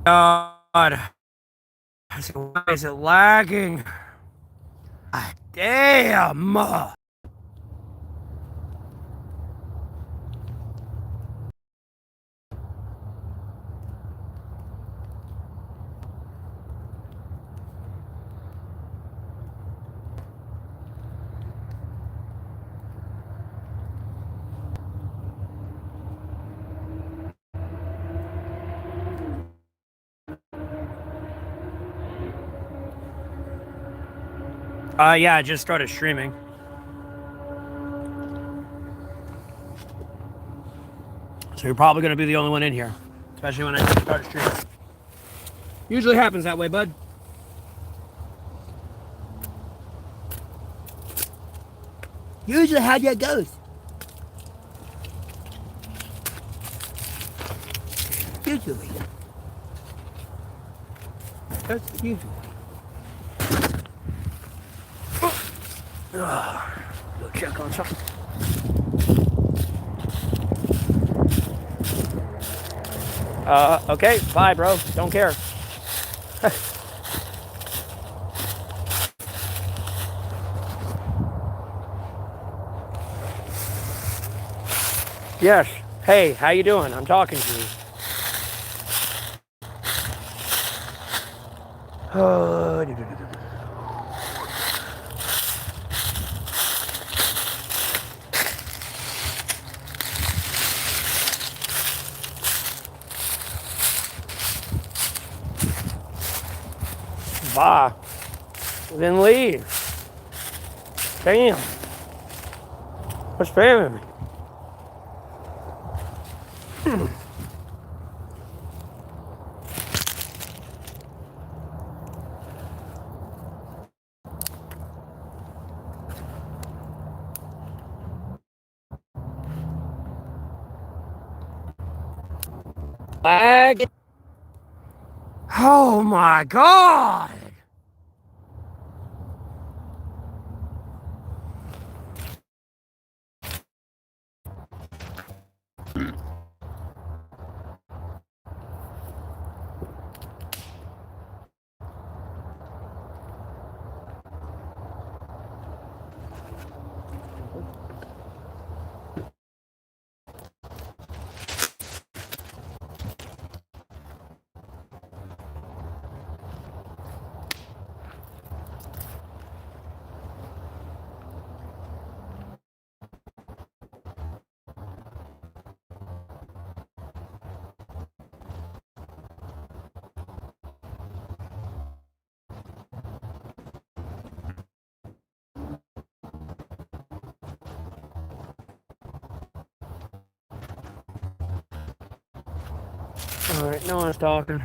God. I said, why is it lagging? Ah, damn. Yeah, I just started streaming. So you're probably gonna be the only one in here, especially when I start streaming. Usually happens that way, bud. Usually how that goes. Usually. That's usually. Go check on something. Okay, bye, bro. Don't care. Yes. Hey, how you doing? I'm talking to you. Bye. Then leave. Damn. What's spamming me? Lag. Oh my god. Alright, no one's talking.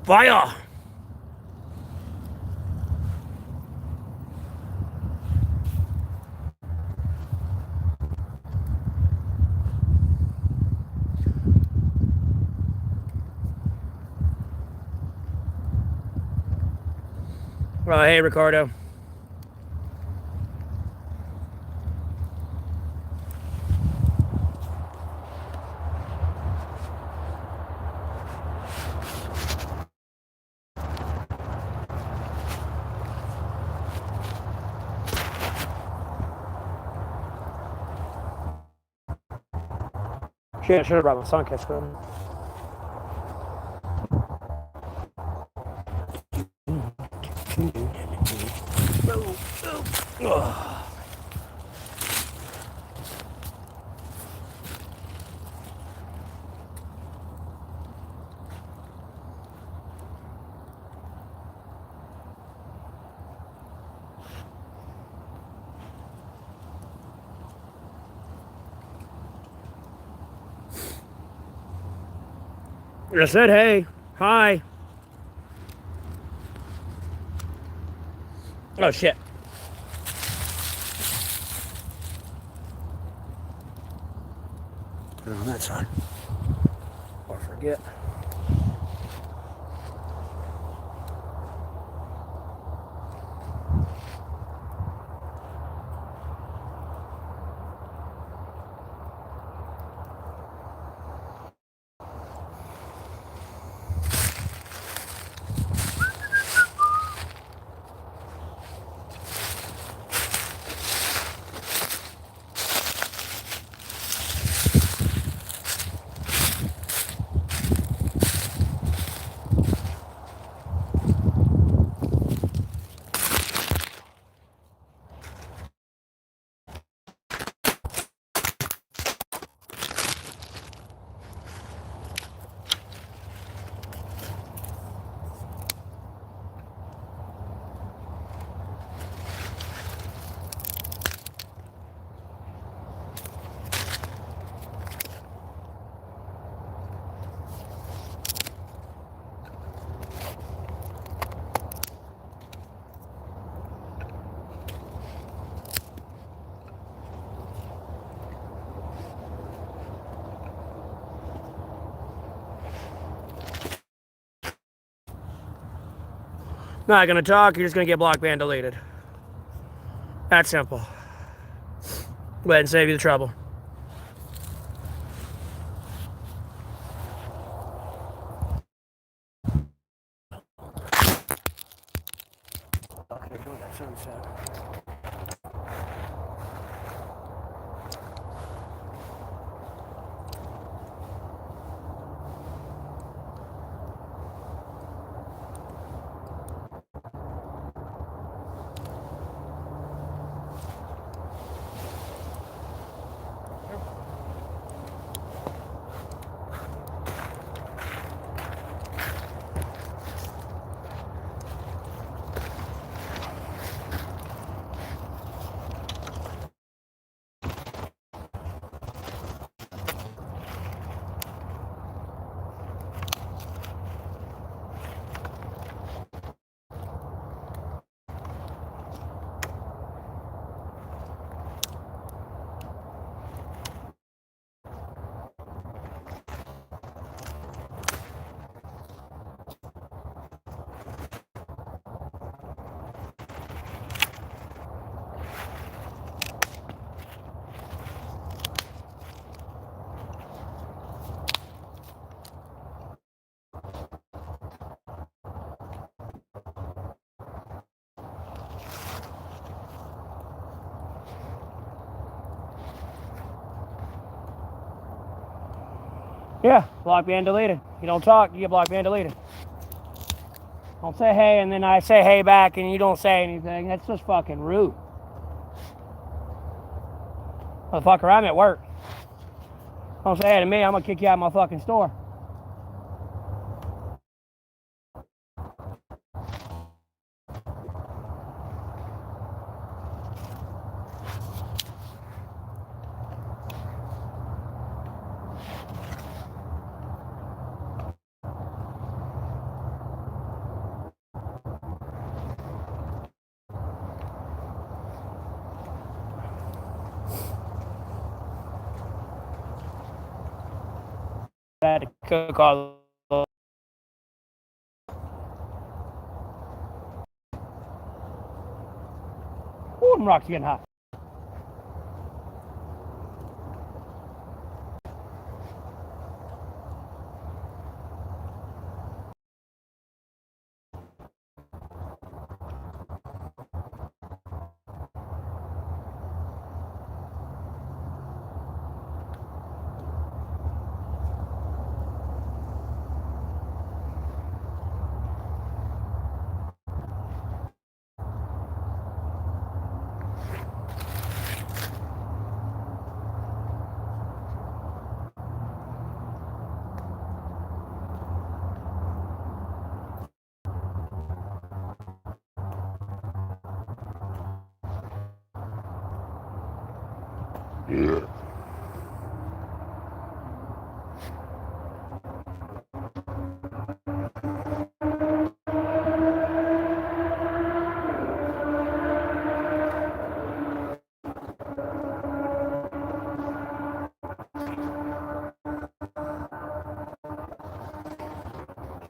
Fire! Well, hey, Ricardo. Shit, I should have brought my sun catch gun. I said, hey, hi. Oh, shit. Put it on that side. Or forget. Not gonna talk, you're just gonna get blocked, banned, deleted. That simple. Go ahead and save you the trouble. Okay, go that sunset. Yeah, block, banned, deleted. You don't talk, you get blocked, banned, deleted. Don't say hey and then I say hey back and you don't say anything. That's just fucking rude. Motherfucker, I'm at work. Don't say hey to me, I'm gonna kick you out of my fucking store. I had to cook all the... Ooh, them rocks getting hot. Yeah.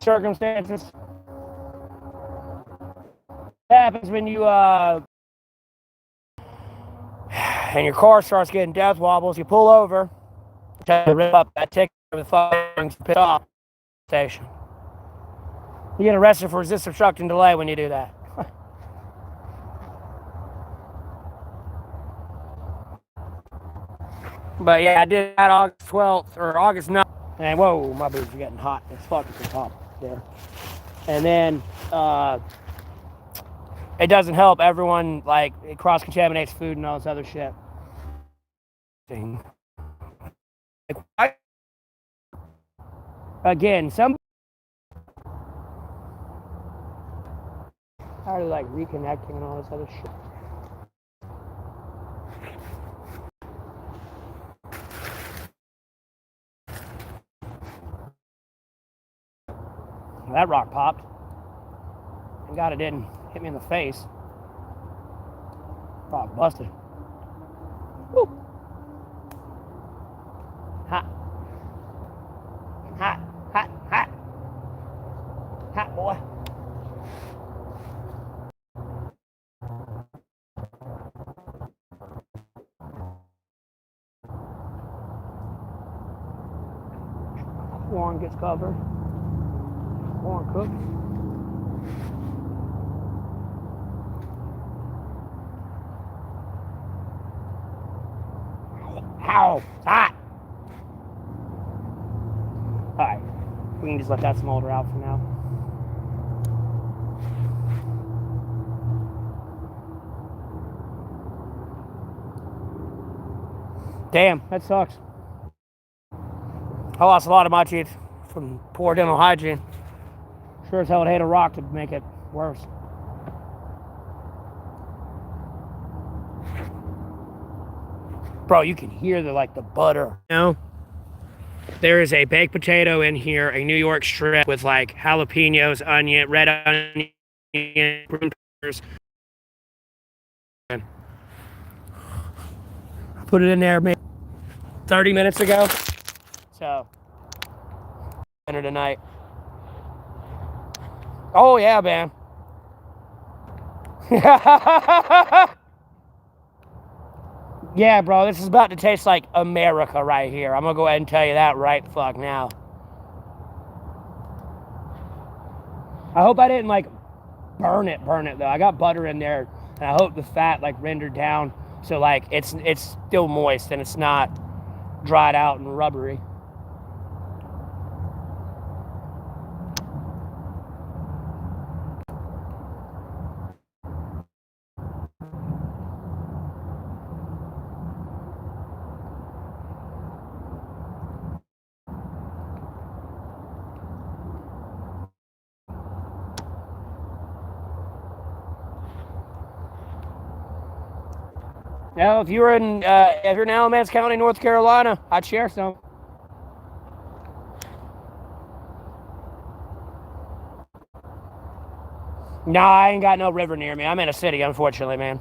circumstances. What happens when you and your car starts getting death wobbles? You pull over, try to rip up that ticket with fucking pit off station. You get arrested for resist obstruction delay when you do that. But yeah, I did that August 12th or August 9th. And whoa, my boots are getting hot. It's fucking the top there. And then it doesn't help. Everyone, like, it cross-contaminates food and all this other shit. Again, some are like reconnecting and all this other shit. That rock popped. Thank God it didn't hit me in the face. Rock busted. Woo. Hot. Hot, hot, hot. Hot boy. Corn gets covered. Corn cooked. Ow, it's hot. Alright, we can just let that smolder out for now. Damn, that sucks. I lost a lot of my teeth from poor dental hygiene. Sure as hell would hate a rock to make it worse. Bro, you can hear the butter. You know? There is a baked potato in here, a New York strip with like jalapenos, onion, red onion, green peppers. I put it in there maybe 30 minutes ago. So, dinner tonight. Oh yeah, man. Yeah, bro, this is about to taste like America right here. I'm gonna go ahead and tell you that right the fuck now. I hope I didn't burn it though. I got butter in there, and I hope the fat rendered down so it's still moist and it's not dried out and rubbery. Now, if you're in Alamance County, North Carolina, I'd share some. Nah, I ain't got no river near me. I'm in a city, unfortunately, man.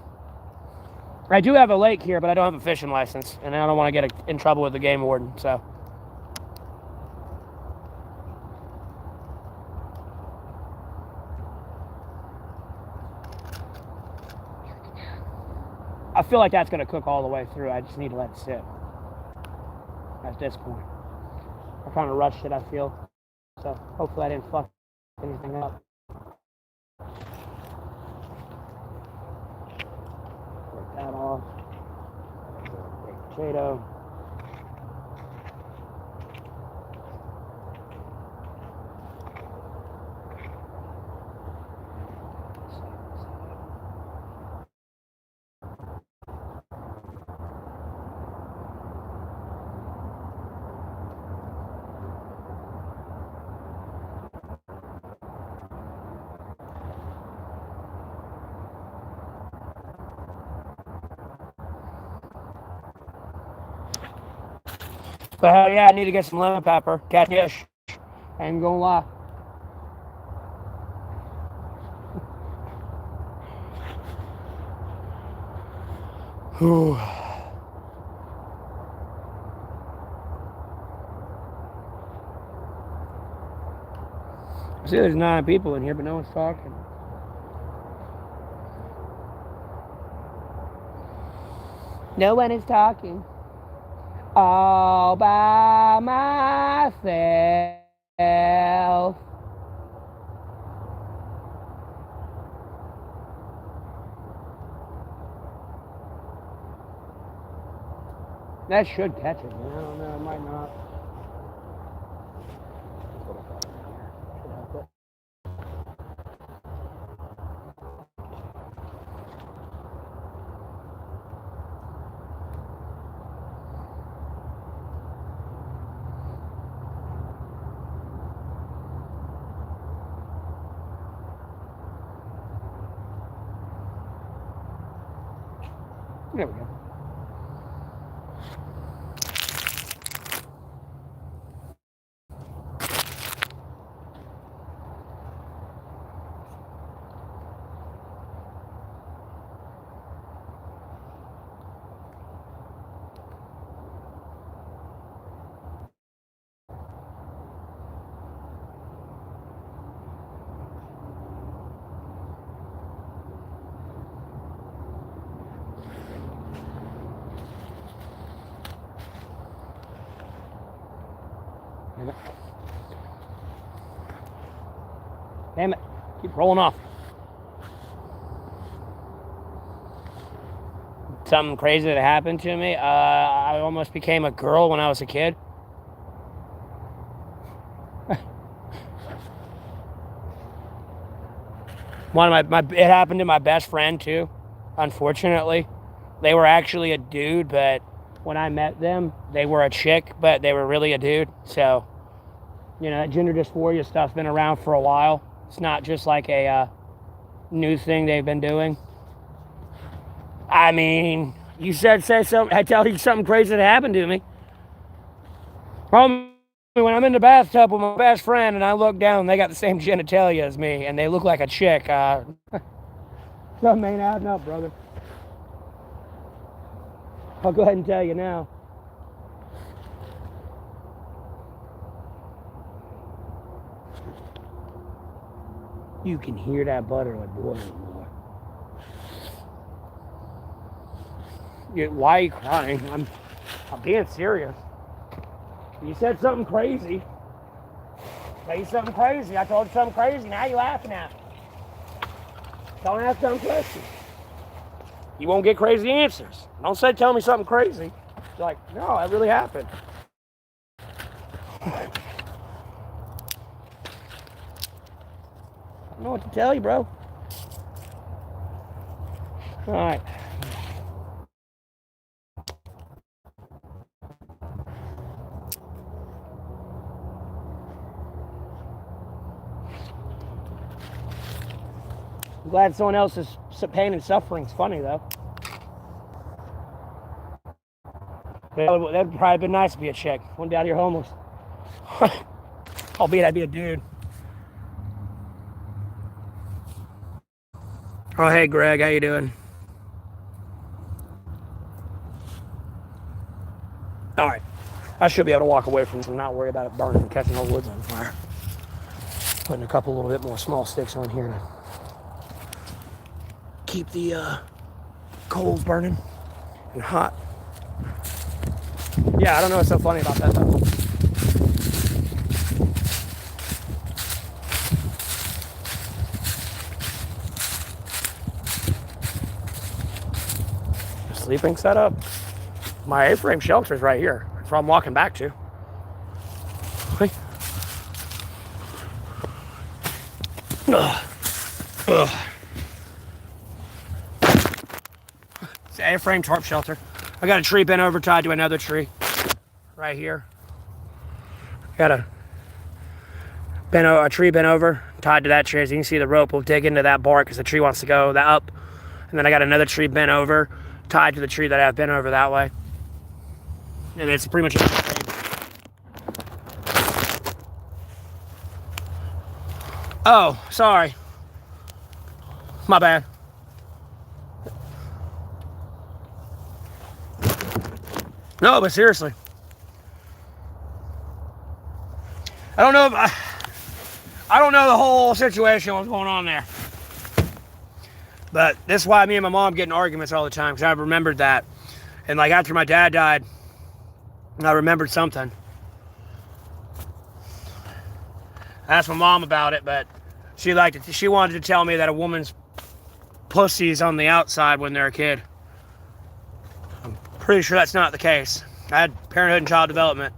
I do have a lake here, but I don't have a fishing license, and I don't want to get in trouble with the game warden, so. I feel like that's going to cook all the way through. I just need to let it sit at this point. I kind of rushed it, I feel. So hopefully I didn't fuck anything up. Take that off. Baked potato. But hell yeah, I need to get some lemon pepper. Catfish. I ain't gonna lie. Whew. See, there's 9 people in here, but no one's talking. No one is talking. All by myself. That should catch it, man. I don't know, it might not. There we go. Damn it. Keep rolling off. Something crazy that happened to me. I almost became a girl when I was a kid. It happened to my best friend too, unfortunately. They were actually a dude, but when I met them, they were a chick, but they were really a dude. So, that gender dysphoria stuff's been around for a while. It's not just like a new thing they've been doing. I mean, you say something, I tell you something crazy that happened to me. When I'm in the bathtub with my best friend and I look down, they got the same genitalia as me, and they look like a chick. Something ain't adding up, brother. I'll go ahead and tell you now. You can hear that butter like boiling, boy. Why are you crying? I'm being serious. You said something crazy. Tell you something crazy. I told you something crazy. Now you're laughing at me. Don't ask dumb questions. You won't get crazy answers. Don't say, tell me something crazy. You're like, no, that really happened. I don't know what to tell you, bro. All right. I'm glad someone else's pain and suffering's funny, though. That'd probably been nice to be a chick. One day out here homeless. Albeit I'd be a dude. Oh, hey, Greg. How you doing? All right. I should be able to walk away from this and not worry about it burning and catching the woods on fire. Putting a couple little bit more small sticks on here to keep the coals burning and hot. Yeah, I don't know what's so funny about that, though. Sleeping setup. My A-frame shelter is right here. That's where I'm walking back to. It's an A-frame tarp shelter. I got a tree bent over tied to another tree right here. Got a tree bent over tied to that tree. As you can see, the rope will dig into that bark because the tree wants to go up. And then I got another tree bent over tied to the tree that I have bent over that way. And it's pretty much Oh, sorry. My bad. No, but seriously. I don't know if I don't know the whole situation, what's going on there. But this is why me and my mom get in arguments all the time, because I remembered that. And like after my dad died, I remembered something. I asked my mom about it, but she wanted to tell me that a woman's pussy is on the outside when they're a kid. I'm pretty sure that's not the case. I had parenthood and child development.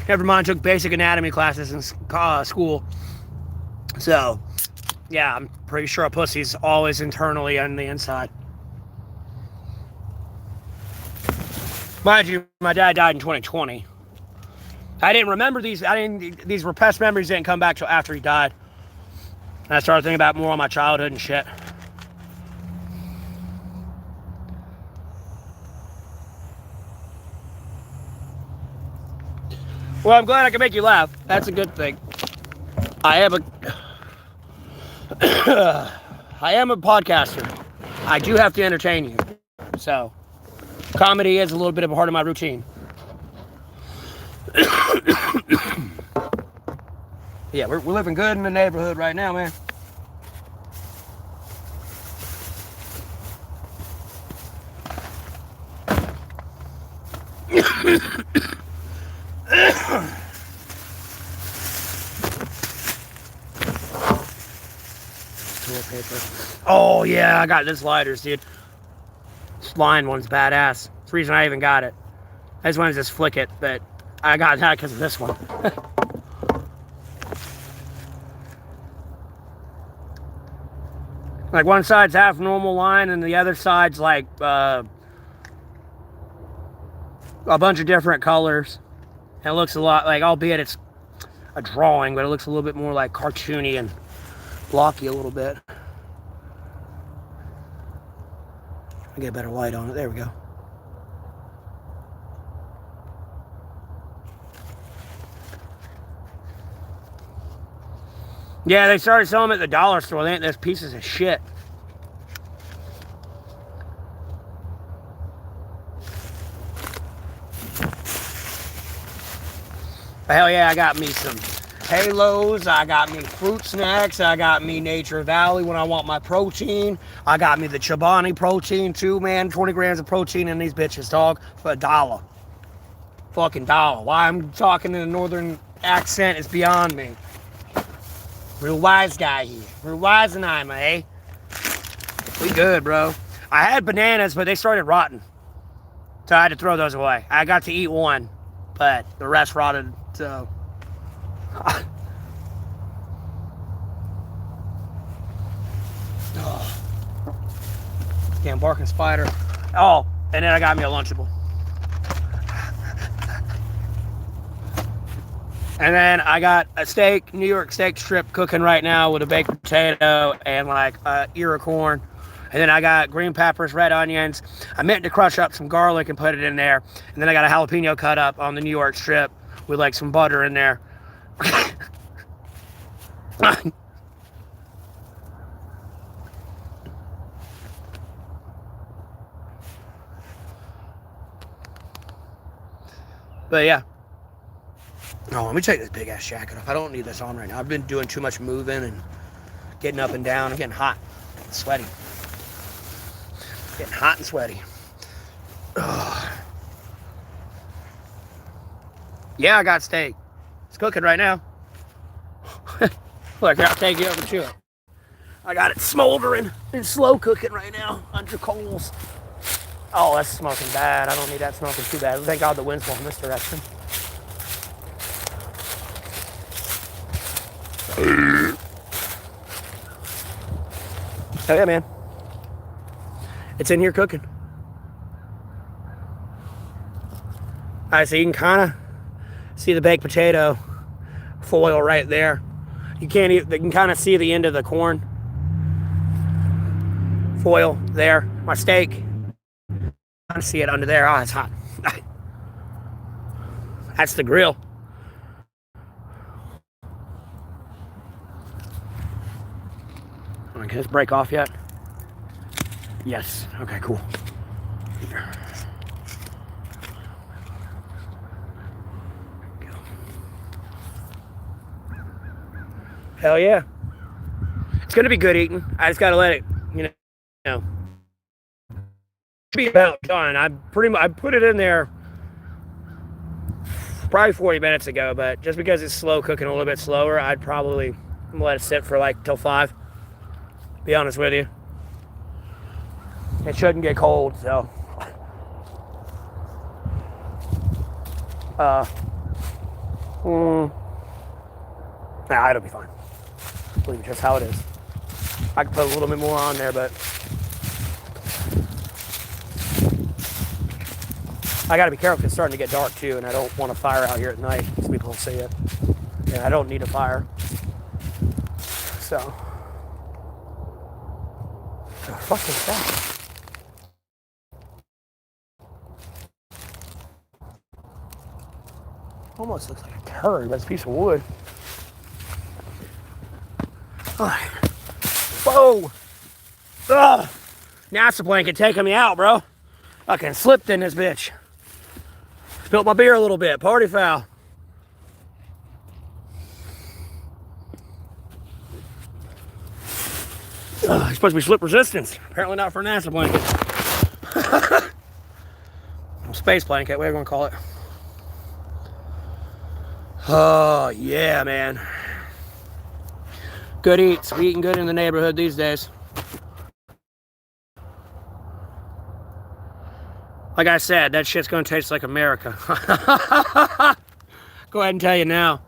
Never mind, took basic anatomy classes in school. So, yeah, I'm pretty sure a pussy's always internally on the inside. Mind you, my dad died in 2020. I didn't remember these. These repressed memories didn't come back till after he died. And I started thinking about more on my childhood and shit. Well, I'm glad I can make you laugh. That's a good thing. I am a podcaster. I do have to entertain you. So, comedy is a little bit of a part of my routine. Yeah, we're living good in the neighborhood right now, man. Toilet paper. Oh yeah, I got this lighters, dude. This line one's badass. That's the reason I even got it. I just wanted to just flick it, but I got that because of this one. Like one side's half normal line and the other side's like a bunch of different colors. And it looks a lot like, albeit it's a drawing, but it looks a little bit more like cartoony and blocky a little bit. I get a better light on it. There we go. Yeah, they started selling them at the dollar store. They ain't those pieces of shit. Hell yeah, I got me some Halos. I got me fruit snacks. I got me Nature Valley when I want my protein. I got me the Chobani protein too, man. 20 grams of protein in these bitches, dog, for $1. Fucking $1. Why I'm talking in a northern accent is beyond me. Real wise guy here. Real wise and I'm, eh? We good, bro. I had bananas, but they started rotting. So I had to throw those away. I got to eat one, but the rest rotted, so. Oh. Damn barking spider. Oh, and then I got me a Lunchable. And then I got a steak, New York steak strip cooking right now with a baked potato and like a ear of corn. And then I got green peppers, red onions. I meant to crush up some garlic and put it in there. And then I got a jalapeno cut up on the New York strip with like some butter in there. But yeah. Oh, let me take this big ass jacket off. I don't need this on right now. I've been doing too much moving and getting up and down. I'm getting hot and sweaty. Getting hot and sweaty. Ugh. Yeah, I got steak. It's cooking right now. Look, I'll take you over to it. I got it smoldering and slow cooking right now under coals. Oh, that's smoking bad. I don't need that smoking too bad. Thank God the wind's blowing this direction. Oh yeah, man. It's in here cooking. Alright, so you can kind of see the baked potato foil right there. You can kind of see the end of the corn foil there. My steak. I see it under there. Oh, it's hot. That's the grill. Can this break off yet? Yes. Okay, cool. Here. Go. Hell yeah. It's gonna be good eating. I just gotta let it, be about done. I put it in there probably 40 minutes ago, but just because it's slow cooking a little bit slower, I'd probably let it sit for like till 5. Be honest with you. It shouldn't get cold, so. Nah, it'll be fine. Leave it just how it is. I can put a little bit more on there, but I gotta be careful because it's starting to get dark too, and I don't want a fire out here at night so people will see it. Yeah, I don't need a fire. So. What the fuck is that? Almost looks like a turd, but it's a piece of wood. Alright. Whoa! Ugh! NASA blanket taking me out, bro. Fucking slipped in this bitch. Spilled my beer a little bit. Party foul. It's supposed to be slip resistance. Apparently not for a NASA blanket. Space blanket, whatever you want to call it. Oh, yeah, man. Good eats. We eating good in the neighborhood these days. Like I said, that shit's gonna taste like America. Go ahead and tell you now.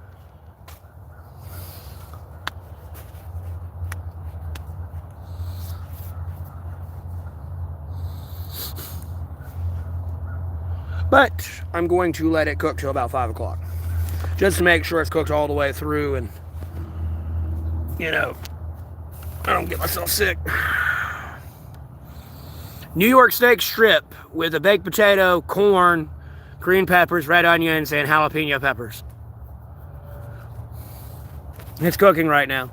But I'm going to let it cook till about 5 o'clock. Just to make sure it's cooked all the way through and, I don't get myself sick. New York steak strip with a baked potato, corn, green peppers, red onions, and jalapeno peppers. It's cooking right now.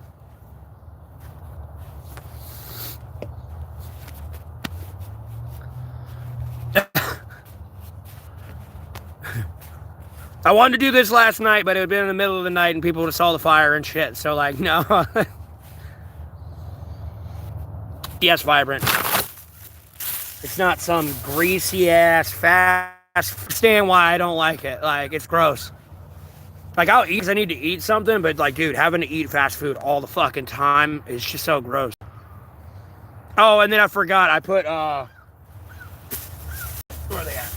I wanted to do this last night, but it had been in the middle of the night and people would have saw the fire and shit. So, like, no. Yes, vibrant. It's not some greasy-ass, fast. Understand why I don't like it. Like, it's gross. Like, I'll eat because I need to eat something, but, like, dude, having to eat fast food all the fucking time is just so gross. Oh, and then I forgot. I put, where are they at?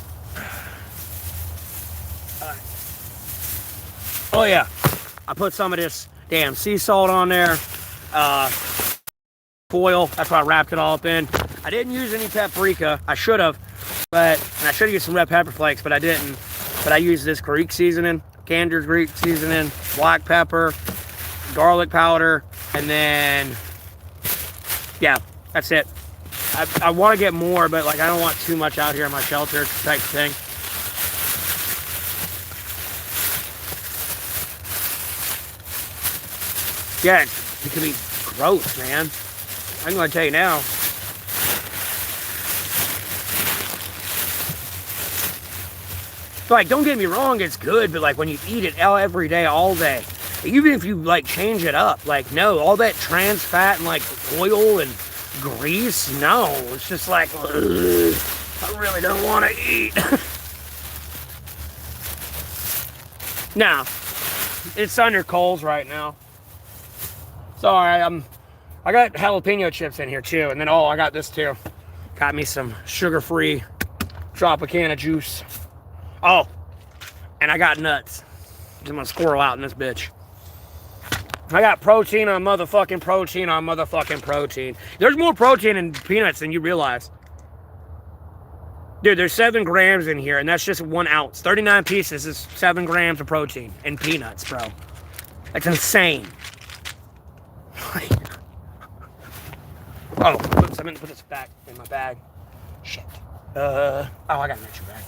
Oh yeah, I put some of this damn sea salt on there, foil, that's why I wrapped it all up in. I didn't use any paprika, I should have, and I should have used some red pepper flakes, but I didn't. But I used this Greek seasoning, Cander's Greek seasoning, black pepper, garlic powder, and then, yeah, that's it. I want to get more, but like I don't want too much out here in my shelter type thing. Yeah, it can be gross, man. I'm going to tell you now. Like, don't get me wrong, it's good, but like when you eat it every day, all day, even if you like change it up, like no, all that trans fat and like oil and grease, no, it's just like, ugh, I really don't want to eat. Now, it's under coals right now. Sorry, I got jalapeno chips in here too, and then I got this too. Got me some sugar-free Tropicana juice. Oh, and I got nuts. I'm gonna squirrel out in this bitch. I got protein on motherfucking protein on motherfucking protein. There's more protein in peanuts than you realize. Dude, there's 7 grams in here, and that's just 1 ounce. 39 pieces is 7 grams of protein in peanuts, bro. That's insane. Oh, oops, I meant to put this back in my bag. Shit. Oh, I got an extra bag.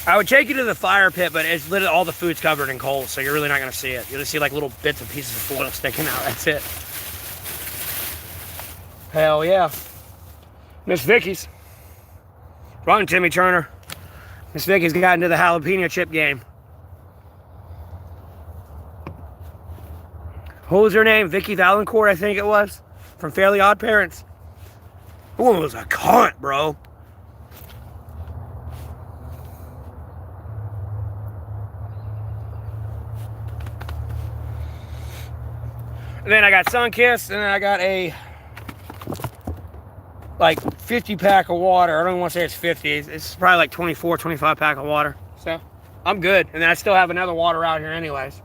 I would take you to the fire pit, but it's literally all the food's covered in coals, so you're really not going to see it. You'll just see like little bits and pieces of foil sticking out. That's it. Hell yeah. Miss Vicky's. Wrong, Timmy Turner. Miss Vicky's got into the jalapeno chip game. What was her name? Vicky Valancourt, I think it was. From Fairly Odd Parents. That woman was a cunt, bro. And then I got Sunkist, and then I got a like 50 pack of water. I don't want to say it's 50. It's probably like 24, 25 pack of water. So I'm good. And then I still have another water out here anyways.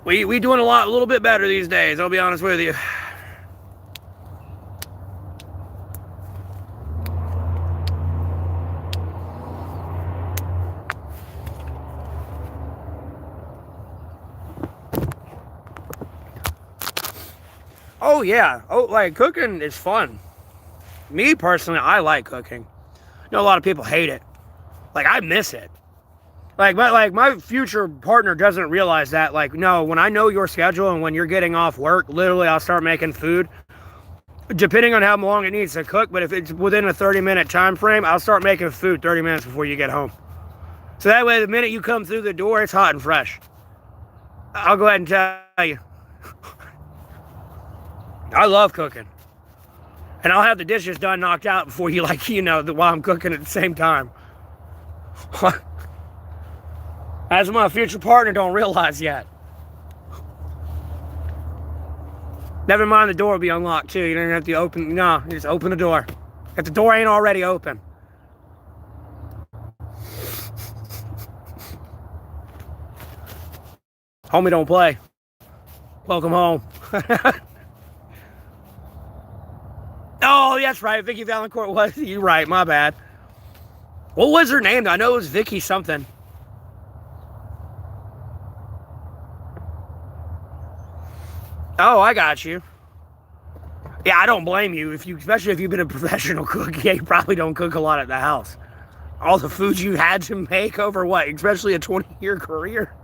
we doing a little bit better these days, I'll be honest with you. Oh yeah, like cooking is fun. Me personally, I like cooking. I know a lot of people hate it. Like I miss it. Like my future partner doesn't realize that. Like no, when I know your schedule and when you're getting off work, literally I'll start making food. Depending on how long it needs to cook, but if it's within a 30-minute time frame, I'll start making food 30 minutes before you get home. So that way, the minute you come through the door, it's hot and fresh. I'll go ahead and tell you. I love cooking. And I'll have the dishes done, knocked out before you, like, you know, while I'm cooking at the same time. As my future partner don't realize yet. Never mind, the door will be unlocked too. You don't have to open, no, you just open the door. If the door ain't already open. Homie don't play. Welcome home. Oh, that's right. Vicky Valancourt was. You're right. My bad. What was her name? I know it was Vicky something. Oh, I got you. Yeah, I don't blame you. Especially if you've been a professional cook, yeah, you probably don't cook a lot at the house. All the foods you had to make over what? Especially a 20-year career.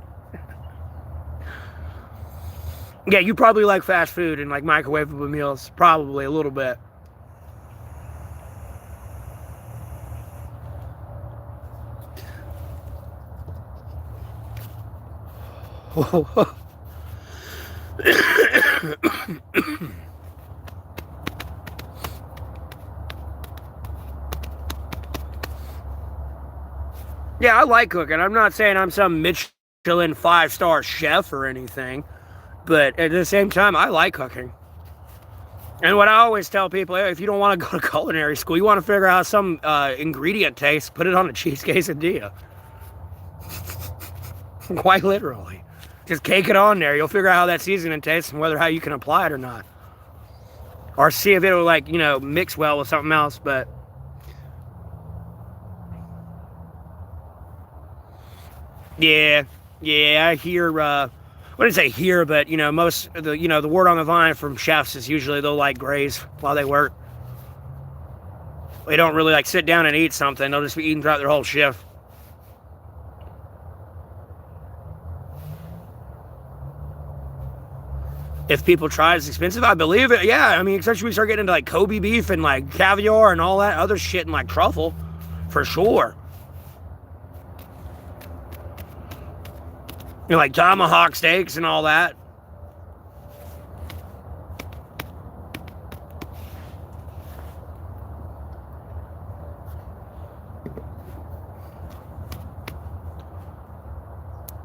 Yeah, you probably like fast food and like microwavable meals. Probably a little bit. Yeah, I like cooking. I'm not saying I'm some Michelin 5-star chef or anything, but at the same time, I like cooking. And what I always tell people, if you don't want to go to culinary school, you want to figure out some ingredient tastes, put it on a cheese quesadilla. Quite literally. Just cake it on there. You'll figure out how that seasoning tastes and how you can apply it or not. Or see if it'll, like, you know, mix well with something else, but... Yeah, I hear, I wouldn't say hear, but, you know, most of the word on the vine from chefs is usually they'll, like, graze while they work. They don't really, like, sit down and eat something. They'll just be eating throughout their whole shift. If people try, it's expensive. I believe it. Yeah, I mean, especially when we start getting into, like, Kobe beef and, like, caviar and all that other shit and, like, truffle. For sure. You know, like tomahawk steaks and all that.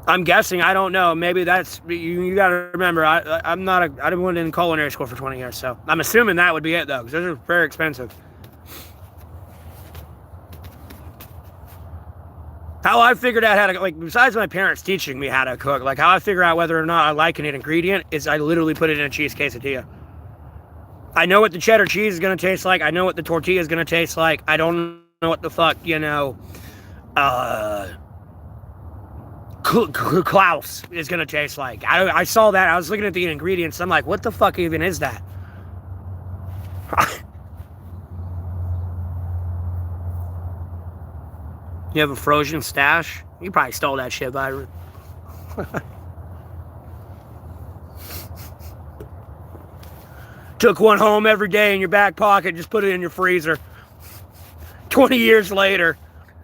I'm guessing, I don't know. Maybe that's, you got to remember, I didn't went in culinary school for 20 years, so I'm assuming that would be it, though, because those are very expensive. How I figured out how to, like, besides my parents teaching me how to cook, like, how I figure out whether or not I like an ingredient is I literally put it in a cheese quesadilla. I know what the cheddar cheese is going to taste like. I know what the tortilla is going to taste like. I don't know what the fuck, you know, Klaus is going to taste like. I saw that. I was looking at the ingredients. I'm like, what the fuck even is that? You have a frozen stash? You probably stole that shit, Byron. Took one home every day in your back pocket, just put it in your freezer. 20 years later,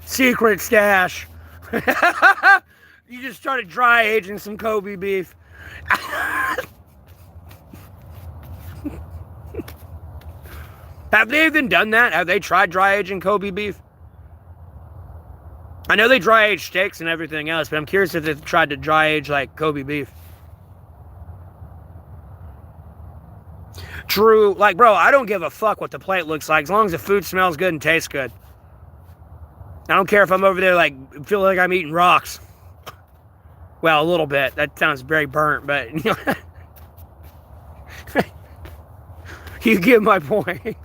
secret stash. You just started dry aging some Kobe beef. Have they even done that? Have they tried dry aging Kobe beef? I know they dry age steaks and everything else, but I'm curious if they've tried to dry age like Kobe beef. True, like, bro, I don't give a fuck what the plate looks like as long as the food smells good and tastes good. I don't care if I'm over there, like, feel like I'm eating rocks. Well, a little bit. That sounds very burnt, but, you know, you get my point.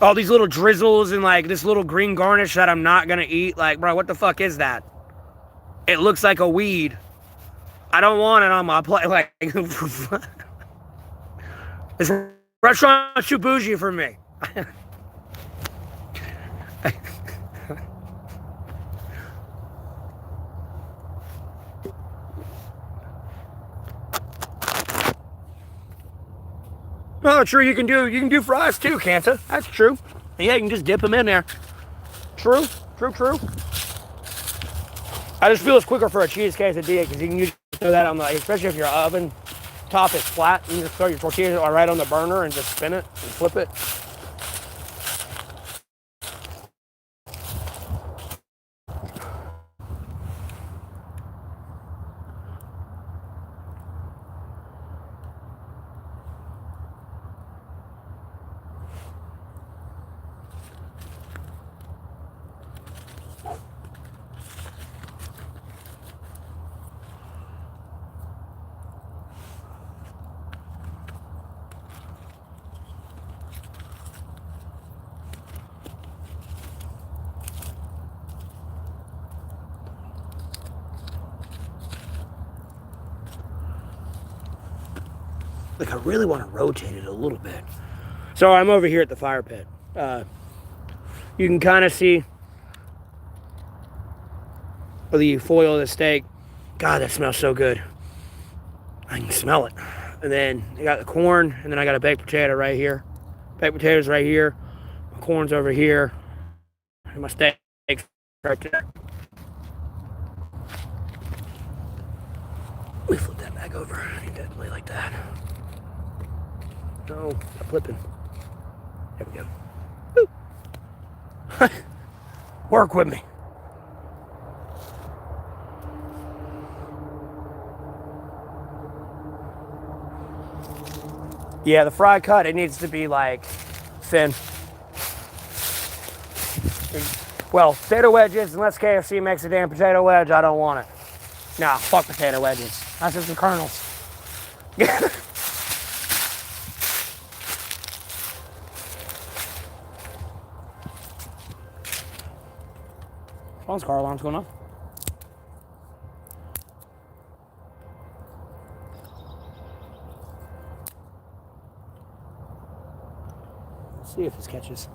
All these little drizzles and, like, this little green garnish that I'm not gonna eat. Like, bro, what the fuck is that? It looks like a weed. I don't want it on my plate. Like, this restaurant's too bougie for me. Oh, true. You can do fries too, can't you? That's true. Yeah, you can just dip them in there. True. I just feel it's quicker for a cheese quesadilla because you can usually throw that on the, especially if your oven top is flat, you can just throw your tortillas right on the burner and just spin it and flip it. Like, I really want to rotate it a little bit. So I'm over here at the fire pit. You can kind of see the foil of the steak. God, that smells so good. I can smell it. And then I got the corn, and then I got a baked potato right here. Baked potatoes right here. My corn's over here. And my steak right there. Let me flip that back over. I need that to lay like that. No, I'm flipping. There we go. Woo. Work with me. Yeah, the fry cut, it needs to be like thin. Well, potato wedges, unless KFC makes a damn potato wedge, I don't want it. Nah, fuck potato wedges. That's just the kernels. Phone's car alarm's going on. Let's see if this catches.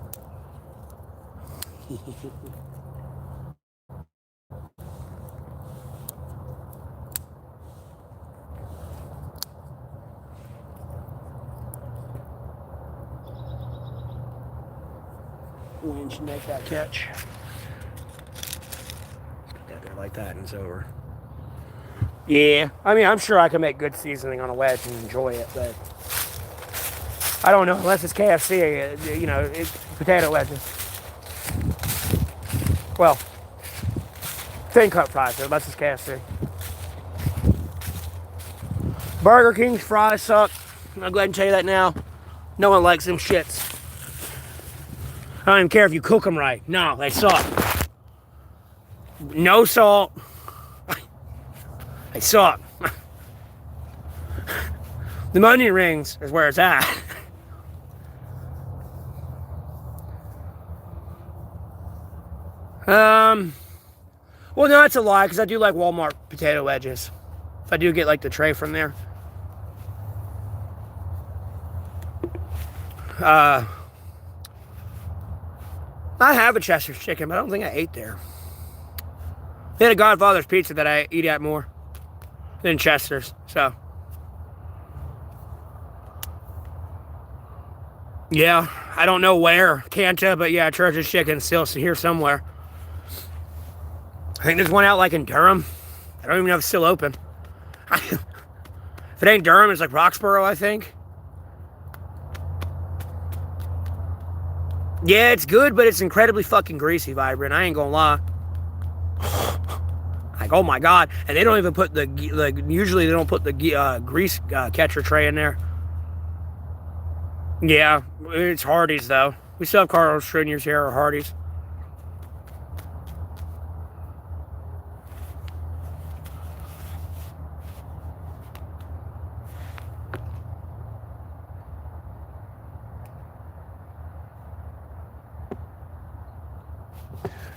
Wind should make that catch. Put that there like that and it's over. Yeah, I mean, I'm sure I can make good seasoning on a wedge and enjoy it, but I don't know, unless it's KFC, you know, it's potato wedges. Well, thin cut fries, unless it's KFC. Burger King's fries suck. I'll go ahead and tell you that now. No one likes them shits. I don't even care if you cook them right. No, they suck. No salt. They suck. The onion rings is where it's at. Well, no, that's a lie, because I do like Walmart potato wedges. If I do get, like, the tray from there. I have a Chester's chicken, but I don't think I ate there. They had a Godfather's pizza that I eat at more than Chester's, so. Yeah, I don't know where. Canta, but yeah, Church's Chicken still here somewhere. I think there's one out like in Durham. I don't even know if it's still open. If it ain't Durham, it's like Roxborough, I think. Yeah, it's good, but it's incredibly fucking greasy, Vibrant. I ain't gonna lie. Like, oh my god. And they don't even put usually they don't put the grease catcher tray in there. Yeah, it's Hardee's though. We still have Carl's Jr.'s here or Hardee's.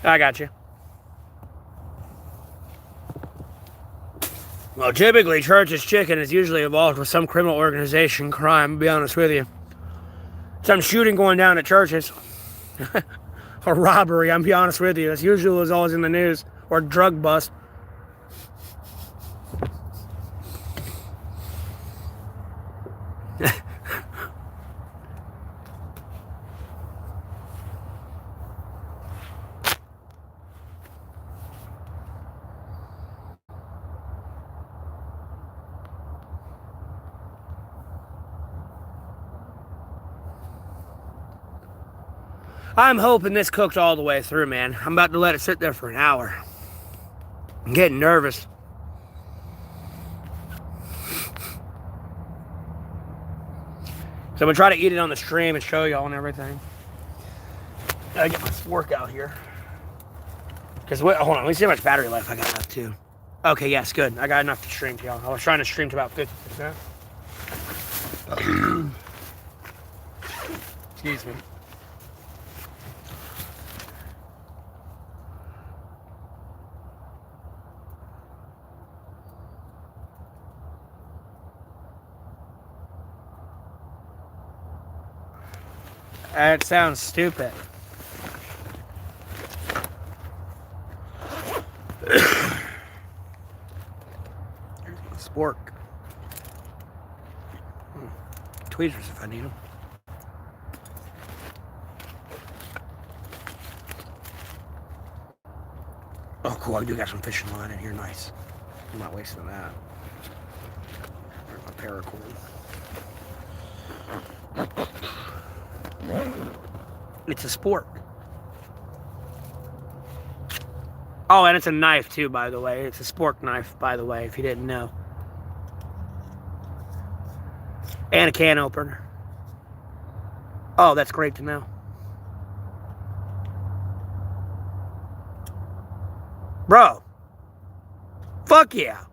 I got you. Well, typically, Church's Chicken is usually involved with some criminal organization crime, to be honest with you. Some shooting going down at churches. Or robbery, I'm be honest with you. That's usually what's always in the news. Or drug bust. I'm hoping this cooked all the way through, man. I'm about to let it sit there for an hour. I'm getting nervous. So I'm going to try to eat it on the stream and show y'all and everything. Gotta get my fork out here. Because, hold on, let me see how much battery life I got left, too. Okay, yes, good. I got enough to stream to y'all. I was trying to stream to about 50%. Excuse me. That sounds stupid. Spork. Tweezers if I need them. Oh, cool. I do got some fishing line in here. Nice. I'm not wasting that. Where's my paracord? It's a spork. Oh, and it's a knife too, by the way. It's a spork knife, by the way, if you didn't know. And a can opener. Oh, that's great to know. Bro. Fuck yeah.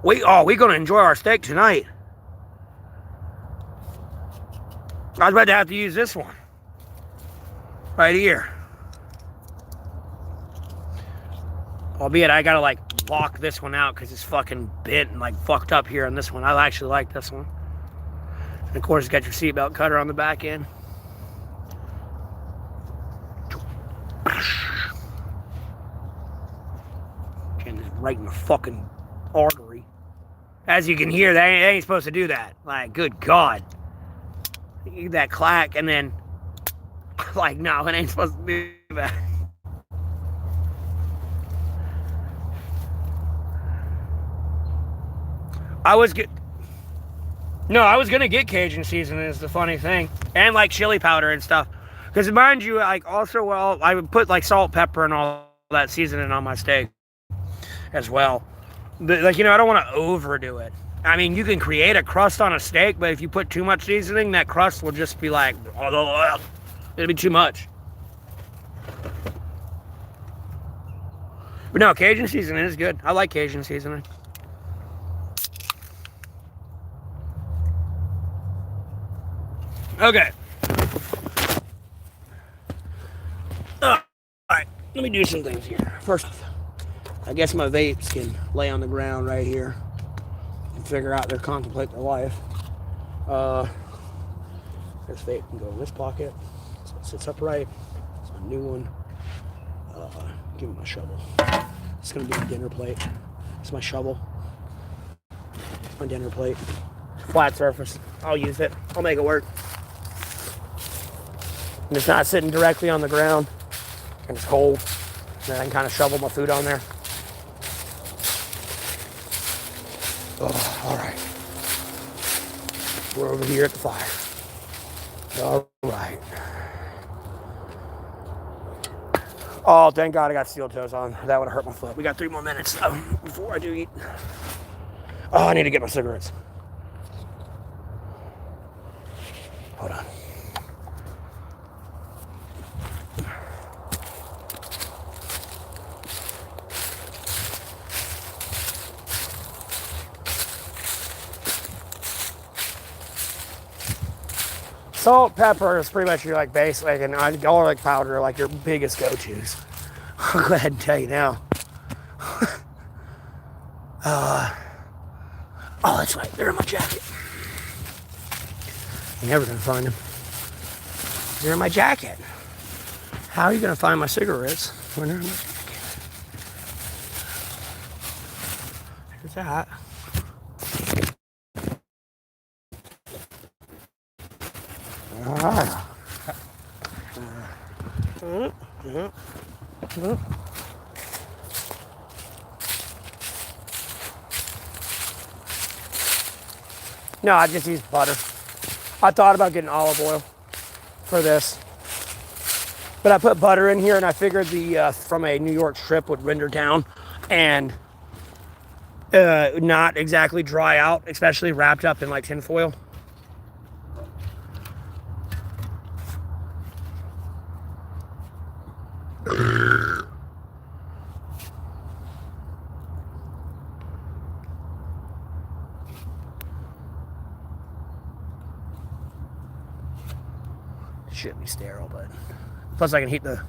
We gonna enjoy our steak tonight. I was about to have to use this one. Right here. Albeit I gotta like lock this one out because it's fucking bent and like fucked up here on this one. I actually like this one. And of course, it's got your seatbelt cutter on the back end. And it's right in the fucking artery. As you can hear, they ain't supposed to do that. Like, good God. You get that clack and then, like, no, it ain't supposed to do that. I was gonna get Cajun seasoning is the funny thing. And like chili powder and stuff. Because mind you, like also, well, I would put like salt, pepper, and all that seasoning on my steak as well. But like, you know, I don't want to overdo it. I mean, you can create a crust on a steak, but if you put too much seasoning, that crust will just be like, it'll be too much. But no, Cajun seasoning is good. I like Cajun seasoning. Okay. Alright, let me do some things here. First off, I guess my vapes can lay on the ground right here and figure out their contemplate their life. This vape can go in this pocket, so it sits upright. It's a new one. Give me my shovel. It's gonna be a dinner plate. It's my shovel. My dinner plate. Flat surface. I'll use it. I'll make it work. And it's not sitting directly on the ground. And it's cold. And then I can kind of shovel my food on there. Oh, all right. We're over here at the fire. All right. Oh, thank God I got steel toes on. That would have hurt my foot. We got 3 more minutes though before I do eat. Oh, I need to get my cigarettes. Hold on. Salt, pepper is pretty much your like base, like, and garlic powder are like your biggest go-tos. I'll go ahead and tell you now. Oh, that's right. They're in my jacket. You're never gonna find them. They're in my jacket. How are you gonna find my cigarettes when they're in my jacket? There's that. Ah. No, I just use butter. I thought about getting olive oil for this, but I put butter in here, and I figured the from a New York strip would render down and not exactly dry out, especially wrapped up in like tin foil. Should be sterile, but plus I can heat the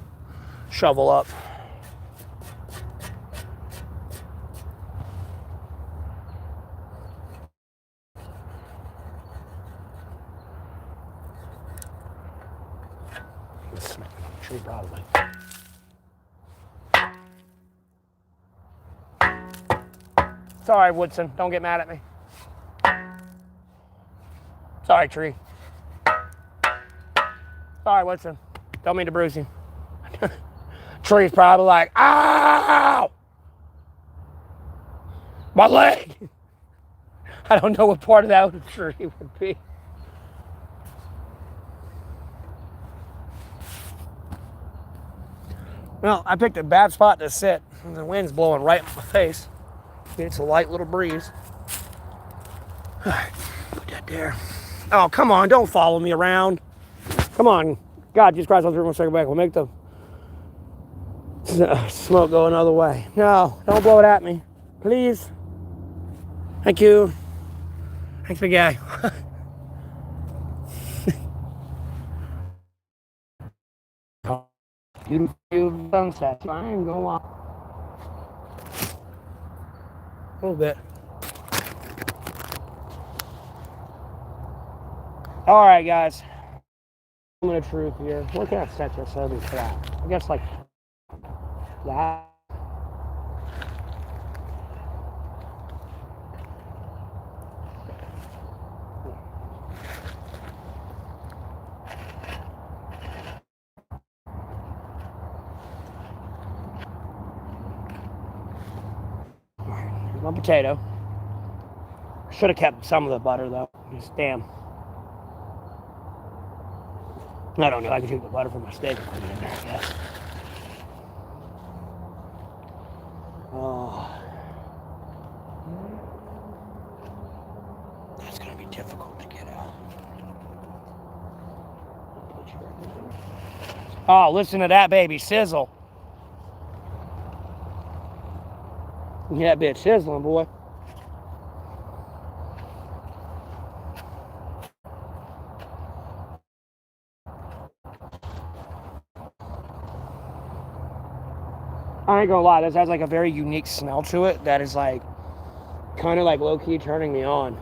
shovel up. Tree probably. Sorry, Woodson. Don't get mad at me. Sorry, tree. Sorry, Woodson. Don't mean to bruise you. Tree's probably like, ow! My leg! I don't know what part of that tree would be. Well, I picked a bad spot to sit. The wind's blowing right in my face. It's a light little breeze. All right, put that there. Oh, come on, don't follow me around. Come on. God, Jesus Christ, I'll throw 1 second back. We'll make the smoke go another way. No, don't blow it at me. Please. Thank you. Thanks, big guy. Beautiful sunset. I ain't going on. A little bit. All right, guys. Moment of truth here. Where can I set this so it'll be flat? I guess like that. Here's my potato. Should have kept some of the butter though. Just damn. I don't know. I can take the butter from my steak and put it in there, I guess. Oh. That's going to be difficult to get out. Oh, listen to that baby sizzle. Yeah, that bitch sizzling, boy. I ain't gonna lie, this has like a very unique smell to it that is like kind of like low-key turning me on.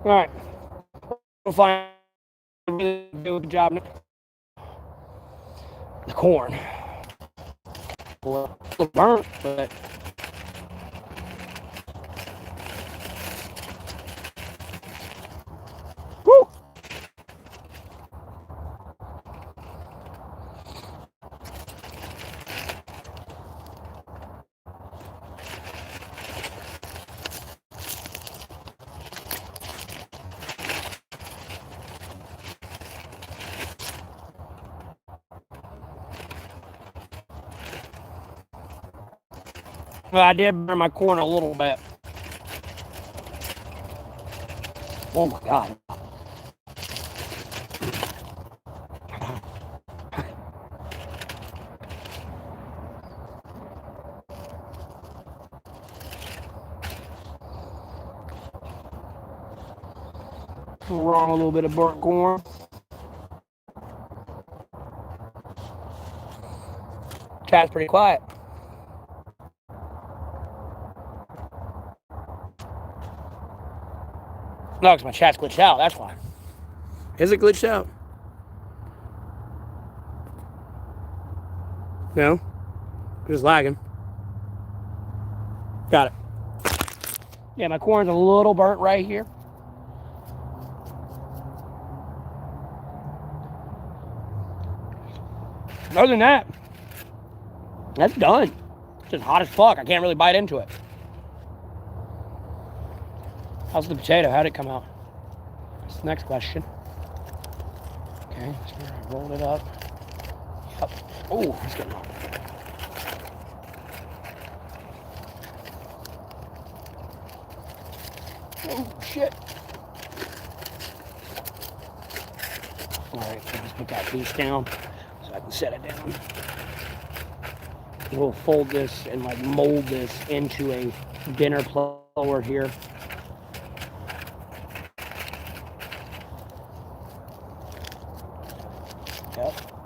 Alright. We'll find do a good job. The corn. Well, it's burnt, but woo! Well, I did burn my corn a little bit. Oh my God. Wrong, a little bit of burnt corn. Chat's pretty quiet. No, because my chat's glitched out, that's why. Is it glitched out? No? Just lagging. Got it. Yeah, my corn's a little burnt right here. Other than that, that's done. It's just hot as fuck. I can't really bite into it. How's the potato? How'd it come out? That's the next question. Okay, so I rolled it up. Yep. Oh, it's getting hot. Oh, shit. Alright, I'll just put that piece down so I can set it down. We'll fold this and like mold this into a dinner platter here.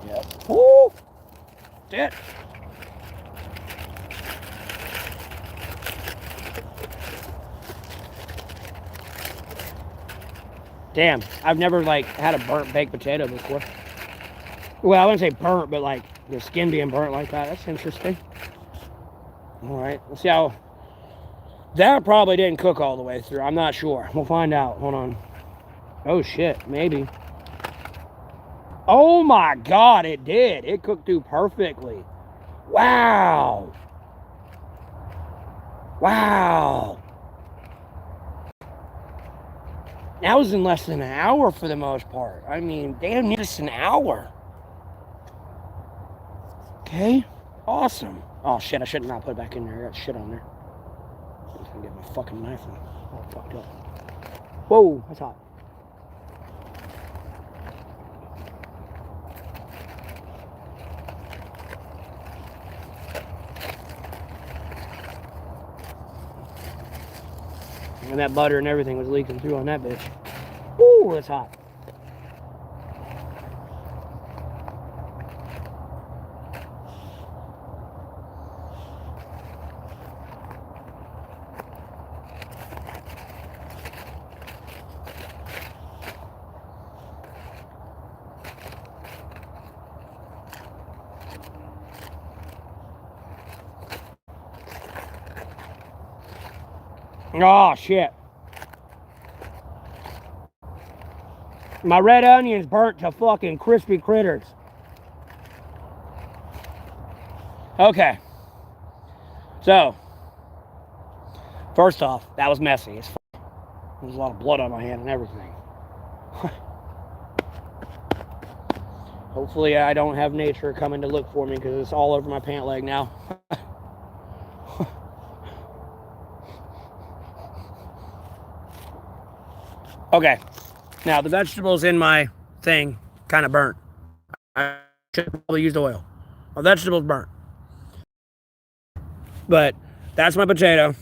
Yep. Woo! That's it. Damn, I've never like had a burnt baked potato before. Well, I wouldn't say burnt, but like the skin being burnt like that. That's interesting. All right, let's see how. That probably didn't cook all the way through. I'm not sure. We'll find out. Hold on. Oh shit, maybe. Oh my God, it did. It cooked through perfectly. Wow. Wow. That was in less than an hour for the most part. I mean, damn near just an hour. Okay, awesome. Oh shit, I should not put it back in there. I got shit on there. I'm gonna get my fucking knife and all fucked up. Whoa, that's hot. And that butter and everything was leaking through on that bitch. Ooh, that's hot. Oh, shit. My red onions burnt to fucking crispy critters. Okay. So, first off, that was messy as fuck. There's a lot of blood on my hand and everything. Hopefully I don't have nature coming to look for me because it's all over my pant leg now. Okay, now the vegetables in my thing kind of burnt. I should probably use oil. My vegetables burnt. But that's my potato.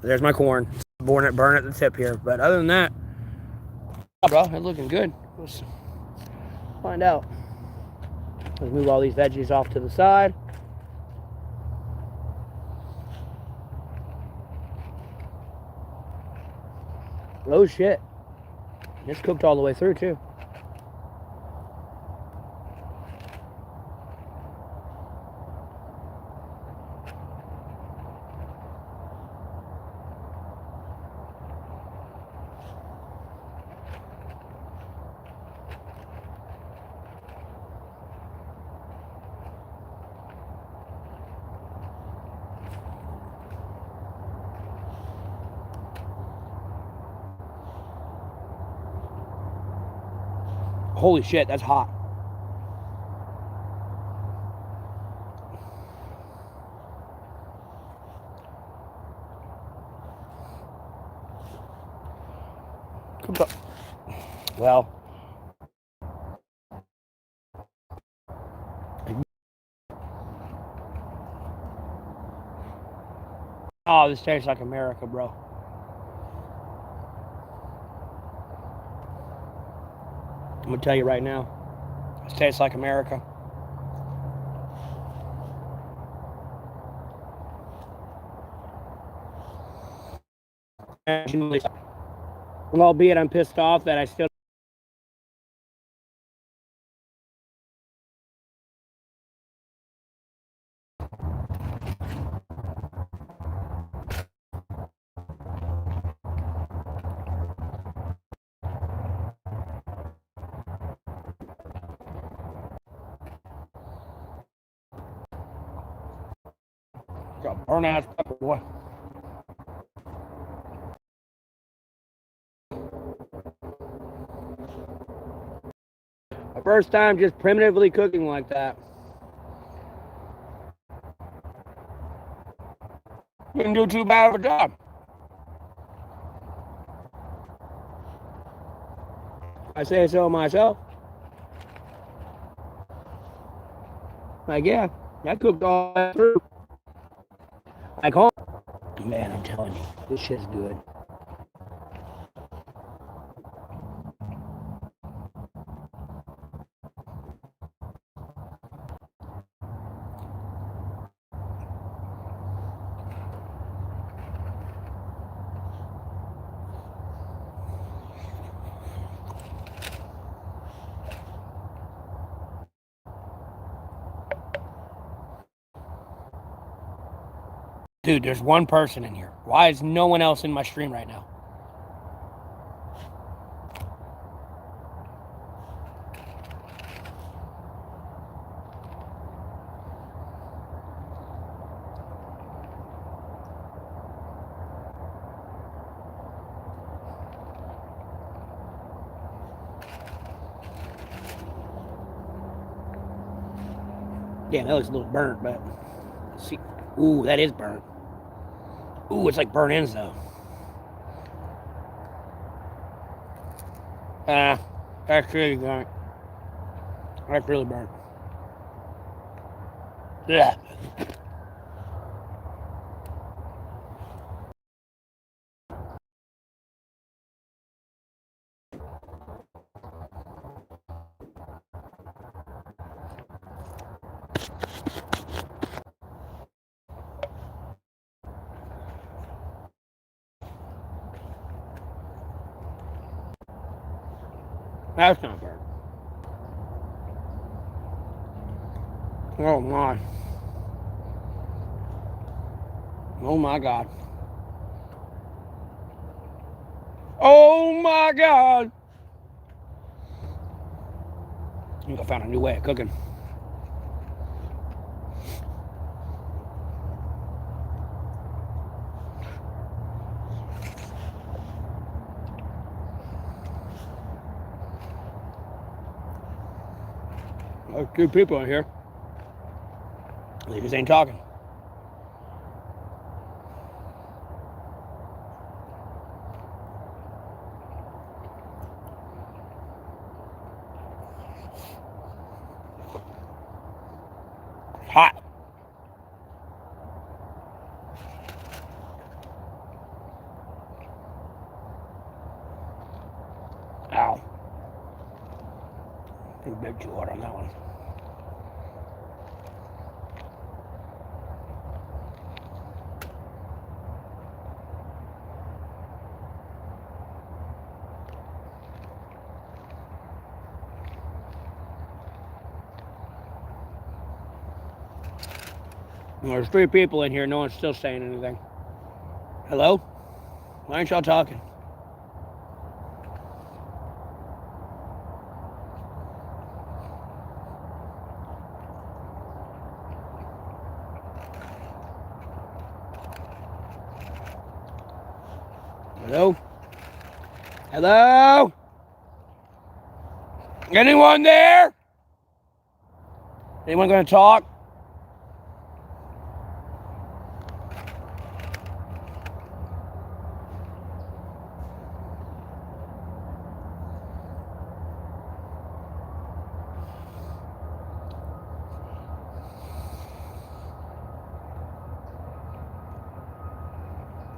There's my corn. Burn at the tip here. But other than that, bro, it's looking good. Let's find out. Let's move all these veggies off to the side. Oh shit. It's cooked all the way through too. Holy shit, that's hot. Well, oh, this tastes like America, bro. I'm gonna tell you right now, this tastes like America. Well, albeit I'm pissed off that I still got a burn ass pepper, boy. My first time just primitively cooking like that. Didn't do too bad of a job. I say so myself. Like, yeah, I cooked all that through. Like, home. Man, I'm telling you, this shit's good. Dude, there's one person in here. Why is no one else in my stream right now? Yeah, that looks a little burnt, but see, ooh, that is burnt. Ooh, it's like burnt ends though. That's really burnt. That's really burnt. Yeah. That's not burnt. Oh my. Oh my God. Oh my God. I think I found a new way of cooking. There's two people in here. They just ain't talking. Hot. Ow. I think a bit too hard on that one. There's 3 people in here. No one's still saying anything. Hello? Why aren't y'all talking? Hello? Hello? Anyone there? Anyone going to talk?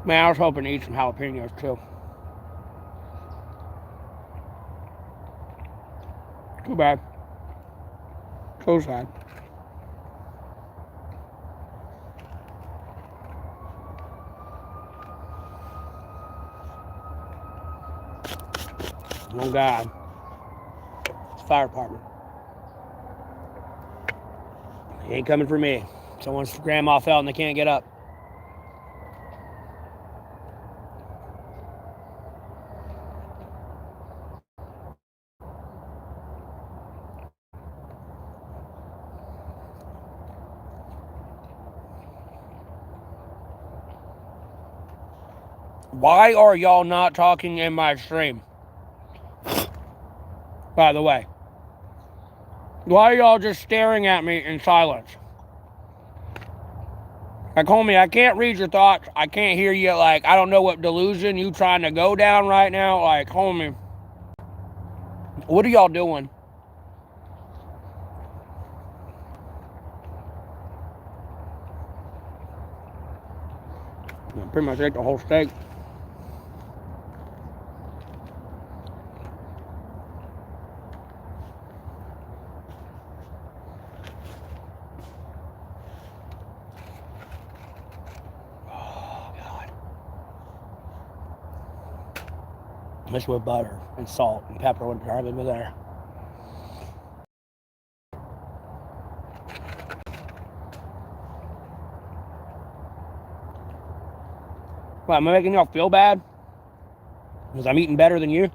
Man, I was hoping to eat some jalapenos too. Too bad. So sad. Oh God. It's the fire department. He ain't coming for me. Someone's grandma fell and they can't get up. Why are y'all not talking in my stream? By the way. Why are y'all just staring at me in silence? Like, homie, I can't read your thoughts. I can't hear you. Like, I don't know what delusion you trying to go down right now. Like, homie, what are y'all doing? I pretty much ate the whole steak. This with butter and salt and pepper would probably be there. What, am I making y'all feel bad? Because I'm eating better than you?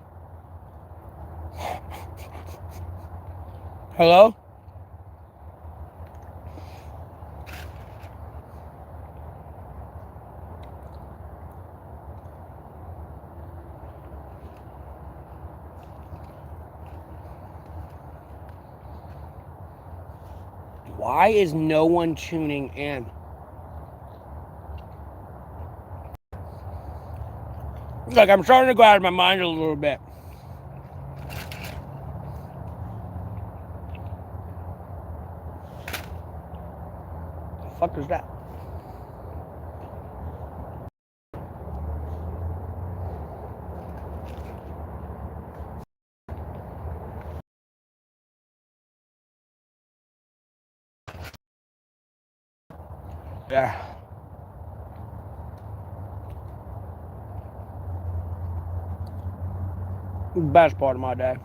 Hello? Why is no one tuning in? It's like I'm starting to go out of my mind a little bit. The fuck is that? Yeah. Best part of my day.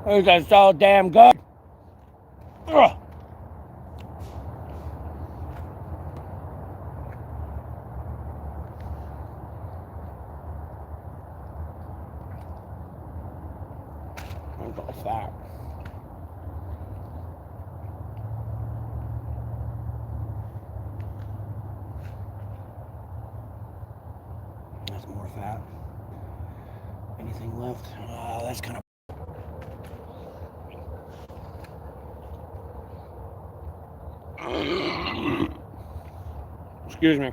This is so damn good. Ugh. That's all fat. That's more fat. Anything left? That's kind of. Excuse me.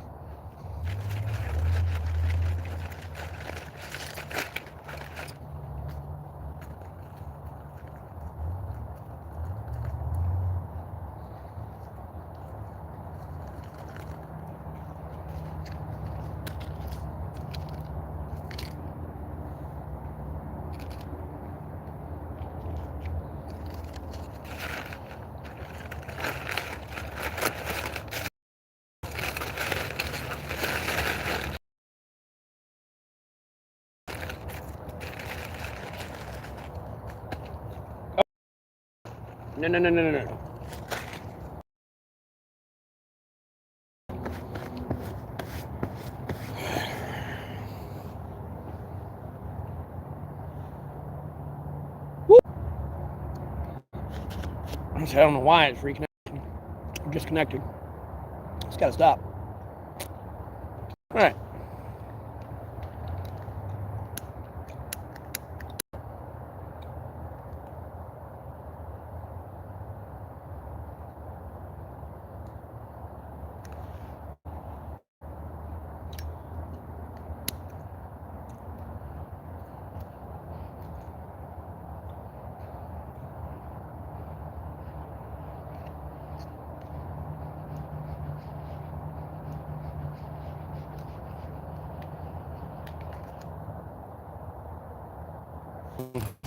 No, no, no, no, no, no. I don't know why it's reconnecting. I'm disconnected. It's gotta stop. All right.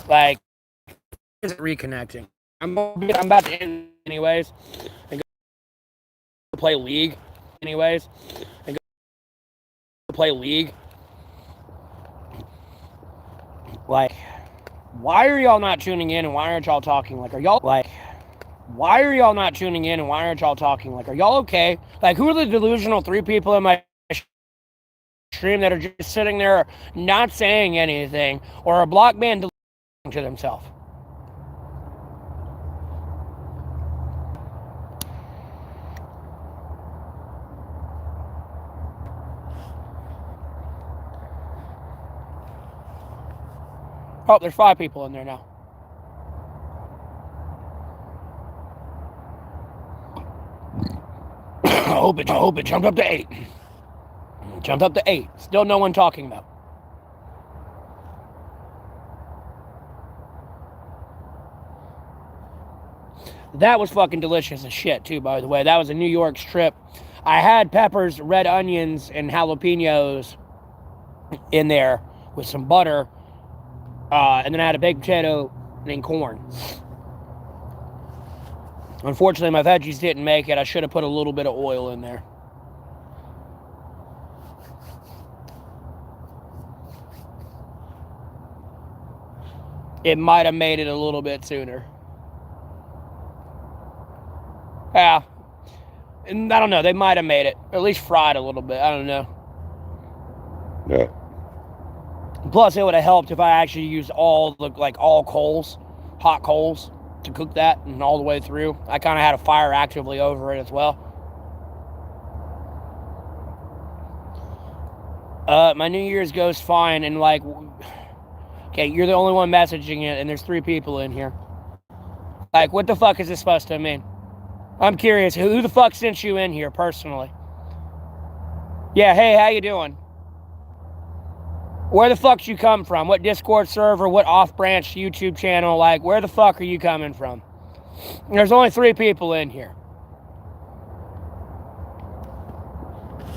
Like, it's reconnecting. I'm about to end anyways. And go play League anyways. And go play League. Like, why are y'all not tuning in and why aren't y'all talking? Like, are y'all like, why are y'all not tuning in and why aren't y'all talking? Like, are y'all okay? Like, who are the delusional 3 people in my stream that are just sitting there not saying anything, or a block man to themselves? Oh, there's 5 people in there now. I hope it jumped up to 8. Jumped up to 8. Still no one talking though. That was fucking delicious as shit too, by the way. That was a New York strip. I had peppers, red onions, and jalapenos in there with some butter. And then I had a baked potato and corn. Unfortunately, my veggies didn't make it. I should have put a little bit of oil in there. It might have made it a little bit sooner. Yeah. And I don't know. They might have made it. Or at least fried a little bit. I don't know. Yeah. Plus, it would have helped if I actually used all coals, hot coals, to cook that and all the way through. I kind of had a fire actively over it as well. My New Year's goes fine, and like, okay, you're the only one messaging it, and there's 3 people in here. Like, what the fuck is this supposed to mean? I'm curious, who the fuck sent you in here personally? Yeah, hey, how you doing? Where the fuck you come from? What Discord server? What off-branch YouTube channel? Like, where the fuck are you coming from? There's only 3 people in here.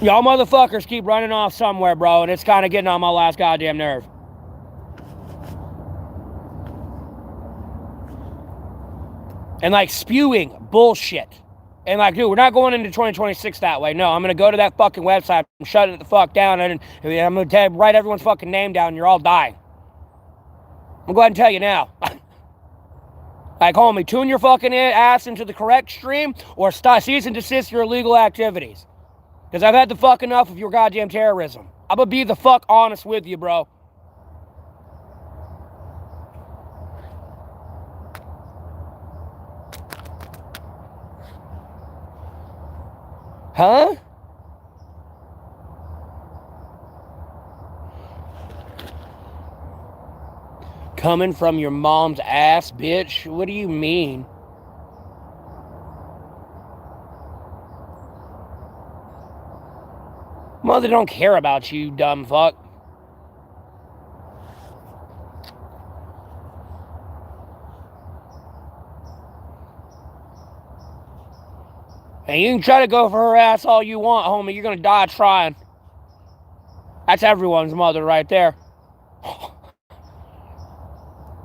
Y'all motherfuckers keep running off somewhere, bro, and it's kind of getting on my last goddamn nerve. And like spewing bullshit. And like, dude, we're not going into 2026 that way. No, I'm going to go to that fucking website and shut it the fuck down. And I'm going to write everyone's fucking name down and you're all dying. I'm going to go ahead and tell you now. Like, homie, tune your fucking ass into the correct stream or cease and desist your illegal activities. Because I've had the fuck enough of your goddamn terrorism. I'm going to be the fuck honest with you, bro. Huh? Coming from your mom's ass, bitch? What do you mean? Mother don't care about you, dumb fuck. And you can try to go for her ass all you want, homie. You're gonna die trying. That's everyone's mother right there. I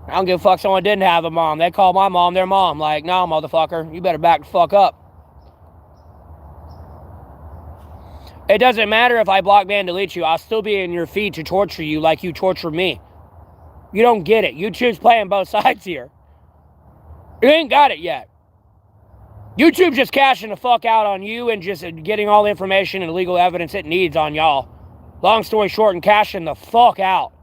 don't give a fuck someone didn't have a mom. They call my mom their mom. Like, no, motherfucker. You better back the fuck up. It doesn't matter if I block, ban, delete you. I'll still be in your feed to torture you like you torture me. You don't get it. YouTube's playing both sides here. You ain't got it yet. YouTube's just cashing the fuck out on you and just getting all the information and legal evidence it needs on y'all. Long story short, and cashing the fuck out.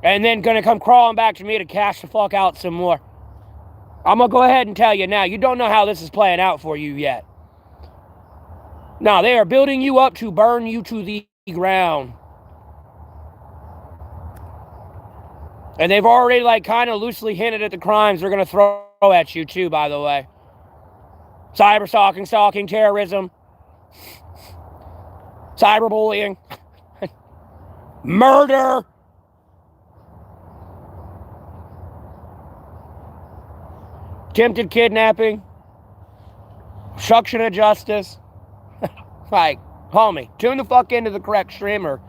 And then gonna come crawling back to me to cash the fuck out some more. I'm gonna go ahead and tell you now, you don't know how this is playing out for you yet. No, they are building you up to burn you to the ground. And they've already, like, kind of loosely hinted at the crimes they're gonna throw at you too, by the way. Cyber stalking, terrorism, cyberbullying, murder. Attempted kidnapping, obstruction of justice. Like, homie, tune the fuck into the correct stream or,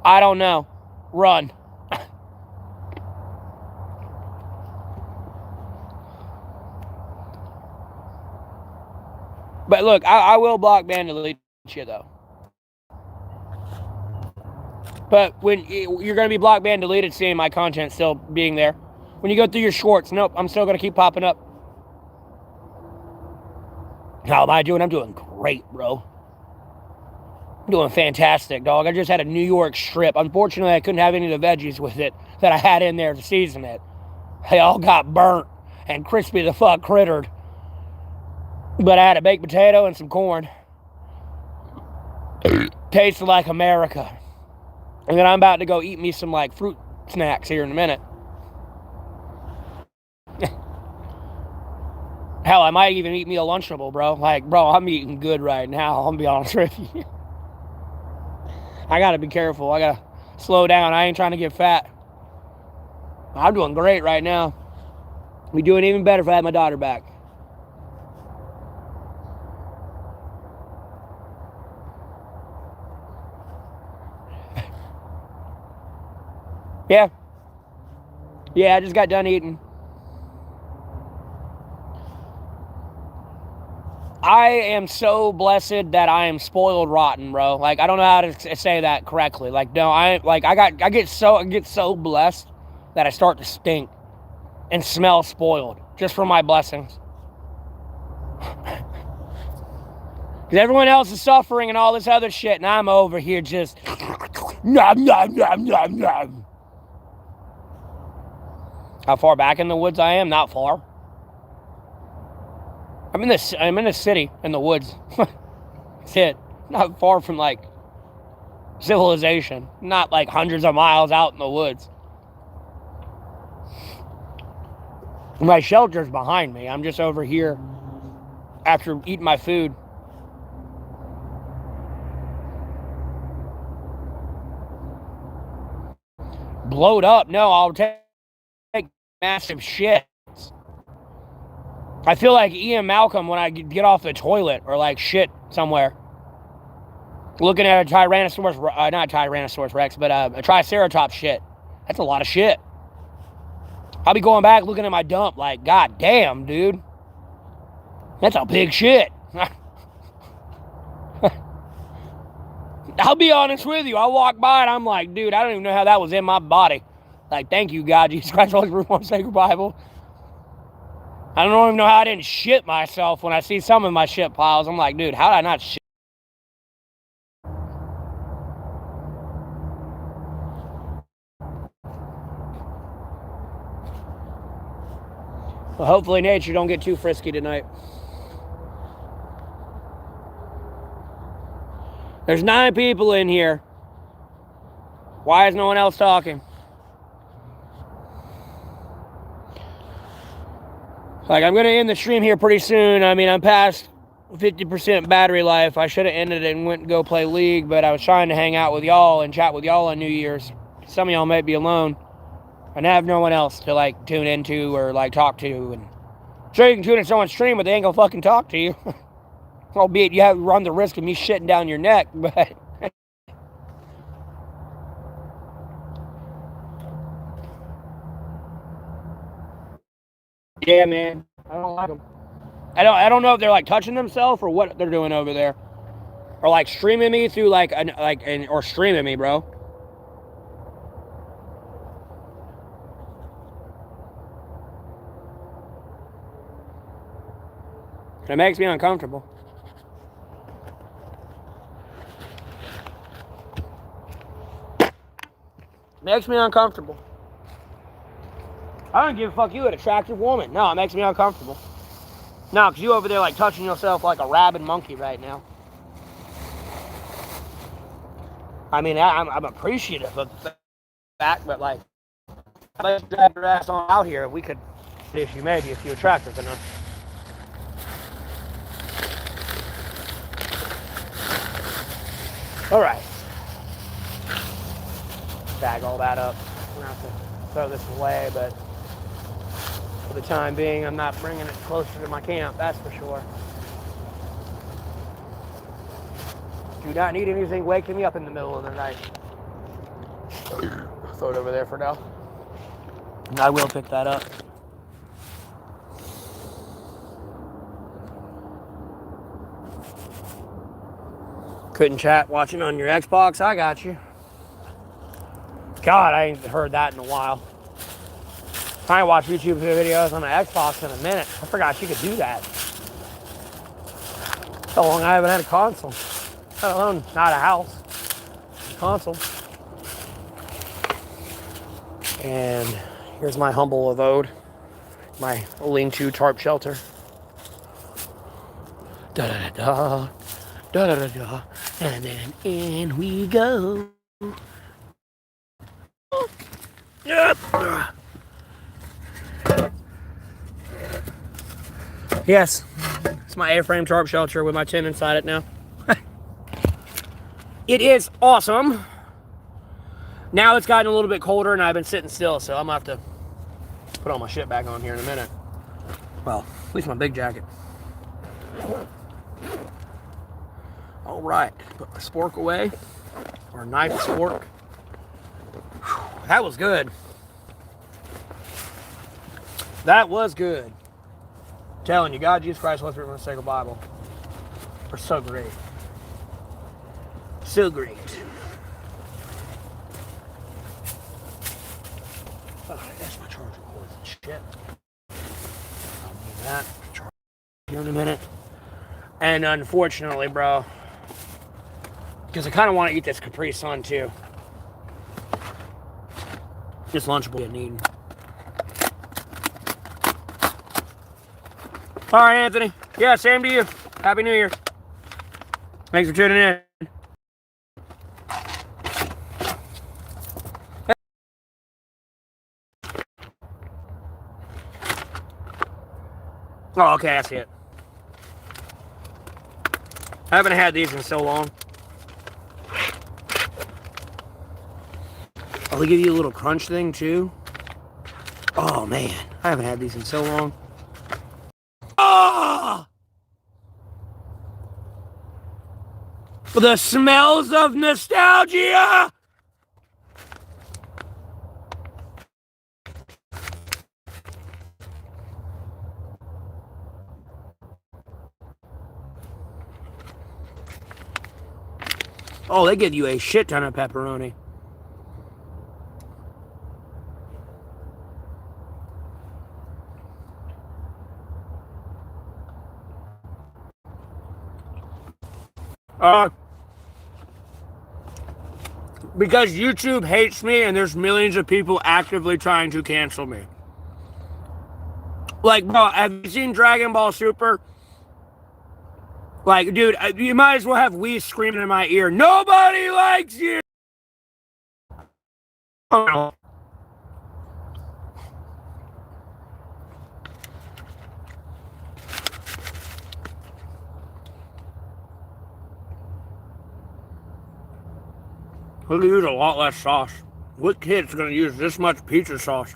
I don't know, run. But look, I will block, ban, delete you though. But when you're going to be block, ban, deleted, seeing my content still being there. When you go through your shorts, nope, I'm still going to keep popping up. How am I doing? I'm doing great, bro. I'm doing fantastic, dog. I just had a New York strip. Unfortunately, I couldn't have any of the veggies with it that I had in there to season it. They all got burnt and crispy the fuck crittered. But I had a baked potato and some corn. Tasted like America. And then I'm about to go eat me some, like, fruit snacks here in a minute. Hell, I might even eat me a Lunchable, bro. Like, bro, I'm eating good right now. I'm gonna be honest with you. I gotta be careful. I gotta slow down. I ain't trying to get fat. I'm doing great right now. Be doing even better if I had my daughter back. Yeah. Yeah, I just got done eating. I am so blessed that I am spoiled rotten, bro. Like, I don't know how to say that correctly. Like, no, I get so blessed that I start to stink and smell spoiled just from my blessings. Because everyone else is suffering and all this other shit, and I'm over here just nom, nom, nom, nom, nom. How far back in the woods I am? Not far. I'm in the city, in the woods. That's it. Not far from, like, civilization. Not, like, hundreds of miles out in the woods. My shelter's behind me. I'm just over here after eating my food. Blowed up? No, I'll take massive shits. I feel like Ian Malcolm when I get off the toilet or like shit somewhere. Looking at a Tyrannosaurus, not Tyrannosaurus Rex, but a Triceratops shit. That's a lot of shit. I'll be going back looking at my dump like, God damn, dude. That's a big shit. I'll be honest with you. I walk by and I'm like, dude, I don't even know how that was in my body. Like, thank you, God, Jesus Christ, Holy Spirit, one sacred Bible. I don't even know how I didn't shit myself when I see some of my shit piles. I'm like, dude, how did I not shit? Well, hopefully nature don't get too frisky tonight. There's 9 people in here. Why is no one else talking? Like, I'm going to end the stream here pretty soon. I mean, I'm past 50% battery life. I should have ended it and went and go play League, but I was trying to hang out with y'all and chat with y'all on New Year's. Some of y'all might be alone and have no one else to, like, tune into or, like, talk to. And sure, you can tune in someone's stream, but they ain't going to fucking talk to you. Albeit you have run the risk of me shitting down your neck, but... Yeah, man. I don't like them. I don't know if they're like touching themselves or what they're doing over there, or like streaming me through or streaming me, bro. And it makes me uncomfortable. Makes me uncomfortable. I don't give a fuck you, an attractive woman. No, it makes me uncomfortable. No, because you over there like touching yourself like a rabid monkey right now. I mean, I'm appreciative of the fact, but like, let's drag your ass on out here. We could issue maybe if you're attractive enough. All right. Bag all that up. I'm gonna have to throw this away, but for the time being, I'm not bringing it closer to my camp, that's for sure. Do not need anything waking me up in the middle of the night. Throw it over there for now. I will pick that up. Couldn't chat watching on your Xbox? I got you. God, I ain't heard that in a while. I ain't watched YouTube videos on the Xbox in a minute. I forgot you could do that. So long I haven't had a console. Let alone not a house. A console. And here's my humble abode. My lean-to tarp shelter. Da-da-da-da. Da-da-da-da. And then in we go. Yep. Yes, it's my A-frame tarp shelter with my tent inside it now. It is awesome. Now it's gotten a little bit colder and I've been sitting still, so I'm gonna have to put all my shit back on here in a minute. Well, at least my big jacket. All right, put my spork away, or knife spork. Whew, that was good. That was good. I'm telling you, God, Jesus Christ, Holy Spirit, and the sacred Bible are so great. So great. Oh, that's my charger cord and shit. I'll need that. Charge here in a minute. And unfortunately, bro, because I kind of want to eat this Capri Sun too. This lunch will be needing. All right, Anthony. Yeah, same to you. Happy New Year. Thanks for tuning in. Oh, okay, I see it. I haven't had these in so long. Oh, they give you a little crunch thing too. Oh man, I haven't had these in so long. Oh! The smells of nostalgia! Oh, they give you a shit ton of pepperoni. Because YouTube hates me and there's millions of people actively trying to cancel me. Like, bro, have you seen Dragon Ball Super? Like, dude, you might as well have Whis screaming in my ear, nobody likes you! Oh. We'll use a lot less sauce. What kid's gonna use this much pizza sauce?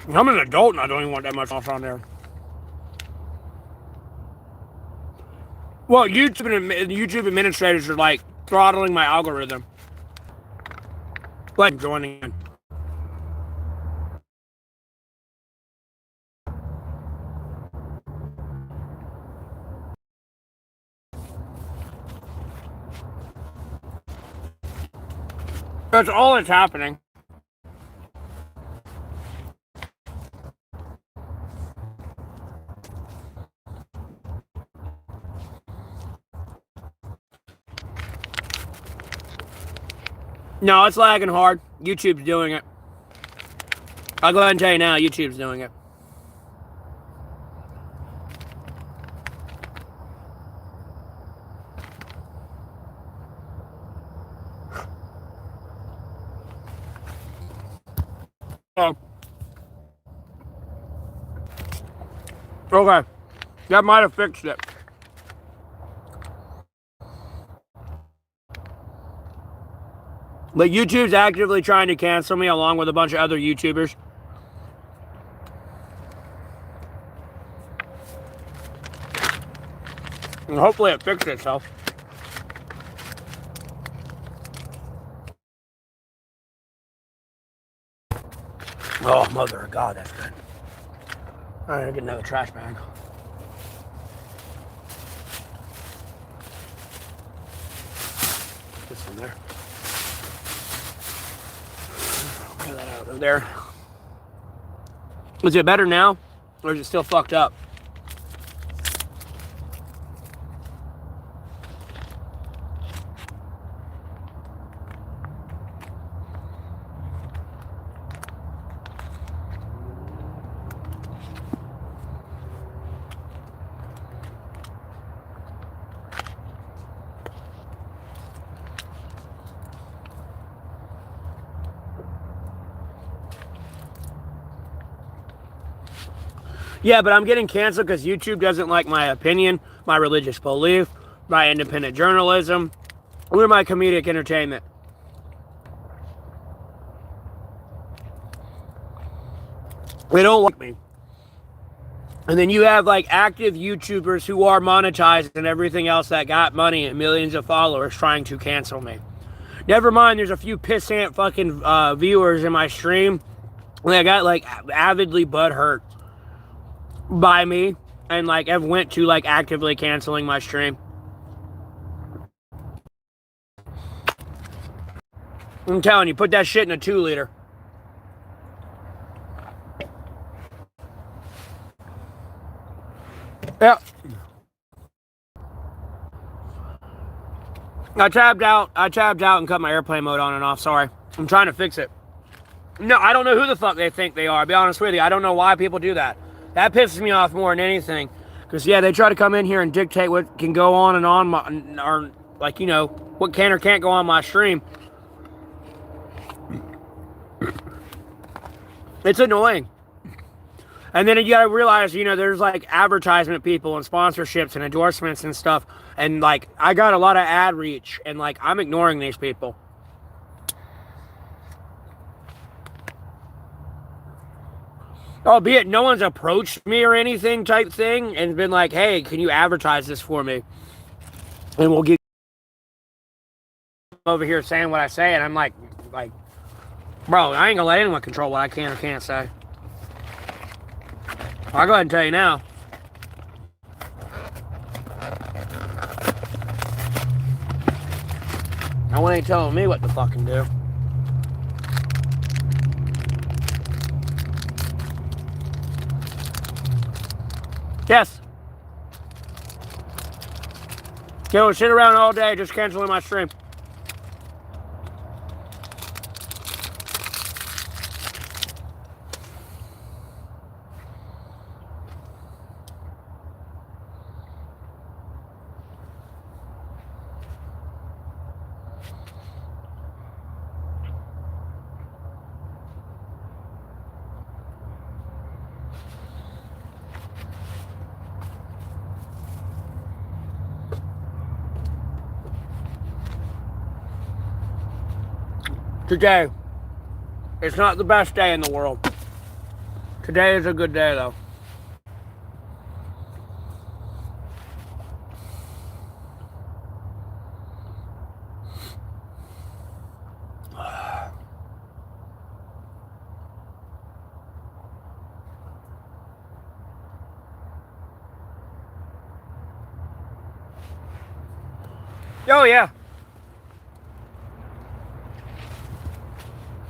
I'm an adult and I don't even want that much sauce on there. Well, YouTube administrators are like throttling my algorithm. Like joining in. That's all that's happening. No, it's lagging hard. YouTube's doing it. I'll go ahead and tell you now, YouTube's doing it. Oh. Okay. That might have fixed it. But YouTube's actively trying to cancel me along with a bunch of other YouTubers. And hopefully it fixed itself. Oh, mother of God, that's good. All right, I'll get another trash bag. This one there. Get that out of there. Is it better now, or is it still fucked up? Yeah, but I'm getting canceled because YouTube doesn't like my opinion, my religious belief, my independent journalism, or my comedic entertainment. They don't like me. And then you have like active YouTubers who are monetized and everything else that got money and millions of followers trying to cancel me. Never mind, there's a few pissant fucking viewers in my stream that got like avidly butthurt by me and like have went to like actively canceling my stream. I'm telling you, put that shit in a 2-liter. Yeah. I tabbed out and cut my airplane mode on and off. Sorry. I'm trying to fix it. No, I don't know who the fuck they think they are. I'll be honest with you. I don't know why people do that. That pisses me off more than anything. Because, yeah, they try to come in here and dictate what can go on and on, or, like, you know, what can or can't go on my stream. It's annoying. And then you gotta realize, you know, there's, like, advertisement people and sponsorships and endorsements and stuff. And, like, I got a lot of ad reach. And, like, I'm ignoring these people. Albeit no one's approached me or anything type thing and been like, hey, can you advertise this for me? And we'll get over here saying what I say. And I'm like, bro, I ain't gonna let anyone control what I can or can't say. I'll go ahead and tell you now. No one ain't telling me what to fucking do. Yes. You know, sit around all day just canceling my stream. Today, it's not the best day in the world. Today is a good day, though. Oh, yeah.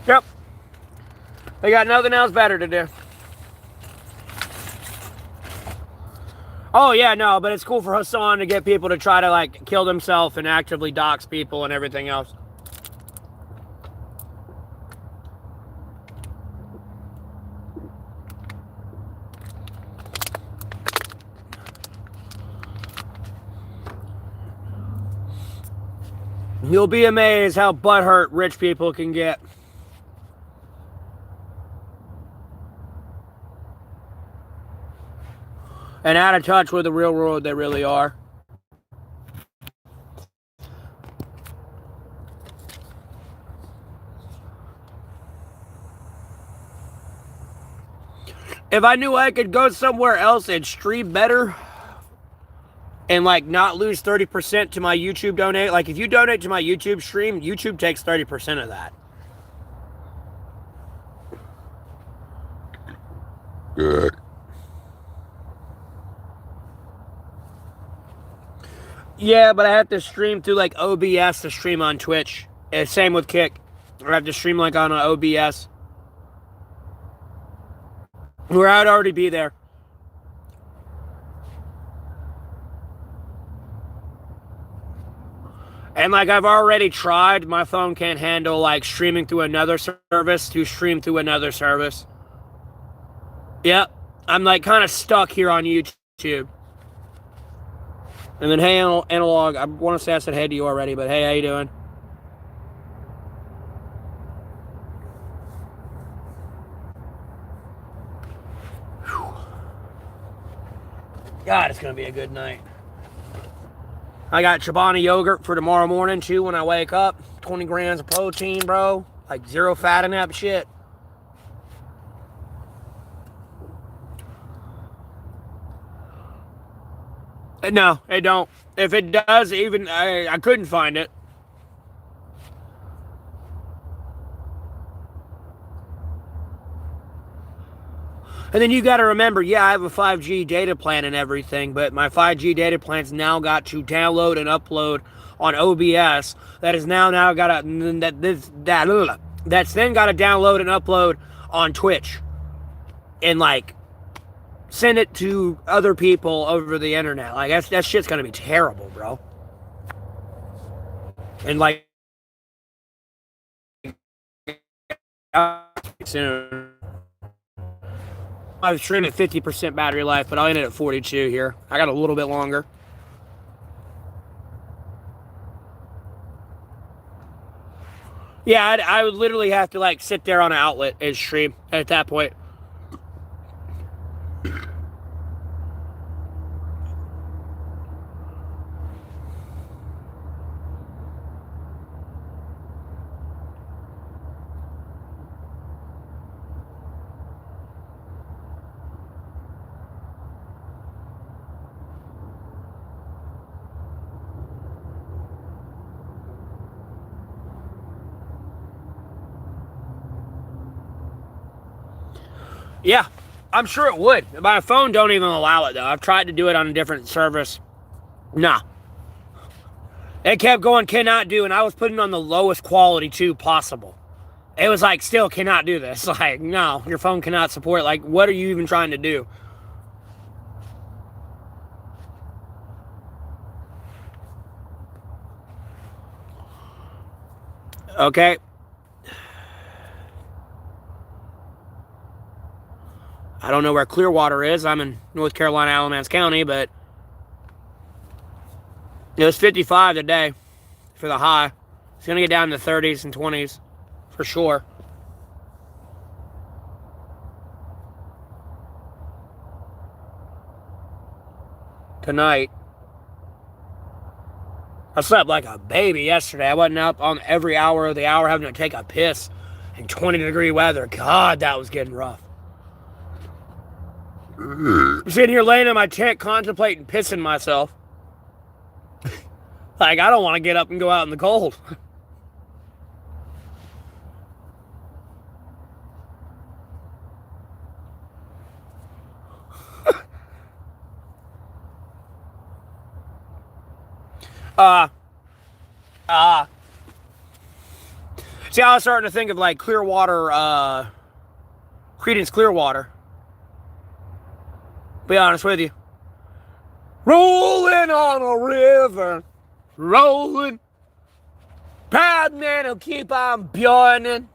Yep. They got nothing else better to do. Oh yeah, no, but it's cool for Hassan to get people to try to like kill themselves and actively dox people and everything else. You'll be amazed how butthurt rich people can get. And out of touch with the real world they really are. If I knew I could go somewhere else and stream better and like not lose 30% to my YouTube donate, like if you donate to my YouTube stream, YouTube takes 30% of that. Good. Yeah, but I have to stream through like OBS to stream on Twitch. And same with Kick. I have to stream like on OBS. Where I'd already be there. And like I've already tried, my phone can't handle like streaming through another service to stream through another service. Yep. I'm like kind of stuck here on YouTube. And then, hey, Analog, I want to say I said hey to you already, but hey, how you doing? Whew. God, it's going to be a good night. I got Chobani yogurt for tomorrow morning, too, when I wake up. 20 grams of protein, bro. Like, zero fat in that shit. No, it don't. If it does, even I couldn't find it. And then you got to remember, yeah, I have a 5G data plan and everything, but my 5G data plan's now got to download and upload on OBS. That is now got to that's then got to download and upload on Twitch, and like send it to other people over the internet. Like that shit's gonna be terrible, bro. And like soon. I was streaming at 50% battery life, but I'll end it at 42 here. I got a little bit longer. Yeah, I would literally have to like sit there on an outlet and stream at that point. Yeah, I'm sure it would. My phone don't even allow it, though. I've tried to do it on a different service. Nah. It kept going, cannot do, and I was putting on the lowest quality, too, possible. It was like, still cannot do this. Like, no, your phone cannot support. Like, what are you even trying to do? Okay. I don't know where Clearwater is. I'm in North Carolina, Alamance County, but it was 55 today for the high. It's going to get down to the 30s and 20s for sure. Tonight. I slept like a baby yesterday. I wasn't up on every hour of the hour having to take a piss in 20-degree weather. God, that was getting rough. I'm sitting here laying in my tent contemplating pissing myself. Like, I don't want to get up and go out in the cold. See, I was starting to think of like Clearwater, Creedence Clearwater. Be honest with you. Rolling on a river, rolling. Proud man will keep on burning.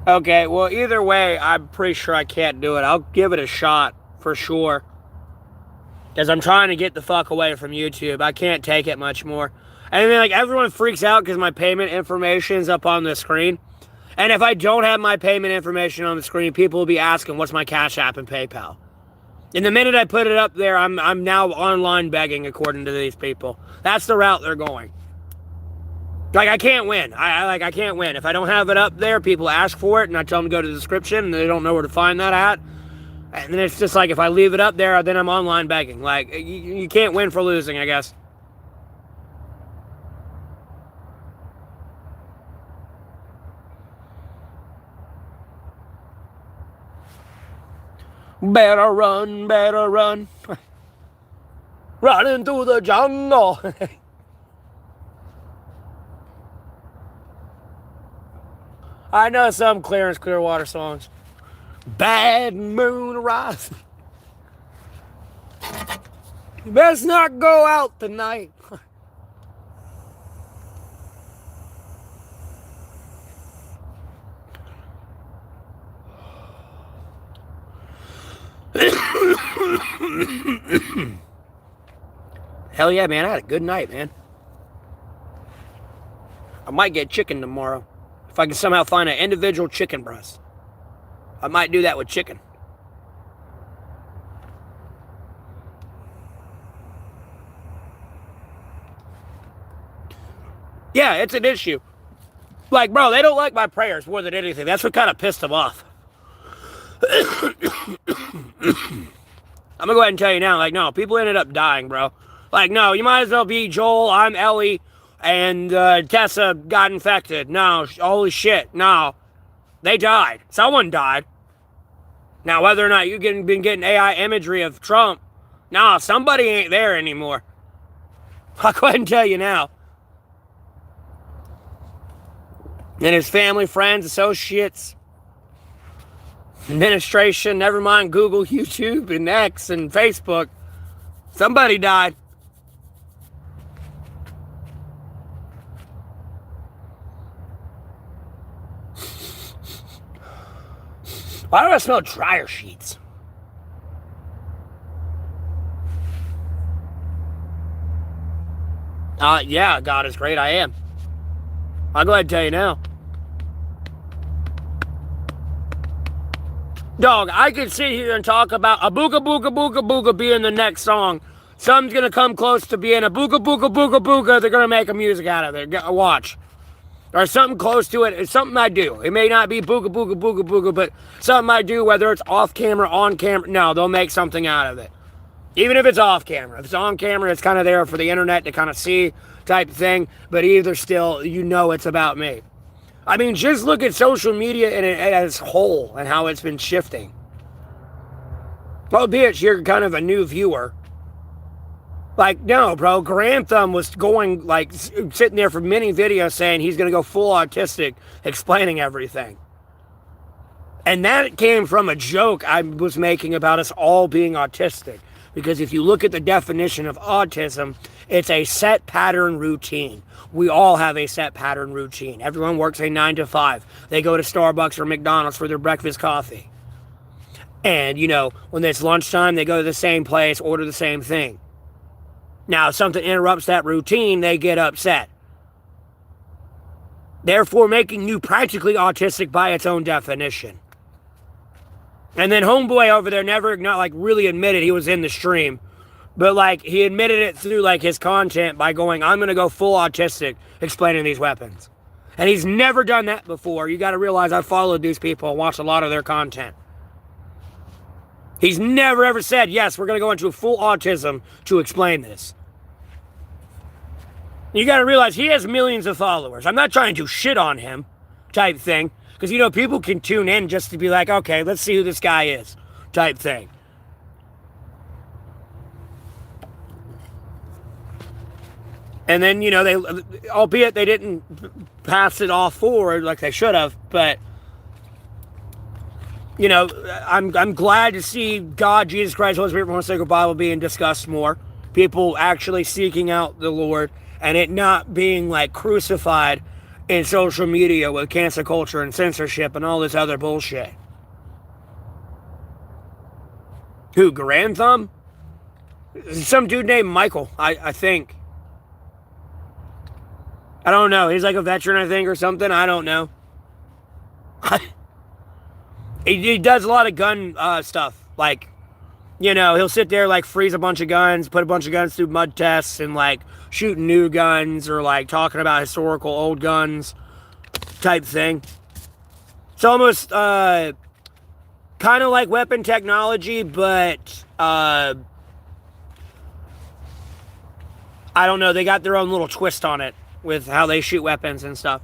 Okay, well, either way, I'm pretty sure I can't do it. I'll give it a shot, for sure. Because I'm trying to get the fuck away from YouTube. I can't take it much more. And then, like, everyone freaks out because my payment information is up on the screen. And if I don't have my payment information on the screen, people will be asking, what's my Cash App and PayPal? And the minute I put it up there, I'm now online begging, according to these people. That's the route they're going. Like, I can't win. I can't win. If I don't have it up there, people ask for it, and I tell them to go to the description, and they don't know where to find that at. And then it's just like, if I leave it up there, then I'm online begging. Like, you can't win for losing, I guess. Better run, better run. Running through the jungle. I know some Clarence Clearwater songs. Bad moon rise. Best not go out tonight. Hell yeah, man. I had a good night, man. I might get chicken tomorrow. If I can somehow find an individual chicken breast. I might do that with chicken. Yeah, it's an issue. Like, bro, they don't like my prayers more than anything. That's what kind of pissed them off. I'm gonna go ahead and tell you now, like, no, people ended up dying, bro. Like, no, you might as well be Joel, I'm Ellie, and Tessa got infected. No, holy shit, no. They died. Someone died. Now, whether or not you've been getting AI imagery of Trump, no, somebody ain't there anymore. I'll go ahead and tell you now. And his family, friends, associates, administration, never mind Google, YouTube, and X, and Facebook. Somebody died. Why do I smell dryer sheets? Yeah, God is great, I am. I'll go ahead and tell you now. Dog, I could sit here and talk about a booga booga booga booga being the next song. Something's gonna come close to being a booga booga booga booga. They're gonna make a music out of it. Watch. Or something close to it. It's something I do. It may not be booga booga booga booga, but something I do, whether it's off camera, on camera. No, they'll make something out of it. Even if it's off camera. If it's on camera, it's kind of there for the internet to kind of see type of thing. But either still, you know it's about me. I mean, just look at social media as a whole and how it's been shifting. Well, bitch, you're kind of a new viewer. Like, no, bro, Grantham was going, like, sitting there for many videos saying he's going to go full autistic, explaining everything. And that came from a joke I was making about us all being autistic. Because if you look at the definition of autism, it's a set pattern routine. We all have a set pattern routine. Everyone works a 9 to 5. They go to Starbucks or McDonald's for their breakfast coffee. And, you know, when it's lunchtime, they go to the same place, order the same thing. Now, if something interrupts that routine, they get upset. Therefore, making you practically autistic by its own definition. And then homeboy over there never, not like really admitted he was in the stream. But like, he admitted it through like his content by going, I'm going to go full autistic explaining these weapons. And he's never done that before. You got to realize I followed these people and watched a lot of their content. He's never ever said, yes, we're going to go into full autism to explain this. You got to realize he has millions of followers. I'm not trying to shit on him type thing. Because, you know, people can tune in just to be like, okay, let's see who this guy is type thing. And then, they, albeit they didn't pass it all forward like they should have, but, I'm glad to see God, Jesus Christ, Holy Spirit, Most Sacred Bible being discussed more. People actually seeking out the Lord and it not being like crucified in social media with cancel culture and censorship and all this other bullshit. Who, Grand Thumb? Some dude named Michael, I think. I don't know. He's like a veteran, I think, or something. I don't know. He does a lot of gun stuff. Like, he'll sit there, like, freeze a bunch of guns, put a bunch of guns through mud tests, and, like, shooting new guns, or, like, talking about historical old guns type thing. It's almost kind of like weapon technology, but I don't know. They got their own little twist on it with how they shoot weapons and stuff.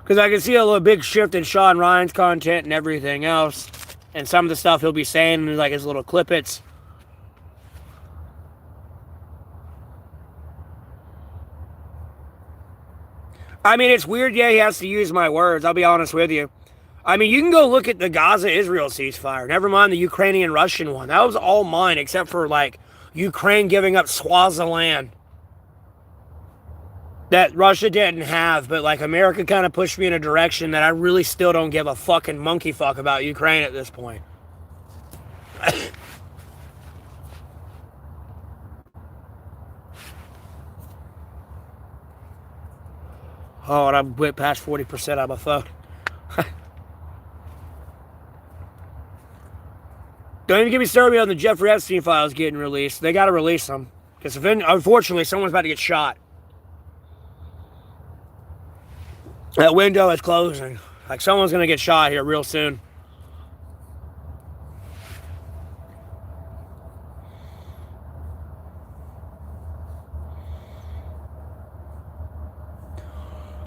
Because I can see a little big shift in Sean Ryan's content and everything else. And some of the stuff he'll be saying in like his little clippets. I mean, it's weird, yeah, he has to use my words. I'll be honest with you. I mean, you can go look at the Gaza-Israel ceasefire. Never mind the Ukrainian-Russian one. That was all mine, except for, like, Ukraine giving up swaths of land that Russia didn't have. But, like, America kind of pushed me in a direction that I really still don't give a fucking monkey fuck about Ukraine at this point. Oh, and I went past 40% on my phone. Don't even get me started on the Jeffrey Epstein files getting released. They got to release them. Because unfortunately, someone's about to get shot. That window is closing. Like, someone's going to get shot here real soon.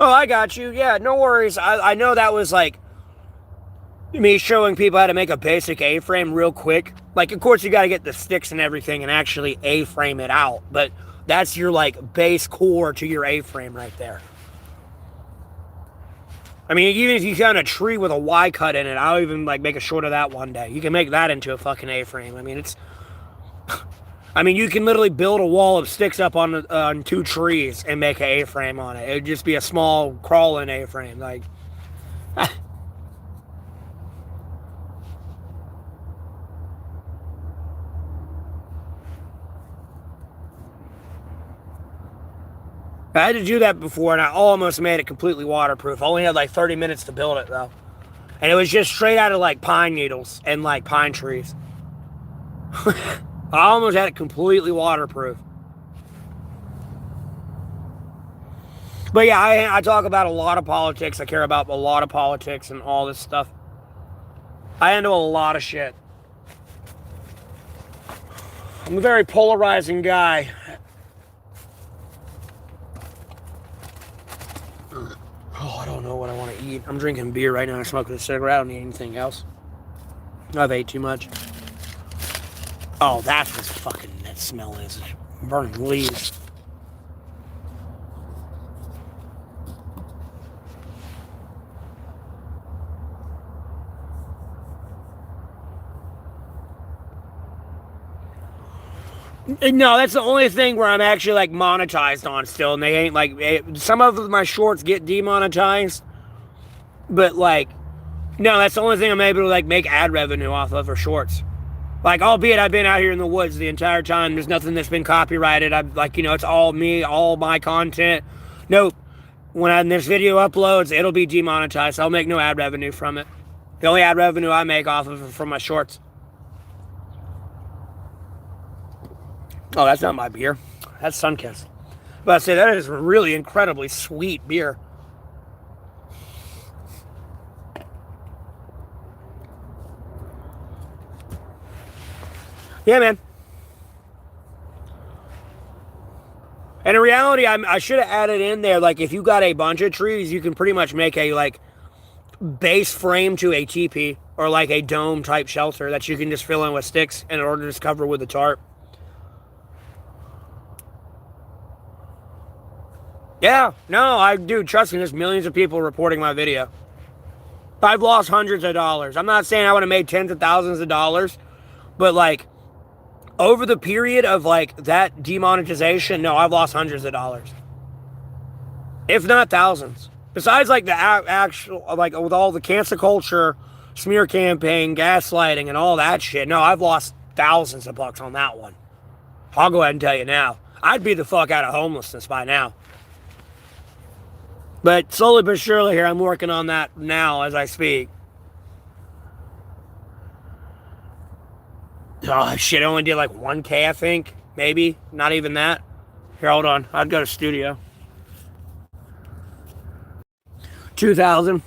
Oh, I got you. Yeah, no worries. I know that was like me showing people how to make a basic A-frame real quick. Like, of course, you got to get the sticks and everything and actually A-frame it out. But that's your, like, base core to your A-frame right there. I mean, even if you found a tree with a Y cut in it, I'll even, like, make a short of that one day. You can make that into a fucking A-frame. I mean, it's... I mean, you can literally build a wall of sticks up on 2 trees and make an A-frame on it. It would just be a small crawling A-frame. Like... I had to do that before, and I almost made it completely waterproof. I only had like 30 minutes to build it, though. And it was just straight out of like pine needles and like pine trees. I almost had it completely waterproof. But yeah, I talk about a lot of politics. I care about a lot of politics and all this stuff. I handle a lot of shit. I'm a very polarizing guy. Oh, I don't know what I want to eat. I'm drinking beer right now. I'm smoking a cigarette. I don't need anything else. I've ate too much. Oh, that's what fucking that smell is. Burning leaves. No, that's the only thing where I'm actually like monetized on still, and they ain't like some of my shorts get demonetized, but like no, that's the only thing I'm able to like make ad revenue off of for shorts. Like, albeit I've been out here in the woods the entire time, there's nothing that's been copyrighted. I'm like, it's all me, all my content. Nope. When this video uploads, it'll be demonetized. I'll make no ad revenue from it. The only ad revenue I make off of is from my shorts. Oh, that's not my beer. That's Sunkist. But I say that is really incredibly sweet beer. Yeah, man. And in reality, I should have added in there, like, if you got a bunch of trees, you can pretty much make a base frame to a teepee or like a dome type shelter that you can just fill in with sticks in order to just cover with a tarp. Yeah, no, dude, trust me, there's millions of people reporting my video. I've lost hundreds of dollars. I'm not saying I would have made tens of thousands of dollars, but like over the period of like that demonetization, no, I've lost hundreds of dollars, if not thousands. Besides like the actual, like with all the cancel culture, smear campaign, gaslighting, and all that shit, no, I've lost thousands of bucks on that one. I'll go ahead and tell you now. I'd be the fuck out of homelessness by now. But slowly but surely here, I'm working on that now as I speak. Oh, shit, I only did like 1K, I think. Maybe. Not even that. Here, hold on. I'd go to studio. 2,000.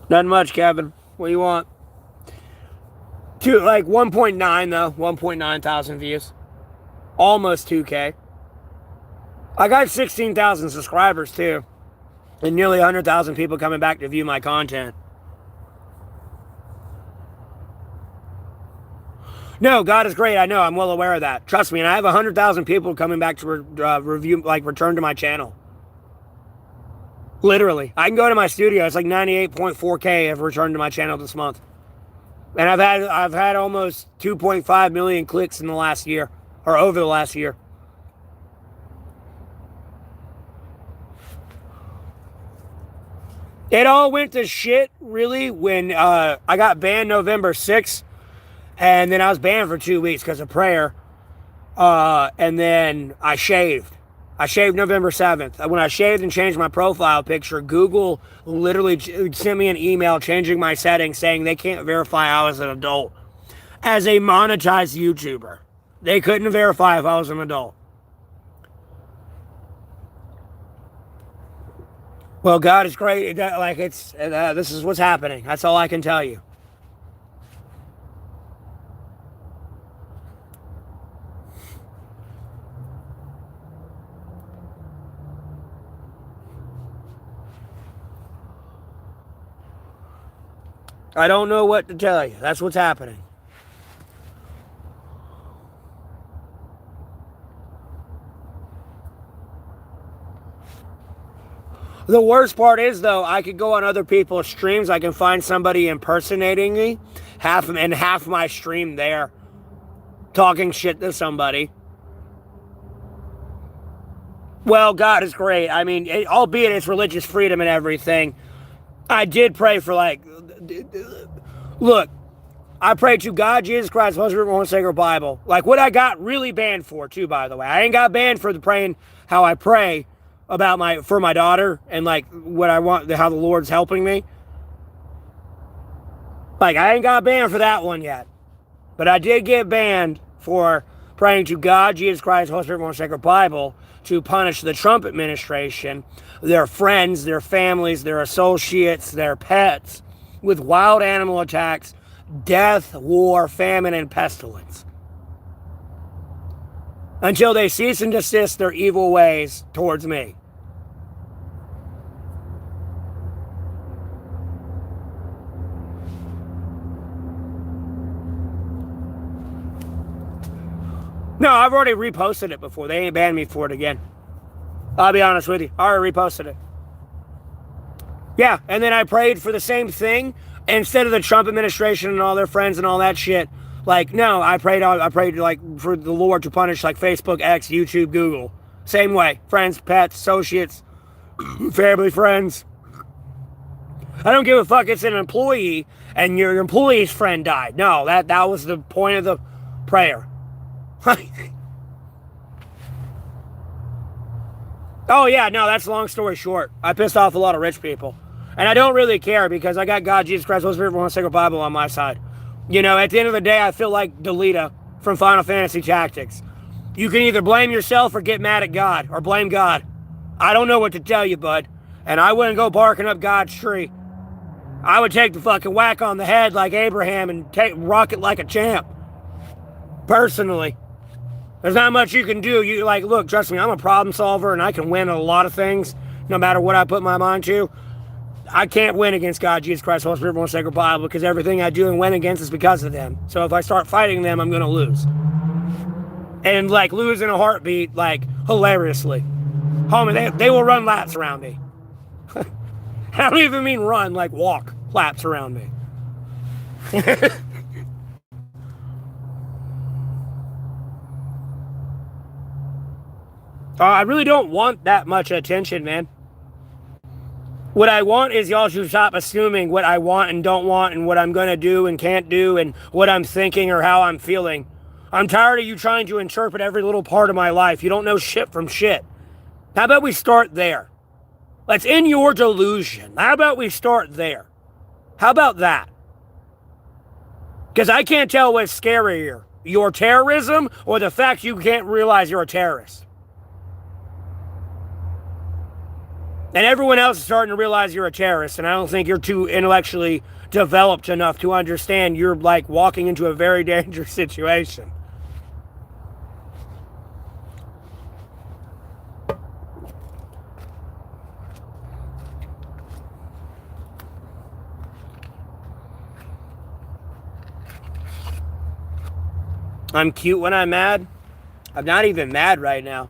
Not much, Kevin. What do you want? Like 1.9 though. 1.9 thousand views. Almost 2K. I got 16,000 subscribers too, and nearly 100,000 people coming back to view my content. No, God is great. I know. I'm well aware of that. Trust me. And I have 100,000 people coming back to review, like return to my channel. Literally, I can go to my studio. It's like 98.4K have returned to my channel this month, and I've had almost 2.5 million clicks in the last year, or over the last year. It all went to shit, really, when I got banned November 6th, and then I was banned for 2 weeks because of prayer, and then I shaved. I shaved November 7th. When I shaved and changed my profile picture, Google literally sent me an email changing my settings saying they can't verify I was an adult. As a monetized YouTuber, they couldn't verify if I was an adult. Well, God is great. Like this is what's happening. That's all I can tell you. I don't know what to tell you. That's what's happening. The worst part is, though, I could go on other people's streams. I can find somebody impersonating me, half my stream there, talking shit to somebody. Well, God is great. I mean, albeit it's religious freedom and everything, I did pray for, like, look, I prayed to God, Jesus Christ, most written sacred Bible. Like, what I got really banned for, too, by the way. I ain't got banned for the praying how I pray about for my daughter and like what I want, how the Lord's helping me. Like, I ain't got banned for that one yet, but I did get banned for praying to God, Jesus Christ, Holy Spirit, most sacred Bible, to punish the Trump administration, their friends, their families, their associates, their pets, with wild animal attacks, death, war, famine, and pestilence, until they cease and desist their evil ways towards me. No, I've already reposted it before. They ain't banned me for it again. I'll be honest with you. I already reposted it. Yeah, and then I prayed for the same thing. Instead of the Trump administration and all their friends and all that shit. Like, no, I prayed like for the Lord to punish like Facebook, X, YouTube, Google. Same way. Friends, pets, associates, family, friends. I don't give a fuck. It's an employee and your employee's friend died. No, that was the point of the prayer. Oh, yeah, no, that's long story short. I pissed off a lot of rich people. And I don't really care because I got God, Jesus Christ, Holy Spirit, one sacred Bible on my side. You know, at the end of the day, I feel like Delita from Final Fantasy Tactics. You can either blame yourself or get mad at God, or blame God. I don't know what to tell you, bud. And I wouldn't go barking up God's tree. I would take the fucking whack on the head like Abraham and rock it like a champ. Personally. There's not much you can do. You like, look, trust me, I'm a problem solver and I can win a lot of things. no matter what I put my mind to, I can't win against God, Jesus Christ, Holy Spirit, Most Sacred Bible, because everything I do and win against is because of them. So if I start fighting them, I'm going to lose. And, like, lose in a heartbeat, like, hilariously. Homie, they will run laps around me. I don't even mean run, like walk laps around me. I really don't want that much attention, man. What I want is y'all to stop assuming what I want and don't want and what I'm going to do and can't do and what I'm thinking or how I'm feeling. I'm tired of you trying to interpret every little part of my life. You don't know shit from shit. How about we start there? Let's end your delusion. How about we start there? How about that? Because I can't tell what's scarier, your terrorism or the fact you can't realize you're a terrorist. And everyone else is starting to realize you're a terrorist, and I don't think you're too intellectually developed enough to understand you're like walking into a very dangerous situation. I'm cute when I'm mad. I'm not even mad right now.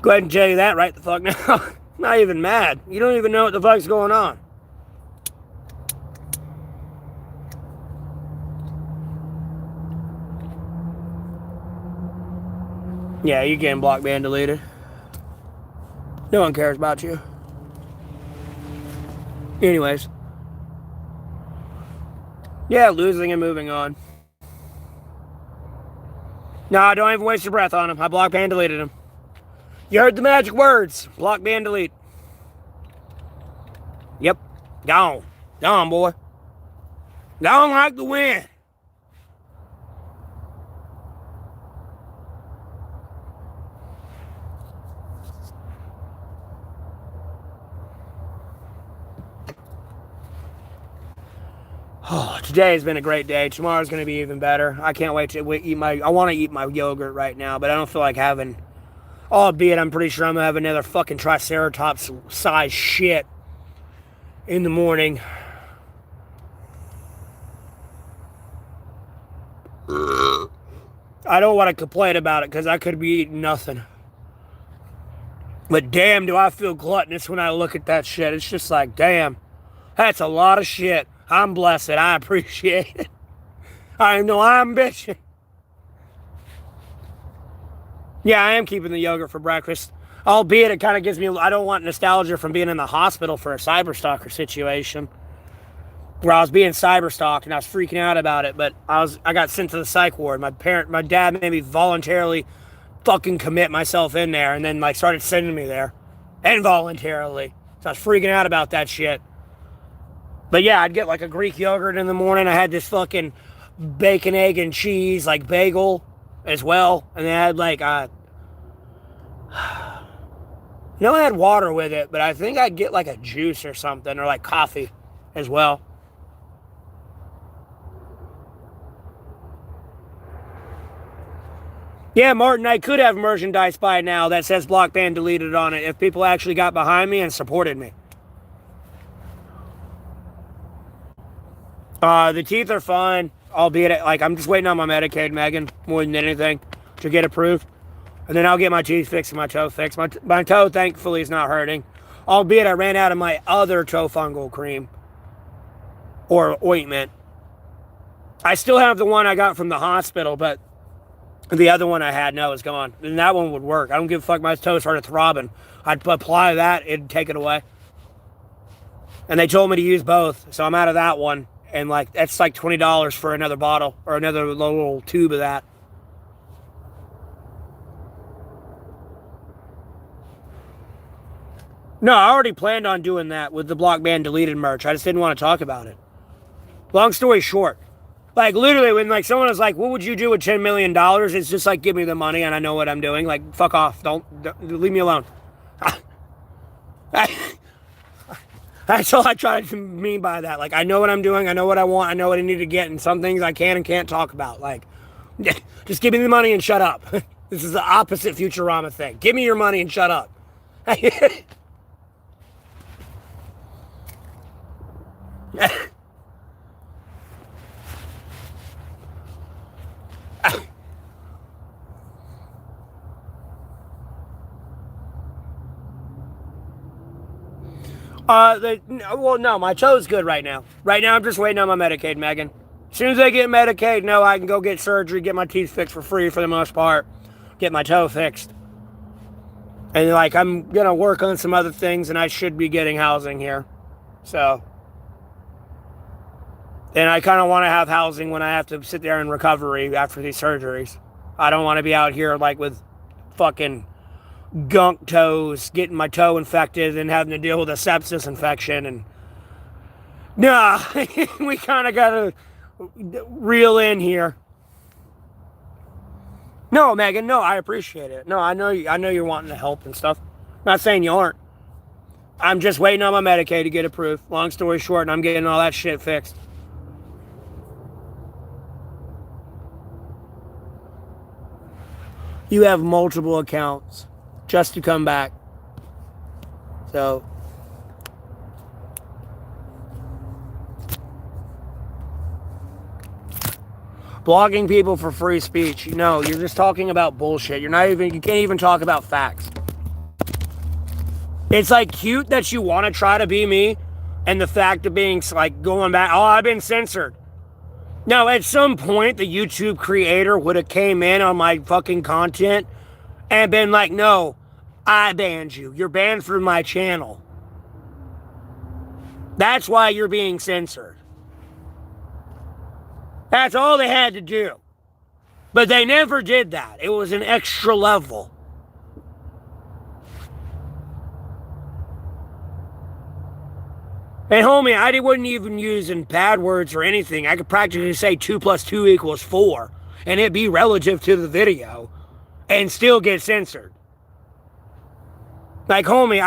Go ahead and tell you that right the fuck now. I'm not even mad. You don't even know what the fuck's going on. Yeah, you're getting blocked, banned, deleted. No one cares about you. Anyways. Yeah, losing and moving on. No, don't even waste your breath on him. I blocked, banned, deleted him. You heard the magic words. Block, ban, delete. Yep. Gone. Gone, boy. Gone like the wind. Oh, today has been a great day. Tomorrow's going to be even better. I can't wait to eat I want to eat my yogurt right now, but I don't feel like having... Albeit, I'm pretty sure I'm going to have another fucking Triceratops size shit in the morning. I don't want to complain about it because I could be eating nothing. But damn, do I feel gluttonous when I look at that shit. It's just like, damn, that's a lot of shit. I'm blessed. I appreciate it. I know I'm bitching. Yeah, I am keeping the yogurt for breakfast. Albeit it kind of gives me, I don't want nostalgia from being in the hospital for a cyberstalker situation. Where I was being cyberstalked and I was freaking out about it, but I got sent to the psych ward. My dad made me voluntarily fucking commit myself in there and then like started sending me there. Involuntarily. So I was freaking out about that shit. But yeah, I'd get like a Greek yogurt in the morning. I had this fucking bacon, egg, and cheese like bagel as well. And they had like I had water with it, but I think I'd get like a juice or something or like coffee as well. Yeah, Martin, I could have merchandise by now that says block, ban, deleted on it if people actually got behind me and supported me. The teeth are fine, albeit like I'm just waiting on my Medicaid, Megan, more than anything, to get approved. And then I'll get my teeth fixed and my toe fixed. My toe, thankfully, is not hurting. Albeit I ran out of my other toe fungal cream or ointment. I still have the one I got from the hospital, but the other one I had, no, is gone. And that one would work. I don't give a fuck. My toe started throbbing. I'd apply that, it'd take it away. And they told me to use both, so I'm out of that one. And like that's like $20 for another bottle or another little tube of that. No, I already planned on doing that with the block, ban, deleted merch. I just didn't want to talk about it. Long story short, like literally when like someone was like, what would you do with $10 million? It's just like, give me the money and I know what I'm doing. Like, fuck off. Don't leave me alone. That's all I try to mean by that. Like, I know what I'm doing. I know what I want. I know what I need to get. And some things I can and can't talk about. Like, just give me the money and shut up. This is the opposite Futurama thing. Give me your money and shut up. Well, no, my toe's good right now. Right now, I'm just waiting on my Medicaid, Megan. As soon as I get Medicaid, no, I can go get surgery, get my teeth fixed for free for the most part, get my toe fixed. And, like, I'm going to work on some other things, and I should be getting housing here. So. And I kind of want to have housing when I have to sit there in recovery after these surgeries. I don't want to be out here, like, with fucking gunk toes, getting my toe infected and having to deal with a sepsis infection. And nah, we kind of got to reel in here. No, Megan, no, I appreciate it. No, I know you're wanting to help and stuff. I'm not saying you aren't. I'm just waiting on my Medicaid to get approved. Long story short, and I'm getting all that shit fixed. You have multiple accounts just to come back. So, blogging people for free speech. No, you're just talking about bullshit. You can't even talk about facts. It's like cute that you want to try to be me, and the fact of being like going back, oh, I've been censored. No, at some point, the YouTube creator would have came in on my fucking content and been like, no, I banned you. You're banned from my channel. That's why you're being censored. That's all they had to do. But they never did that. It was an extra level. And homie, I wasn't even using bad words or anything. I could practically say 2 + 2 = 4. And it'd be relative to the video. And still get censored. Like, homie,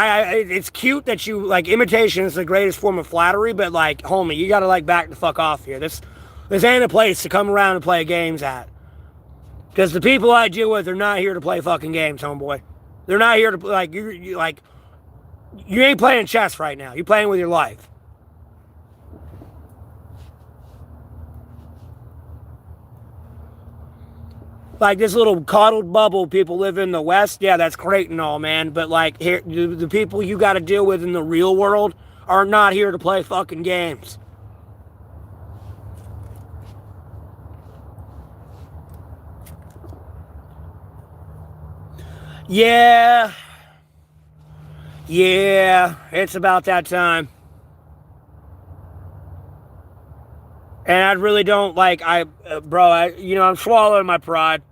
it's cute that you, like, imitation is the greatest form of flattery, but, like, homie, you gotta, like, back the fuck off here. This ain't a place to come around and play games at. Because the people I deal with are not here to play fucking games, homeboy. They're not here to, like, you ain't playing chess right now. You're playing with your life. Like this little coddled bubble people live in the West, yeah, that's great and all, man. But like here, the people you got to deal with in the real world are not here to play fucking games. Yeah, it's about that time. And I really don't like, I'm swallowing my pride.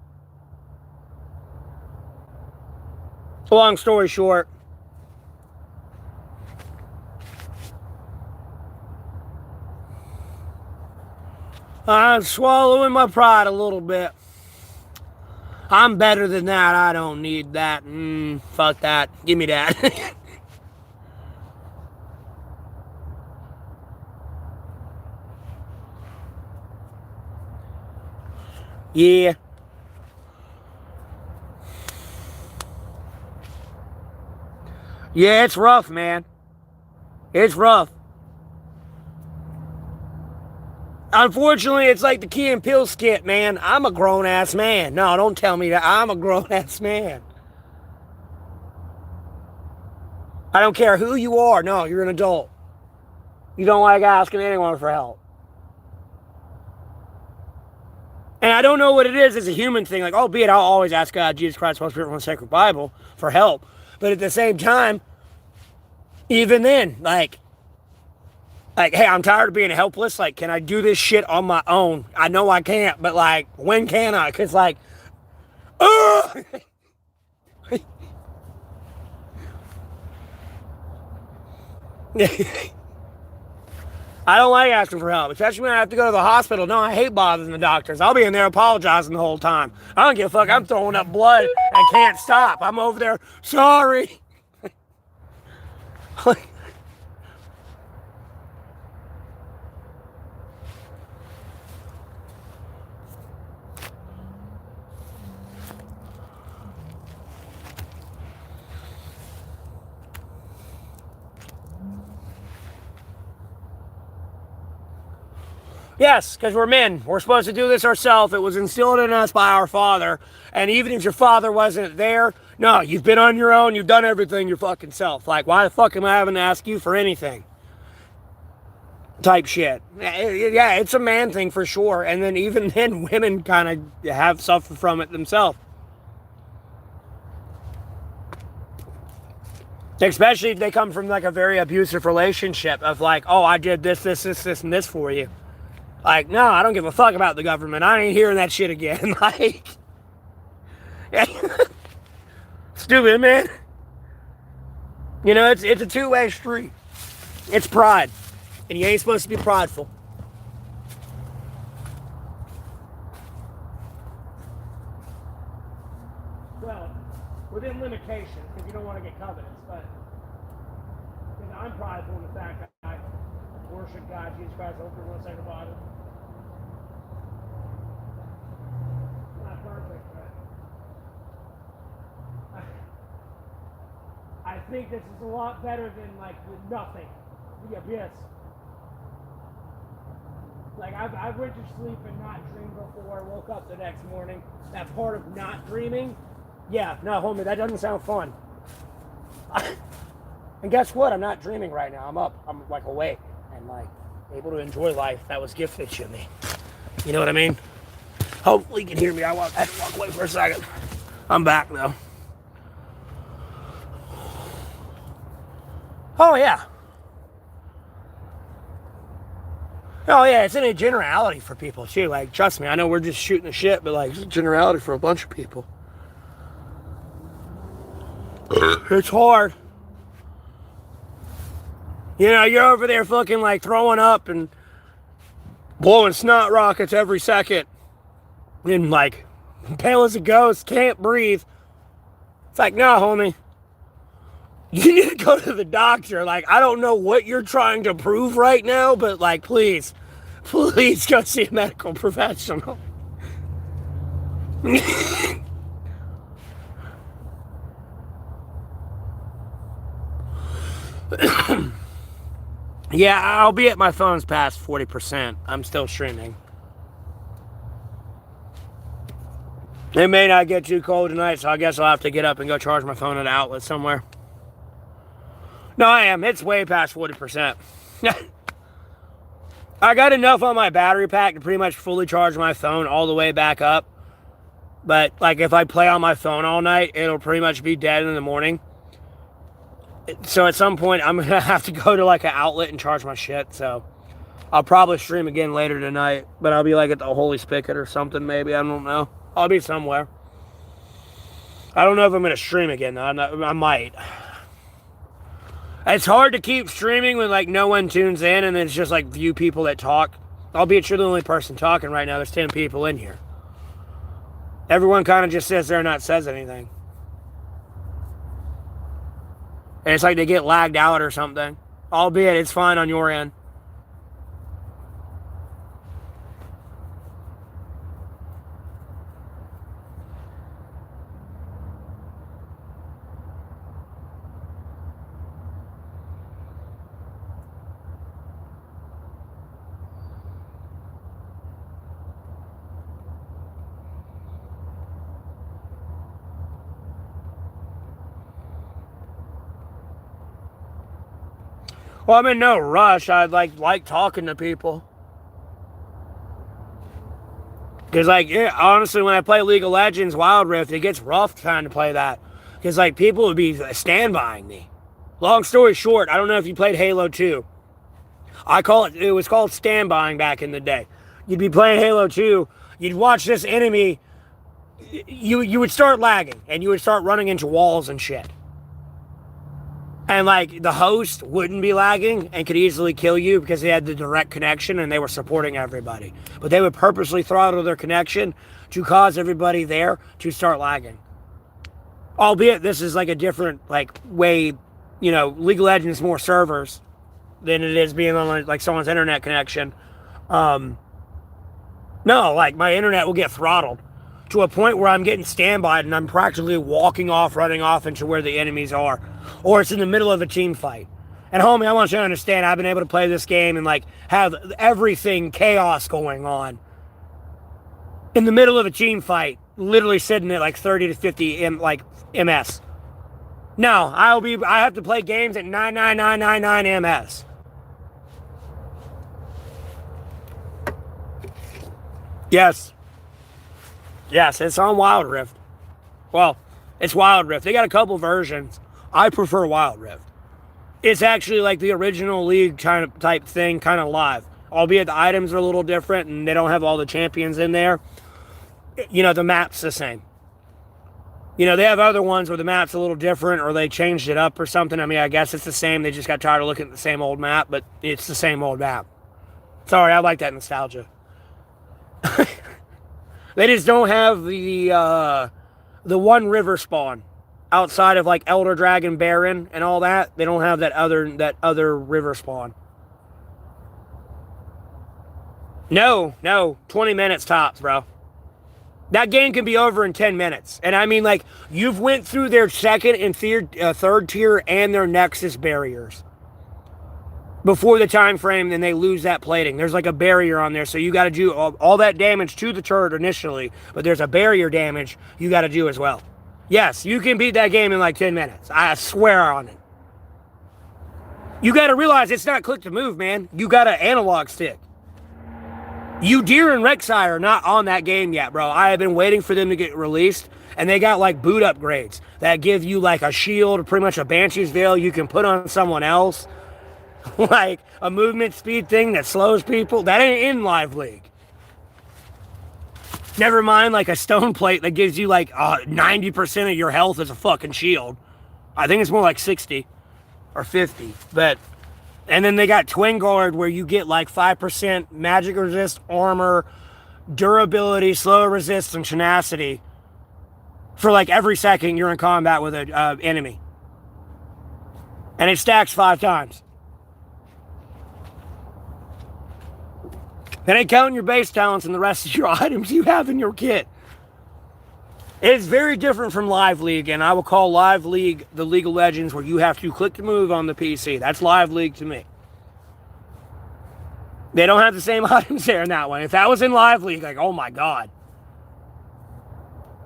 Long story short, I'm swallowing my pride a little bit. I'm better than that. I don't need that. Fuck that. Give me that. Yeah. Yeah, it's rough, man. It's rough. Unfortunately, it's like the Key and Peele skit, man. I'm a grown-ass man. No, don't tell me that. I'm a grown-ass man. I don't care who you are. No, you're an adult. You don't like asking anyone for help. And I don't know what it is. It's a human thing. Like, albeit I'll always ask God, Jesus Christ, Holy Spirit, from the Sacred Bible for help. But at the same time, even then, like, hey, I'm tired of being helpless. Like, can I do this shit on my own? I know I can't, but like, when can I? Because like, ugh! I don't like asking for help, especially when I have to go to the hospital. No, I hate bothering the doctors. I'll be in there apologizing the whole time. I don't give a fuck. I'm throwing up blood and can't stop. I'm over there, sorry. Yes, because we're men. We're supposed to do this ourselves. It was instilled in us by our father. And even if your father wasn't there, no, you've been on your own. You've done everything your fucking self. Like, why the fuck am I having to ask you for anything? Type shit. Yeah, it's a man thing for sure. And then even then, women kind of have suffered from it themselves. Especially if they come from like a very abusive relationship of like, oh, I did this, and this for you. Like, no, I don't give a fuck about the government. I ain't hearing that shit again. Like, stupid, man. You know, it's a two-way street. It's pride. And you ain't supposed to be prideful. Well, within limitations, because you don't want to get covetous, but I'm prideful in the fact that I worship God, Jesus Christ, over one second body. Not perfect, but I think this is a lot better than like with nothing, the abyss. Like I went to sleep and not dreamed before, woke up the next morning. That part of not dreaming, yeah, no, homie, that doesn't sound fun. And guess what? I'm not dreaming right now. I'm up. I'm like awake and like able to enjoy life that was gifted to me. You know what I mean? Hopefully you can hear me. I had to walk away for a second. I'm back though. Oh yeah. Oh yeah, it's in a generality for people too. Like, trust me, I know we're just shooting the shit, but like, it's a generality for a bunch of people. It's hard. You know, you're over there fucking like throwing up and blowing snot rockets every second. And like, pale as a ghost, can't breathe. It's like, no, homie. You need to go to the doctor. Like, I don't know what you're trying to prove right now, but like, please go see a medical professional. Yeah, albeit my phone's past 40%. I'm still streaming. It may not get too cold tonight, so I guess I'll have to get up and go charge my phone at an outlet somewhere. No, I am. It's way past 40%. I got enough on my battery pack to pretty much fully charge my phone all the way back up. But, like, if I play on my phone all night, it'll pretty much be dead in the morning. So at some point, I'm going to have to go to, like, an outlet and charge my shit. So I'll probably stream again later tonight. But I'll be, like, at the Holy Spigot or something, maybe. I don't know. I'll be somewhere. I don't know if I'm going to stream again, though. I might. It's hard to keep streaming when, like, no one tunes in and it's just, like, few people that talk. Albeit you're the only person talking right now. There's 10 people in here. Everyone kind of just sits there and not says anything. And it's like they get lagged out or something. Albeit it's fine on your end. Well, I'm in no rush. I like talking to people. Because, like, yeah, honestly, when I play League of Legends Wild Rift, it gets rough trying to play that. Because, like, people would be standbying me. Long story short, I don't know if you played Halo 2. It was called standbying back in the day. You'd be playing Halo 2, you'd watch this enemy, you would start lagging, and you would start running into walls and shit. And, like, the host wouldn't be lagging and could easily kill you because they had the direct connection and they were supporting everybody. But they would purposely throttle their connection to cause everybody there to start lagging. Albeit this is, like, a different, like, way, you know, League of Legends is more servers than it is being on, like, someone's internet connection. No, like, my internet will get throttled to a point where I'm getting standby and I'm practically walking off, running off into where the enemies are. Or it's in the middle of a team fight. And homie, I want you to understand, I've been able to play this game and like have everything chaos going on in the middle of a team fight, literally sitting at like 30 to 50 MS. No, I have to play games at 99999 MS. Yes. Yes, it's on Wild Rift. Well, it's Wild Rift. They got a couple versions. I prefer Wild Rift. It's actually like the original League kind of type thing, kind of live. Albeit the items are a little different and they don't have all the champions in there. You know, the map's the same. You know, they have other ones where the map's a little different or they changed it up or something. I mean, I guess it's the same. They just got tired of looking at the same old map, but it's the same old map. Sorry, I like that nostalgia. They just don't have the one river spawn outside of like Elder Dragon Baron and all that. They don't have that other river spawn. No, 20 minutes tops, bro. That game can be over in 10 minutes. And I mean, like, you've went through their second and third tier and their Nexus barriers before the time frame, then they lose that plating. There's like a barrier on there, so you got to do all that damage to the turret initially, but there's a barrier damage you got to do as well. Yes, you can beat that game in like 10 minutes. I swear on it. You got to realize it's not click to move, man. You got an analog stick. Udyr and Rek'Sai are not on that game yet, bro. I have been waiting for them to get released, and they got like boot upgrades that give you like a shield, pretty much a Banshee's Veil you can put on someone else. Like a movement speed thing that slows people. That ain't in Live League. Never mind like a stone plate that gives you like 90% of your health as a fucking shield. I think it's more like 60 or 50, but... And then they got Twin Guard where you get like 5% magic resist, armor, durability, slow resist, and tenacity for like every second you're in combat with an enemy. And it stacks 5 times. That ain't counting your base talents and the rest of your items you have in your kit. It's very different from Live League, and I will call Live League the League of Legends where you have to click to move on the PC. That's Live League to me. They don't have the same items there in that one. If that was in Live League, like, oh my god.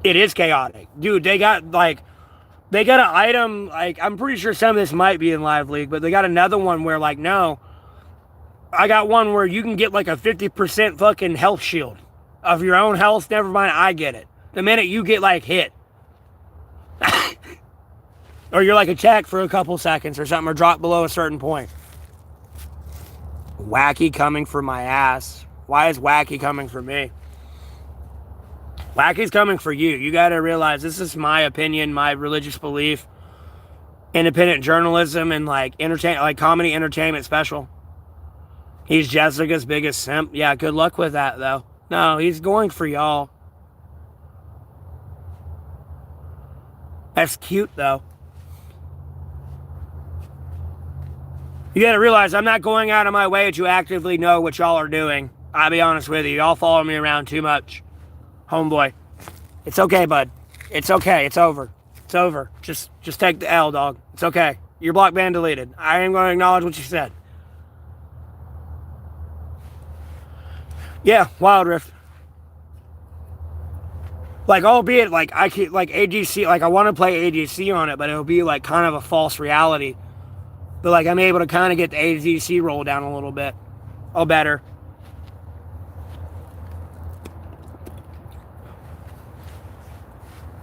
It is chaotic. Dude, they got an item, like, I'm pretty sure some of this might be in Live League, but they got another one where, like, no. I got one where you can get, like, a 50% fucking health shield of your own health. Never mind, I get it. The minute you get, like, hit. Or you're, like, attacked for a couple seconds or something, or drop below a certain point. Wacky coming for my ass. Why is Wacky coming for me? Wacky's coming for you. You got to realize this is my opinion, my religious belief. Independent journalism and, like, comedy entertainment special. He's Jessica's biggest simp. Yeah, good luck with that, though. No, he's going for y'all. That's cute, though. You gotta realize I'm not going out of my way to actively know what y'all are doing. I'll be honest with you. Y'all follow me around too much. Homeboy. It's okay, bud. It's okay. It's over. It's over. Just take the L, dog. It's okay. Your block ban deleted. I am going to acknowledge what you said. Yeah, Wild Rift. Like, albeit, like, I could, like, AGC, like, I want to play AGC on it, but it'll be, like, kind of a false reality. But, like, I'm able to kind of get the AGC roll down a little bit. Oh, better.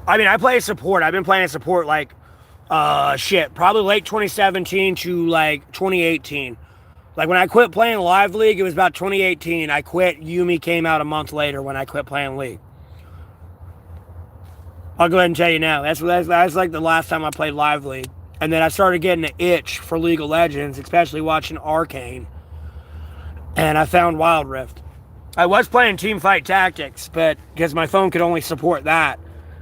I mean, I play support. I've been playing support, like, probably late 2017 to, like, 2018. Like, when I quit playing Live League, it was about 2018. I quit. Yumi came out a month later when I quit playing League. I'll go ahead and tell you now. That's like the last time I played Live League. And then I started getting an itch for League of Legends, especially watching Arcane. And I found Wild Rift. I was playing Teamfight Tactics, but because my phone could only support that.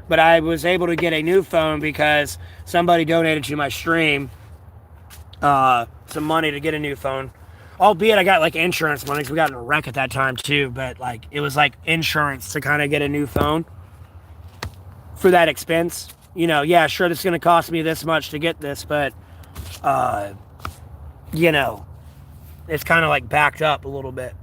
But I was able to get a new phone because somebody donated to my stream some money to get a new phone. Albeit I got like insurance money because we got in a wreck at that time too. But like it was like insurance to kind of get a new phone for that expense. You know, yeah, sure, this is going to cost me this much to get this, but you know, it's kind of like backed up a little bit.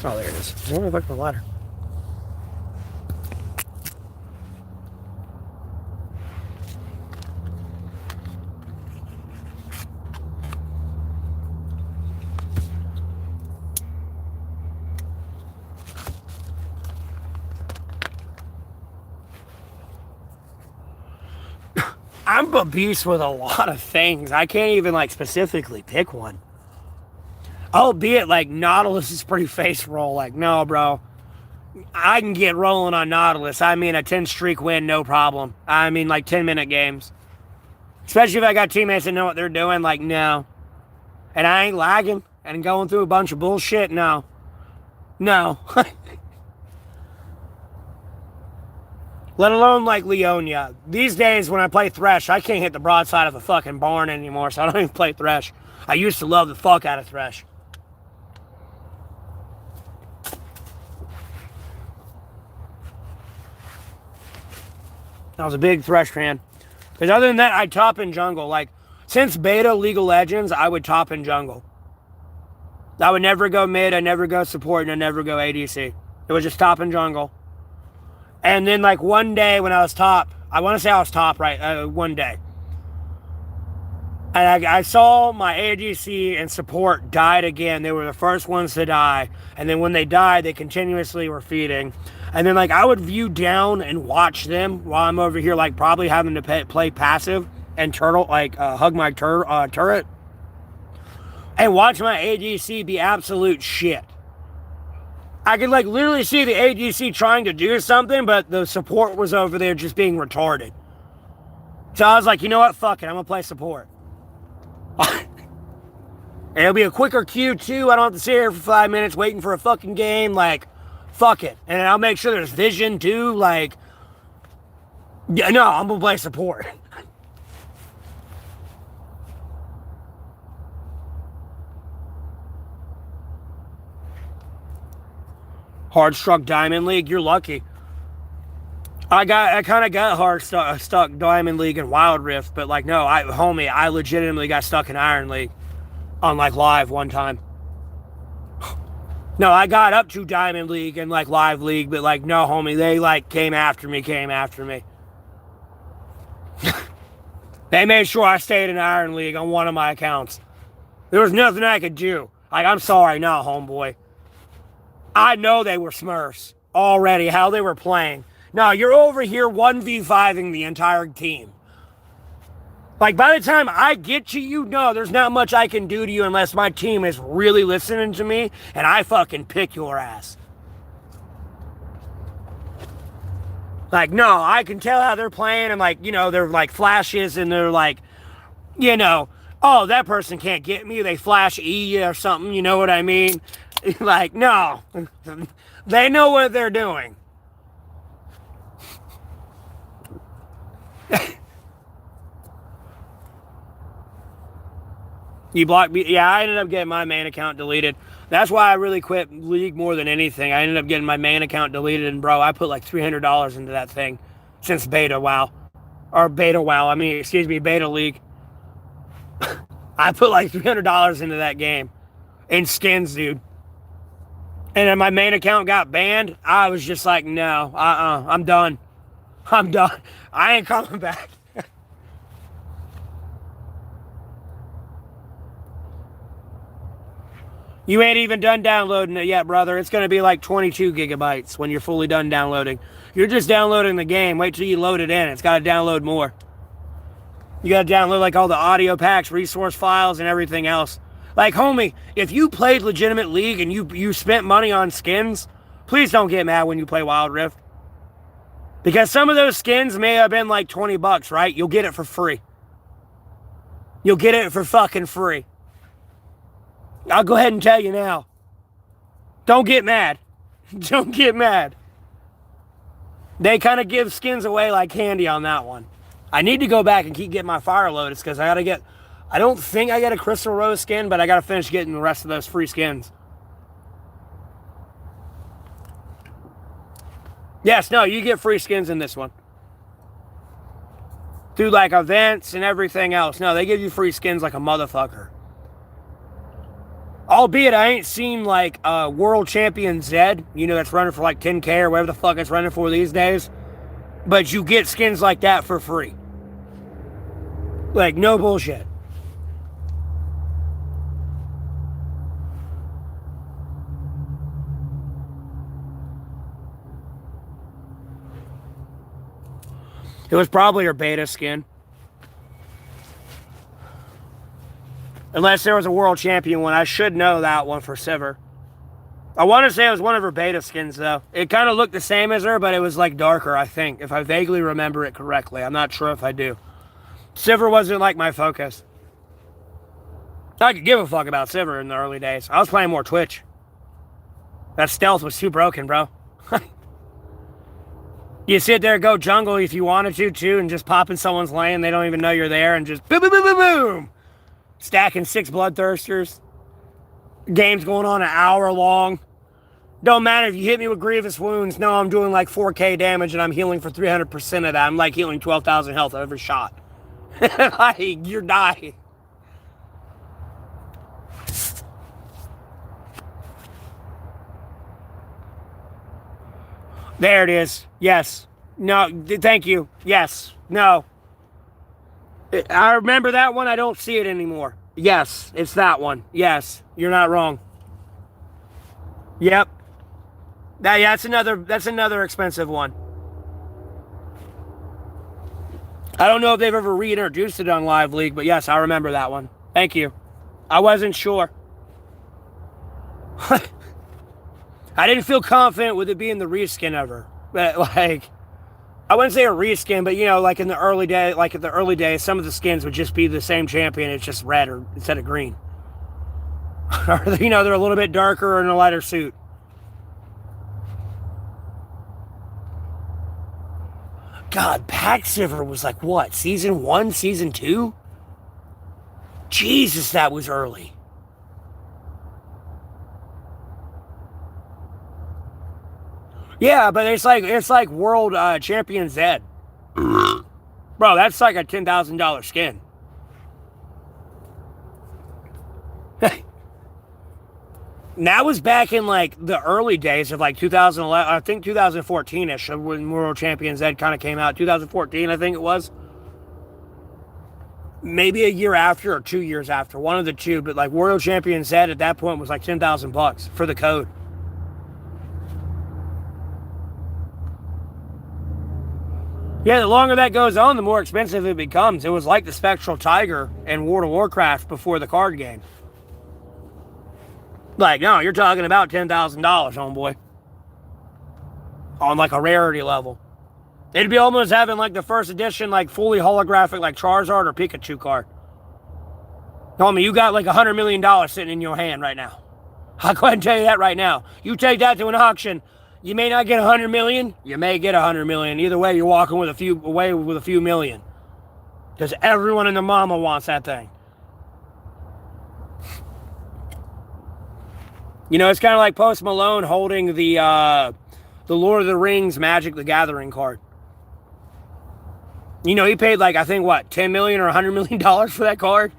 Oh, there it is. Where the fuck's my ladder? I'm a beast with a lot of things. I can't even like specifically pick one. Albeit like Nautilus is pretty face roll. Like, no, bro. I can get rolling on Nautilus. I mean, a 10 streak win, no problem. I mean, like 10-minute games. Especially if I got teammates that know what they're doing. Like, no. And I ain't lagging and going through a bunch of bullshit. No. No. Let alone like Leonia. These days when I play Thresh, I can't hit the broadside of a fucking barn anymore, so I don't even play Thresh. I used to love the fuck out of Thresh. I was a big Thresh fan. Because other than that, I'd top in jungle. Like, since beta League of Legends, I would top in jungle. I would never go mid, I'd never go support, and I'd never go ADC. It was just top in jungle. And then, like, one day when I was top, I want to say I was top, right, one day. And I saw my ADC and support died again. They were the first ones to die. And then when they died, they continuously were feeding. And then, like, I would view down and watch them while I'm over here, like, probably having to play passive and turtle, like, hug my turret. And watch my ADC be absolute shit. I could, like, literally see the ADC trying to do something, but the support was over there just being retarded. So I was like, you know what? Fuck it. I'm going to play support. It'll be a quicker queue, too. I don't have to sit here for 5 minutes waiting for a fucking game. Like, fuck it. And I'll make sure there's vision, too. Like, yeah, no, I'm going to play support. Hard struck Diamond League, you're lucky. I kind of got hard stuck Diamond League and Wild Rift, but like, no, homie, I legitimately got stuck in Iron League on like live one time. No, I got up to Diamond League and like live league, but like, no, homie, they like came after me. They made sure I stayed in Iron League on one of my accounts. There was nothing I could do. Like, I'm sorry, no, homeboy. I know they were Smurfs already, how they were playing. No, you're over here 1v5ing the entire team. Like, by the time I get to you, no, there's not much I can do to you unless my team is really listening to me and I fucking pick your ass. Like, no, I can tell how they're playing and, like, you know, they're like flashes and they're like, you know, oh, that person can't get me. They flash E or something, you know what I mean? Like, no, they know what they're doing. You blocked me? Yeah, I ended up getting my main account deleted. That's why I really quit League more than anything. I ended up getting my main account deleted, and bro, I put like $300 into that thing since beta WoW. Or beta WoW, I mean, excuse me, beta League. I put like $300 into that game. In skins, dude. And then my main account got banned. I was just like, no, I'm done. I'm done. I ain't coming back. You ain't even done downloading it yet, brother. It's going to be like 22 gigabytes when you're fully done downloading. You're just downloading the game. Wait till you load it in. It's got to download more. You got to download like all the audio packs, resource files, and everything else. Like, homie, if you played legitimate League and you spent money on skins, please don't get mad when you play Wild Rift. Because some of those skins may have been like 20 bucks, right? You'll get it for free. You'll get it for fucking free. I'll go ahead and tell you now. Don't get mad. Don't get mad. They kind of give skins away like candy on that one. I need to go back and keep getting my Fire Lotus because I got to get... I don't think I get a Crystal Rose skin, but I got to finish getting the rest of those free skins. Yes, no, you get free skins in this one. through like events and everything else. No, they give you free skins like a motherfucker. Albeit I ain't seen like World Champion Zed, you know, that's running for like 10K or whatever the fuck it's running for these days. But you get skins like that for free. Like, no bullshit. It was probably her beta skin. Unless there was a world champion one. I should know that one for Sivir. I want to say it was one of her beta skins, though. It kind of looked the same as her, but it was, like, darker, I think. If I vaguely remember it correctly. I'm not sure if I do. Sivir wasn't, like, my focus. I could give a fuck about Sivir in the early days. I was playing more Twitch. That stealth was too broken, bro. You sit there, go jungle if you wanted to, too, and just pop in someone's lane. They don't even know you're there, and just boom, boom, boom, boom, boom. Stacking 6 bloodthirsters. Game's going on an hour long. Don't matter if you hit me with grievous wounds. No, I'm doing like 4K damage, and I'm healing for 300% of that. I'm like healing 12,000 health every shot. Like, you're dying. There it is. Yes. No, thank you. Yes. No. I remember that one. I don't see it anymore. Yes, it's that one. Yes, you're not wrong. Yep. Yeah, that's another expensive one. I don't know if they've ever reintroduced it on Live League, but yes, I remember that one. Thank you. I wasn't sure. I didn't feel confident with it being the reskin of her. But, like, I wouldn't say a reskin, but, you know, like in the early days, some of the skins would just be the same champion. It's just red or instead of green. Or, you know, they're a little bit darker or in a lighter suit. God, Pack Sivir was like, what, season 1, season 2? Jesus, that was early. Yeah, but it's like World Champion Zed. Bro, that's like a $10,000 skin. And that was back in like the early days of like 2011, I think 2014-ish, when World Champion Zed kind of came out. 2014, I think it was. Maybe a year after or 2 years after, one of the two. But like World Champion Zed at that point was like $10,000 for the code. Yeah, the longer that goes on, the more expensive it becomes. It was like the Spectral Tiger in World of Warcraft before the card game. Like, no, you're talking about $10,000, homeboy. On like a rarity level. It'd be almost having like the first edition, like fully holographic, like Charizard or Pikachu card. Homie, you got like $100 million sitting in your hand right now. I'll go ahead and tell you that right now. You take that to an auction. You may not get 100 million. You may get 100 million. Either way, you're walking with a few million. Because everyone in the mama wants that thing. You know, it's kind of like Post Malone holding the Lord of the Rings Magic the Gathering card. You know, he paid like, I think, what, 10 million or 100 million dollars for that card?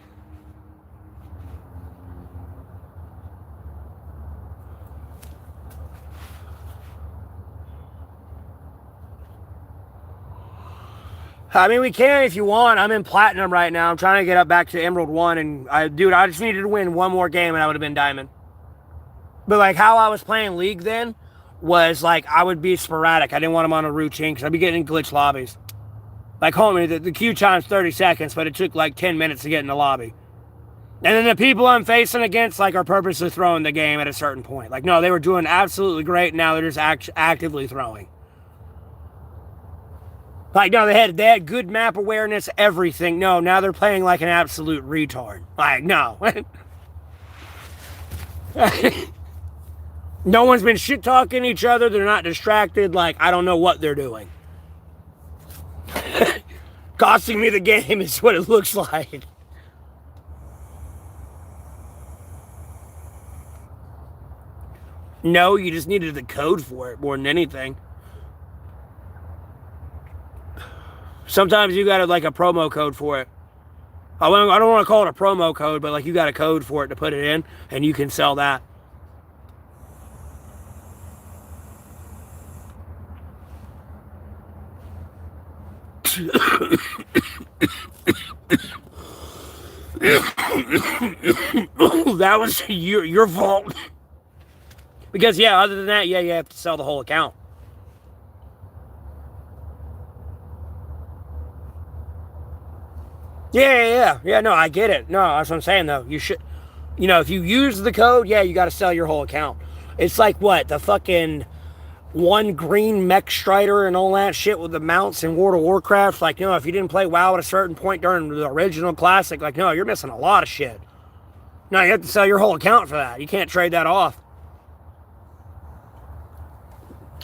I mean, we can if you want. I'm in Platinum right now. I'm trying to get up back to Emerald 1. And, I just needed to win one more game and I would have been Diamond. But, like, how I was playing League then was, like, I would be sporadic. I didn't want them on a routine because I'd be getting in glitch lobbies. Like, homie, the queue time's 30 seconds, but it took, like, 10 minutes to get in the lobby. And then the people I'm facing against, like, are purposely throwing the game at a certain point. Like, no, they were doing absolutely great. Now they're just actively throwing. Like, no, they had good map awareness, everything. No, now they're playing like an absolute retard. Like, no. No one's been shit-talking each other. They're not distracted. Like, I don't know what they're doing. Costing me the game is what it looks like. No, you just needed the code for it more than anything. Sometimes you got like a promo code for it. I don't want to call it a promo code, but like you got a code for it to put it in, and you can sell that. That was your fault. Because, yeah, other than that, yeah, you have to sell the whole account. Yeah, no, I get it. No, that's what I'm saying, though. You should, if you use the code, yeah, you got to sell your whole account. It's like, what, the fucking one green mech strider and all that shit with the mounts in World of Warcraft. Like, if you didn't play WoW at a certain point during the original classic, like, no, you're missing a lot of shit. No, you have to sell your whole account for that. You can't trade that off.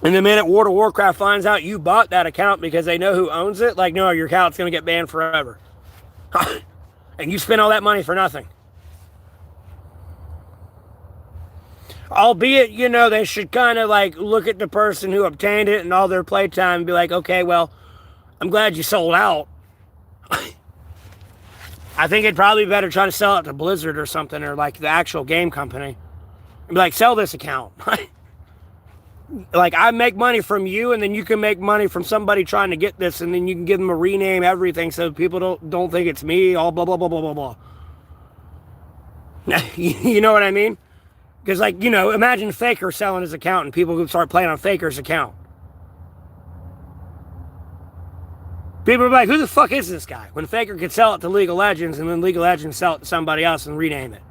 And the minute World of Warcraft finds out you bought that account because they know who owns it, like, no, your account's going to get banned forever. And you spend all that money for nothing. Albeit, they should kind of like look at the person who obtained it and all their playtime and be like, okay, well, I'm glad you sold out. I think it'd probably be better try to sell it to Blizzard or something, or like the actual game company. And be like, sell this account. Like, I make money from you, and then you can make money from somebody trying to get this, and then you can give them a rename, everything, so people don't think it's me, all blah, blah, blah, blah, blah, blah. You know what I mean? Because, like, imagine Faker selling his account, and people would start playing on Faker's account. People are like, who the fuck is this guy? When Faker could sell it to League of Legends, and then League of Legends sell it to somebody else and rename it.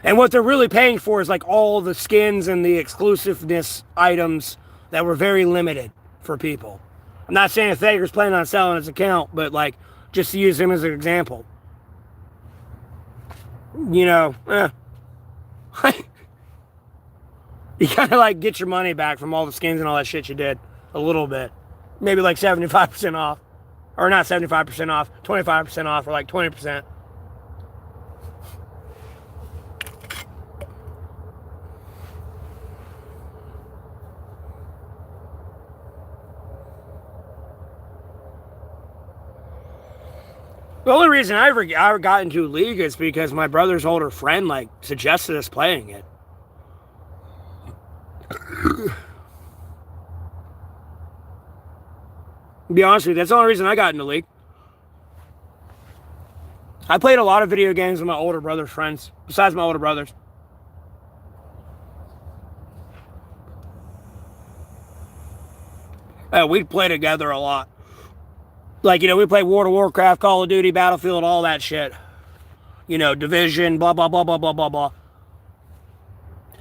And what they're really paying for is like all the skins and the exclusiveness items that were very limited for people. I'm not saying Faker's planning on selling his account, but like just to use him as an example. You gotta like get your money back from all the skins and all that shit you did. A little bit. Maybe like 75% off. Or not 75% off, 25% off, or like 20%. The only reason I ever got into League is because my brother's older friend, like, suggested us playing it. To be honest with you, that's the only reason I got into League. I played a lot of video games with my older brother's friends, besides my older brothers. We'd play together a lot. Like, we play World of Warcraft, Call of Duty, Battlefield, all that shit. Division, blah, blah, blah, blah, blah, blah, blah.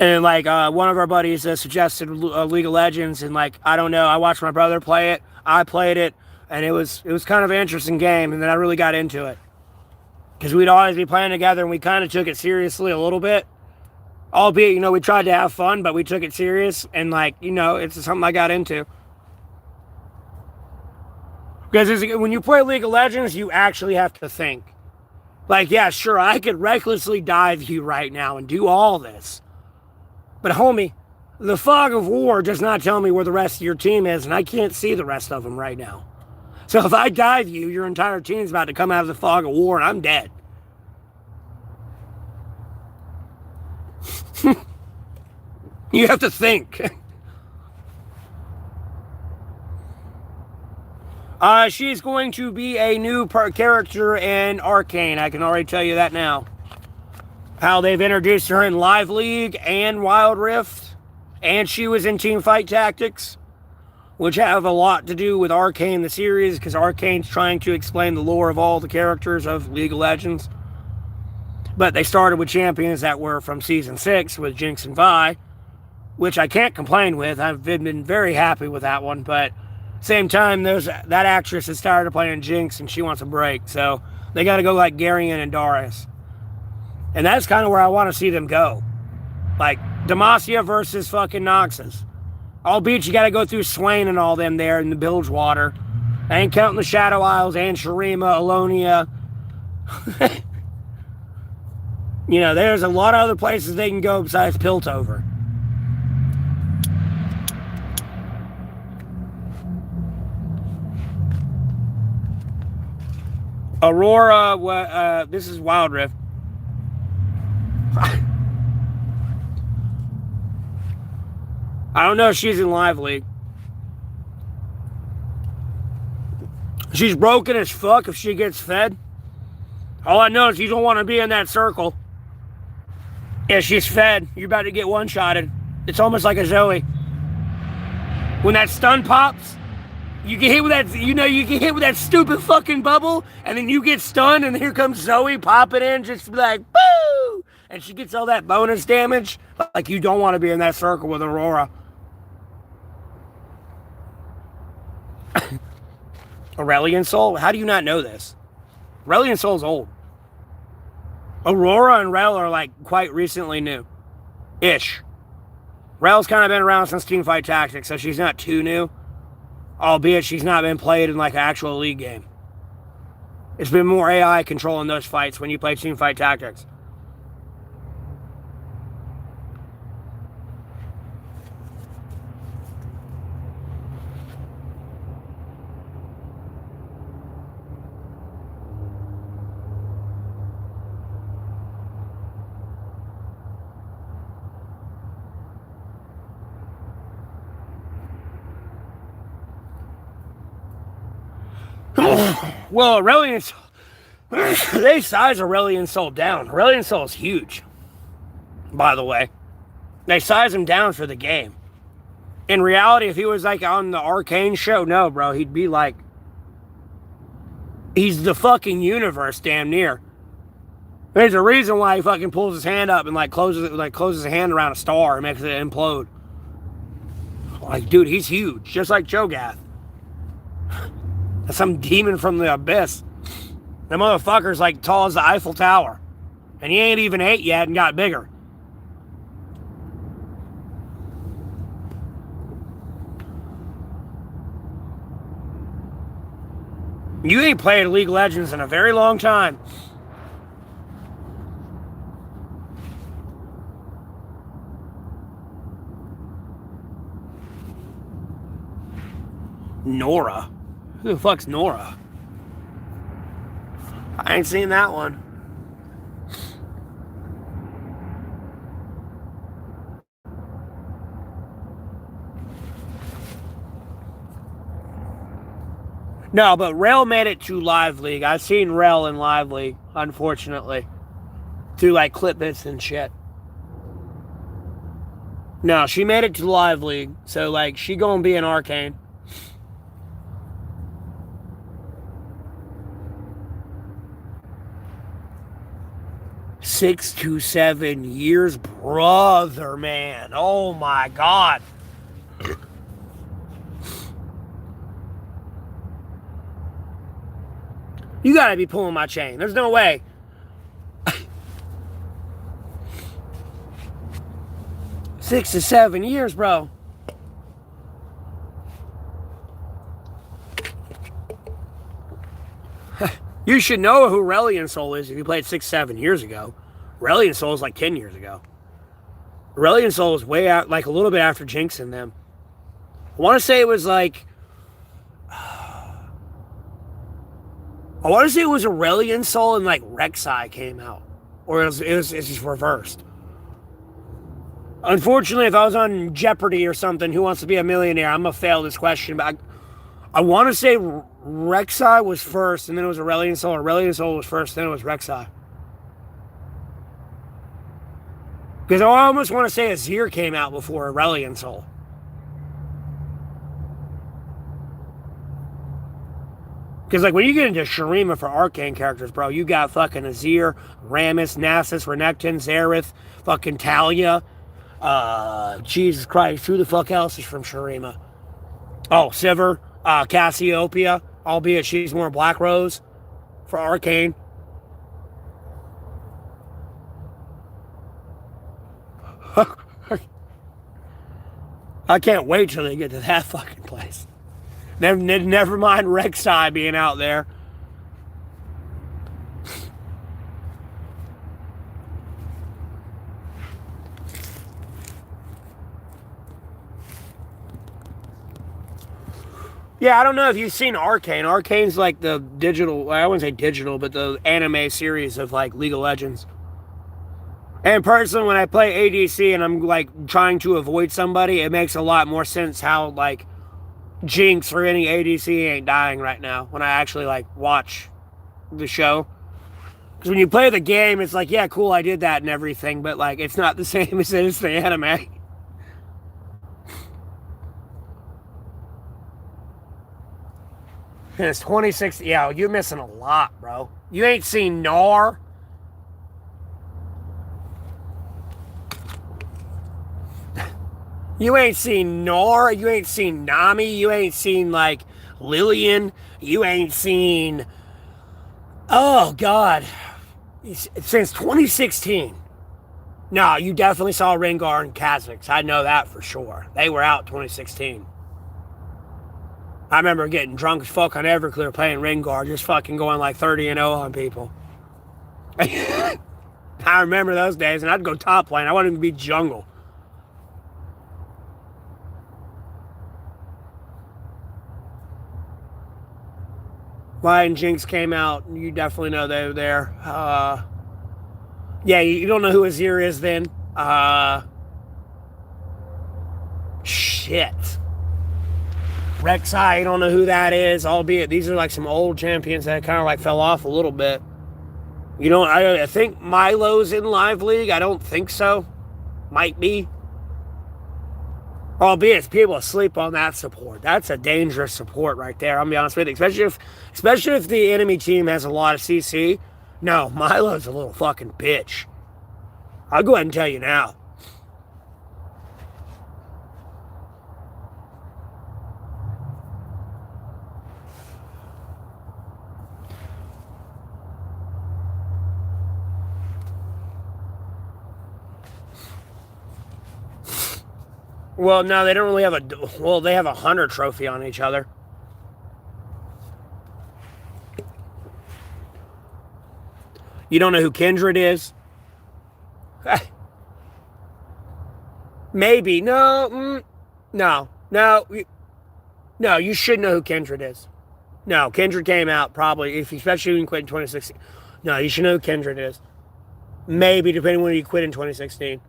And, like, one of our buddies suggested League of Legends, and, like, I don't know, I watched my brother play it, I played it, and it was kind of an interesting game, and then I really got into it. Because we'd always be playing together, and we kind of took it seriously a little bit. Albeit, we tried to have fun, but we took it serious, and, like, it's something I got into. Because when you play League of Legends, you actually have to think. Like, yeah, sure, I could recklessly dive you right now and do all this. But, homie, the fog of war does not tell me where the rest of your team is, and I can't see the rest of them right now. So if I dive you, your entire team's about to come out of the fog of war, and I'm dead. You have to think. She's going to be a new character in Arcane. I can already tell you that now. How they've introduced her in Live League and Wild Rift. And she was in Teamfight Tactics. Which have a lot to do with Arcane, the series. Because Arcane's trying to explain the lore of all the characters of League of Legends. But they started with champions that were from Season 6 with Jinx and Vi. Which I can't complain with. I've been very happy with that one. But same time, that actress is tired of playing Jinx and she wants a break. So they got to go like Garion and Darius. And that's kind of where I want to see them go. Like Demacia versus fucking Noxus. Albeit you got to go through Swain and all them there in the Bilgewater. I ain't counting the Shadow Isles and Shurima, Alonia. There's a lot of other places they can go besides Piltover. Aurora, this is Wild Rift. I don't know if she's in Live League. She's broken as fuck if she gets fed. All I know is you don't want to be in that circle. If she's fed, you're about to get one-shotted. It's almost like a Zoe. When that stun pops, you get hit with that, you get hit with that stupid fucking bubble, and then you get stunned, and here comes Zoe popping in, just like, boo! And she gets all that bonus damage. Like, you don't want to be in that circle with Aurora. Aurelion Sol? How do you not know this? Aurelion Sol's old. Aurora and Rel are like quite recently new. Ish. Rel's kind of been around since Teamfight Tactics, so she's not too new. Albeit she's not been played in like an actual league game. It's been more AI controlling those fights when you play Teamfight Tactics. Well, Aurelion, they size Aurelion Sol down. Aurelion Sol is huge, by the way. They size him down for the game. In reality, if he was like on the Arcane show, no, bro, he'd be like, he's the fucking universe, damn near. There's a reason why he fucking pulls his hand up and like closes his hand around a star and makes it implode. Like, dude, he's huge, just like Cho'Gath. That's some demon from the abyss. The motherfucker's like tall as the Eiffel Tower. And he ain't even 8 yet and got bigger. You ain't played League of Legends in a very long time. Nora? Who the fuck's Nora? I ain't seen that one. No, but Rel made it to Live League. I've seen Rel in Live League, unfortunately. Through like clip bits and shit. No, she made it to Live League. So like she gonna be an Arcane. Six to 7 years, brother, man. Oh my God. You gotta be pulling my chain. There's no way. Six to 7 years, bro. You should know who Aurelion Sol is if you played 6-7 years ago. Aurelion Sol is like 10 years ago. Aurelion Sol is way out, like a little bit after Jinx and them. I want to say it was like... I want to say it was Aurelion Sol and like Rek'Sai came out. Or it's just reversed. Unfortunately, if I was on Jeopardy or something, Who Wants to Be a Millionaire, I'm going to fail this question. But I want to say Rek'Sai was first, and then it was Aurelion Sol. Aurelion Sol was first, then it was Rek'Sai. Because I almost want to say Azir came out before Aurelion Sol. Because like when you get into Shurima for Arcane characters, bro, you got fucking Azir, Rammus, Nasus, Renekton, Xerath, fucking Talia. Jesus Christ, who the fuck else is from Shurima? Oh, Sivir. Cassiopeia, albeit she's more Black Rose for Arcane. I can't wait till they get to that fucking place. Never mind Rek'Sai being out there. Yeah, I don't know if you've seen Arcane. Arcane's like the digital, well, I wouldn't say digital, but the anime series of like League of Legends. And personally, when I play ADC and I'm like trying to avoid somebody, it makes a lot more sense how like Jinx or any ADC ain't dying right now when I actually like watch the show. Because when you play the game, it's like, yeah, cool, I did that and everything, but like it's not the same as it is the anime. And it's 26. Yeah, you're missing a lot, bro. You ain't seen Nar. You ain't seen Nor, you ain't seen Nami, you ain't seen like Lillian, you ain't seen, oh God, since 2016. No, you definitely saw Rengar and Kha'Zix. I know that for sure. They were out 2016. I remember getting drunk as fuck on Everclear playing Rengar, just fucking going like 30-0 on people. I remember those days, and I'd go top lane. I wanted to be jungle. Lion Jinx came out. You definitely know they were there. Yeah, you don't know who Azir is then. Shit. Rek'Sai, you don't know who that is, albeit these are like some old champions that kind of like fell off a little bit. You know, I think Milo's in Live League. I don't think so. Might be. Albeit people sleep on that support. That's a dangerous support right there. I'll be honest with you. Especially if the enemy team has a lot of CC. No, Milo's a little fucking bitch. I'll go ahead and tell you now. Well, no, they don't really have a. Well, they have a hunter trophy on each other. You don't know who Kindred is? Maybe. No. No. No. No, you should know who Kindred is. No, Kindred came out probably, especially when you quit in 2016. No, you should know who Kindred is. Maybe, depending when you quit in 2016.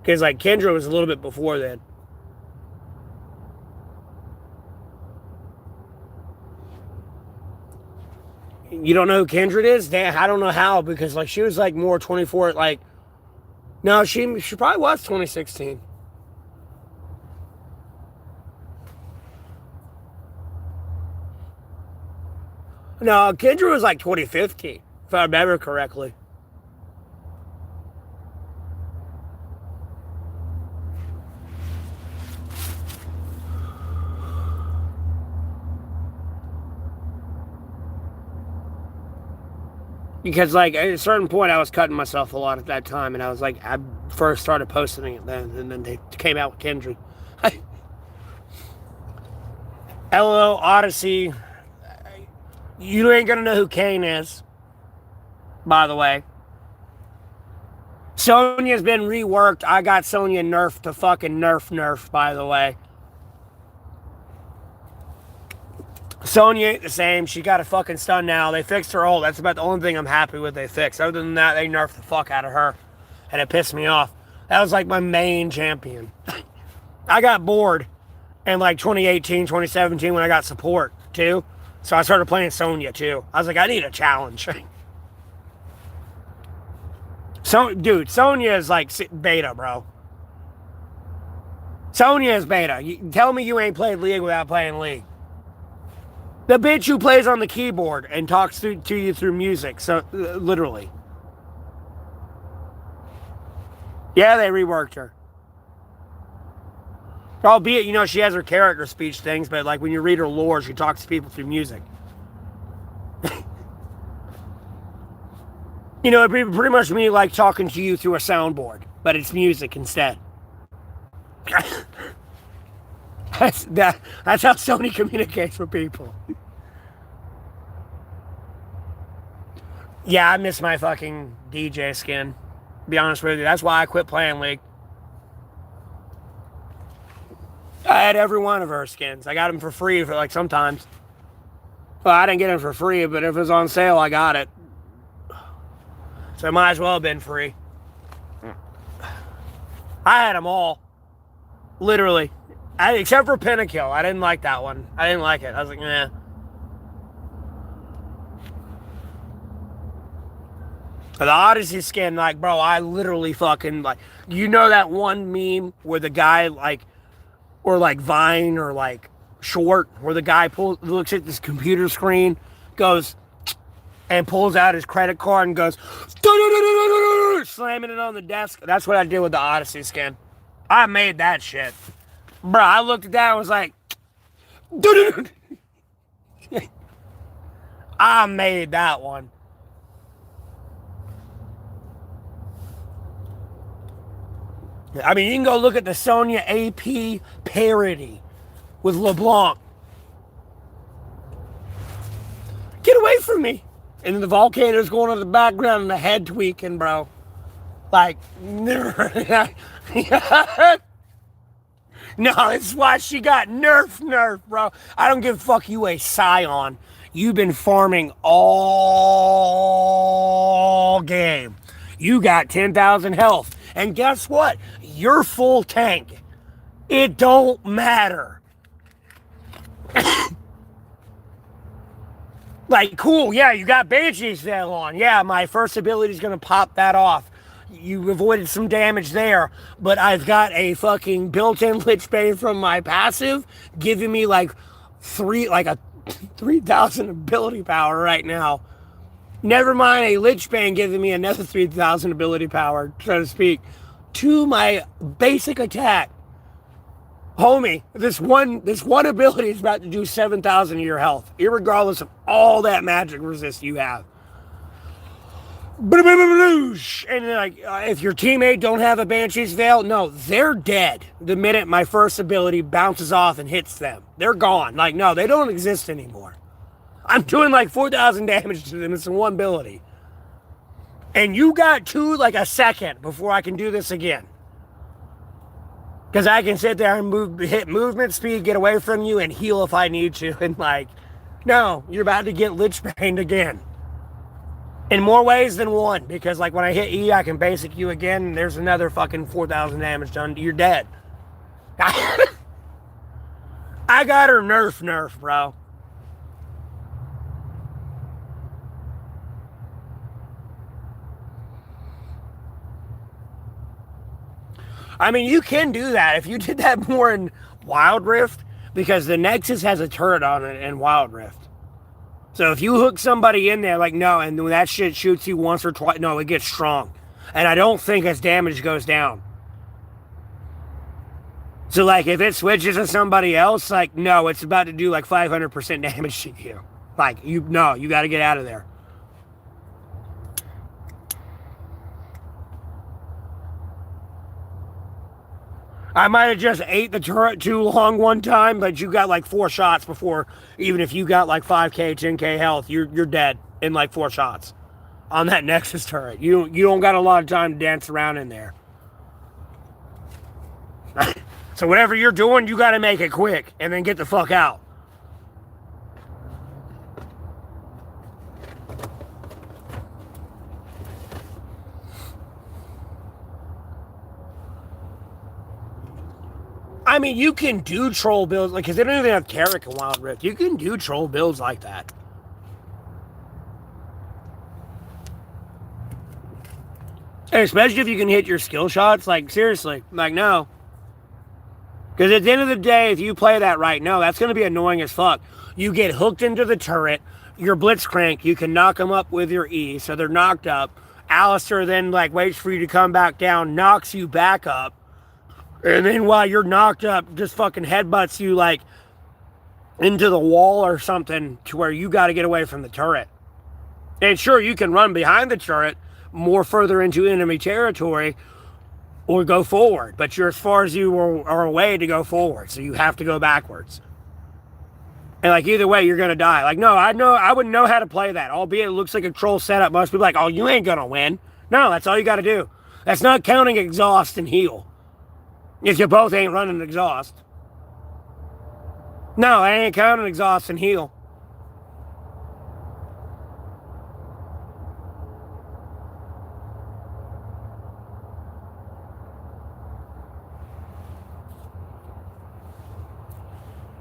Because, like, Kendra was a little bit before then. You don't know who Kindred is? Damn, I don't know how, because, like, she was, like, more 24, like... No, she probably was 2016. No, Kendra was, like, 2015, if I remember correctly. Because, like, at a certain point, I was cutting myself a lot at that time, and I was like, I first started posting it then, and then they came out with Kindred. LOL, Odyssey. You ain't gonna know who Kane is, by the way. Sonya's been reworked. I got Sonya nerfed to fucking nerf, by the way. Sonya ain't the same. She got a fucking stun now. They fixed her ult. That's about the only thing I'm happy with they fixed. Other than that, they nerfed the fuck out of her. And it pissed me off. That was like my main champion. I got bored in like 2018, 2017 when I got support too. So I started playing Sonya too. I was like, I need a challenge. So, dude, Sonya is like beta, bro. Sonya is beta. Tell me you ain't played League without playing League. The bitch who plays on the keyboard and talks to you through music. So, literally. Yeah, they reworked her. Albeit, you know, she has her character speech things, but like when you read her lore, she talks to people through music. You know, it pretty much me like talking to you through a soundboard, but it's music instead. That's how Sony communicates with people. Yeah, I miss my fucking DJ skin. To be honest with you, that's why I quit playing League. I had every one of her skins. I got them for free for like sometimes. Well, I didn't get them for free, but if it was on sale, I got it. So it might as well have been free. I had them all. Literally. Except for Pinnacle. I didn't like that one. I didn't like it. I was like, nah. But the Odyssey skin, like, bro, I literally fucking, like, you know that one meme where the guy, like, or like Vine or like Short, where the guy looks at this computer screen, goes, and pulls out his credit card and goes, slamming it on the desk. That's what I did with the Odyssey skin. I made that shit. Bro, I looked at that and was like, I made that one. I mean, you can go look at the Sonya AP parody with LeBlanc. Get away from me. And then the volcano's going on in the background and the head tweaking, bro. Like, no, it's why she got nerf, bro. I don't give a fuck you a Scion. You've been farming all game. You got 10,000 health. And guess what? You're full tank. It don't matter. Like, cool, yeah, you got Banshee's Veil on. Yeah, my first ability is going to pop that off. You avoided some damage there, but I've got a fucking built-in Lich Bane from my passive giving me like a 3,000 ability power right now. Never mind a Lich Bane giving me another 3,000 ability power, so to speak, to my basic attack. Homie, this one ability is about to do 7,000 of your health, irregardless of all that magic resist you have. And like, if your teammate don't have a Banshee's Veil, no, they're dead the minute my first ability bounces off and hits them. They're gone. Like, no, they don't exist anymore. I'm doing like 4,000 damage to them. It's one ability. And you got like a second before I can do this again. Because I can sit there and hit movement speed, get away from you, and heal if I need to. And like, no, you're about to get Lich Bane again. In more ways than one. Because like when I hit E, I can basic you again, and there's another fucking 4,000 damage done. You're dead. I got her nerf, bro. I mean, you can do that if you did that more in Wild Rift, because the Nexus has a turret on it in Wild Rift. So if you hook somebody in there, like, no, and when that shit shoots you once or twice, no, it gets strong. And I don't think its damage goes down. So, like, if it switches to somebody else, like, no, it's about to do, like, 500% damage to you. Like, you got to get out of there. I might have just ate the turret too long one time, but you got like 4 shots before, even if you got like 5k, 10k health, you're dead in like 4 shots on that Nexus turret. You don't got a lot of time to dance around in there. So whatever you're doing, you got to make it quick and then get the fuck out. I mean, you can do troll builds, like, because they don't even have Carrick in Wild Rift. You can do troll builds like that. And especially if you can hit your skill shots, like, seriously, like, no. Because at the end of the day, if you play that right, no, that's going to be annoying as fuck. You get hooked into the turret, your Blitzcrank, you can knock them up with your E, so they're knocked up. Alistair then, like, waits for you to come back down, knocks you back up. And then while you're knocked up, just fucking headbutts you, like, into the wall or something to where you got to get away from the turret. And sure, you can run behind the turret more further into enemy territory or go forward. But you're as far as you are away to go forward. So you have to go backwards. And, like, either way, you're going to die. Like, no, I wouldn't know how to play that. Albeit it looks like a troll setup. Most people are like, oh, you ain't going to win. No, that's all you got to do. That's not counting exhaust and heal. If you both ain't running exhaust. No, I ain't counting exhaust and heel.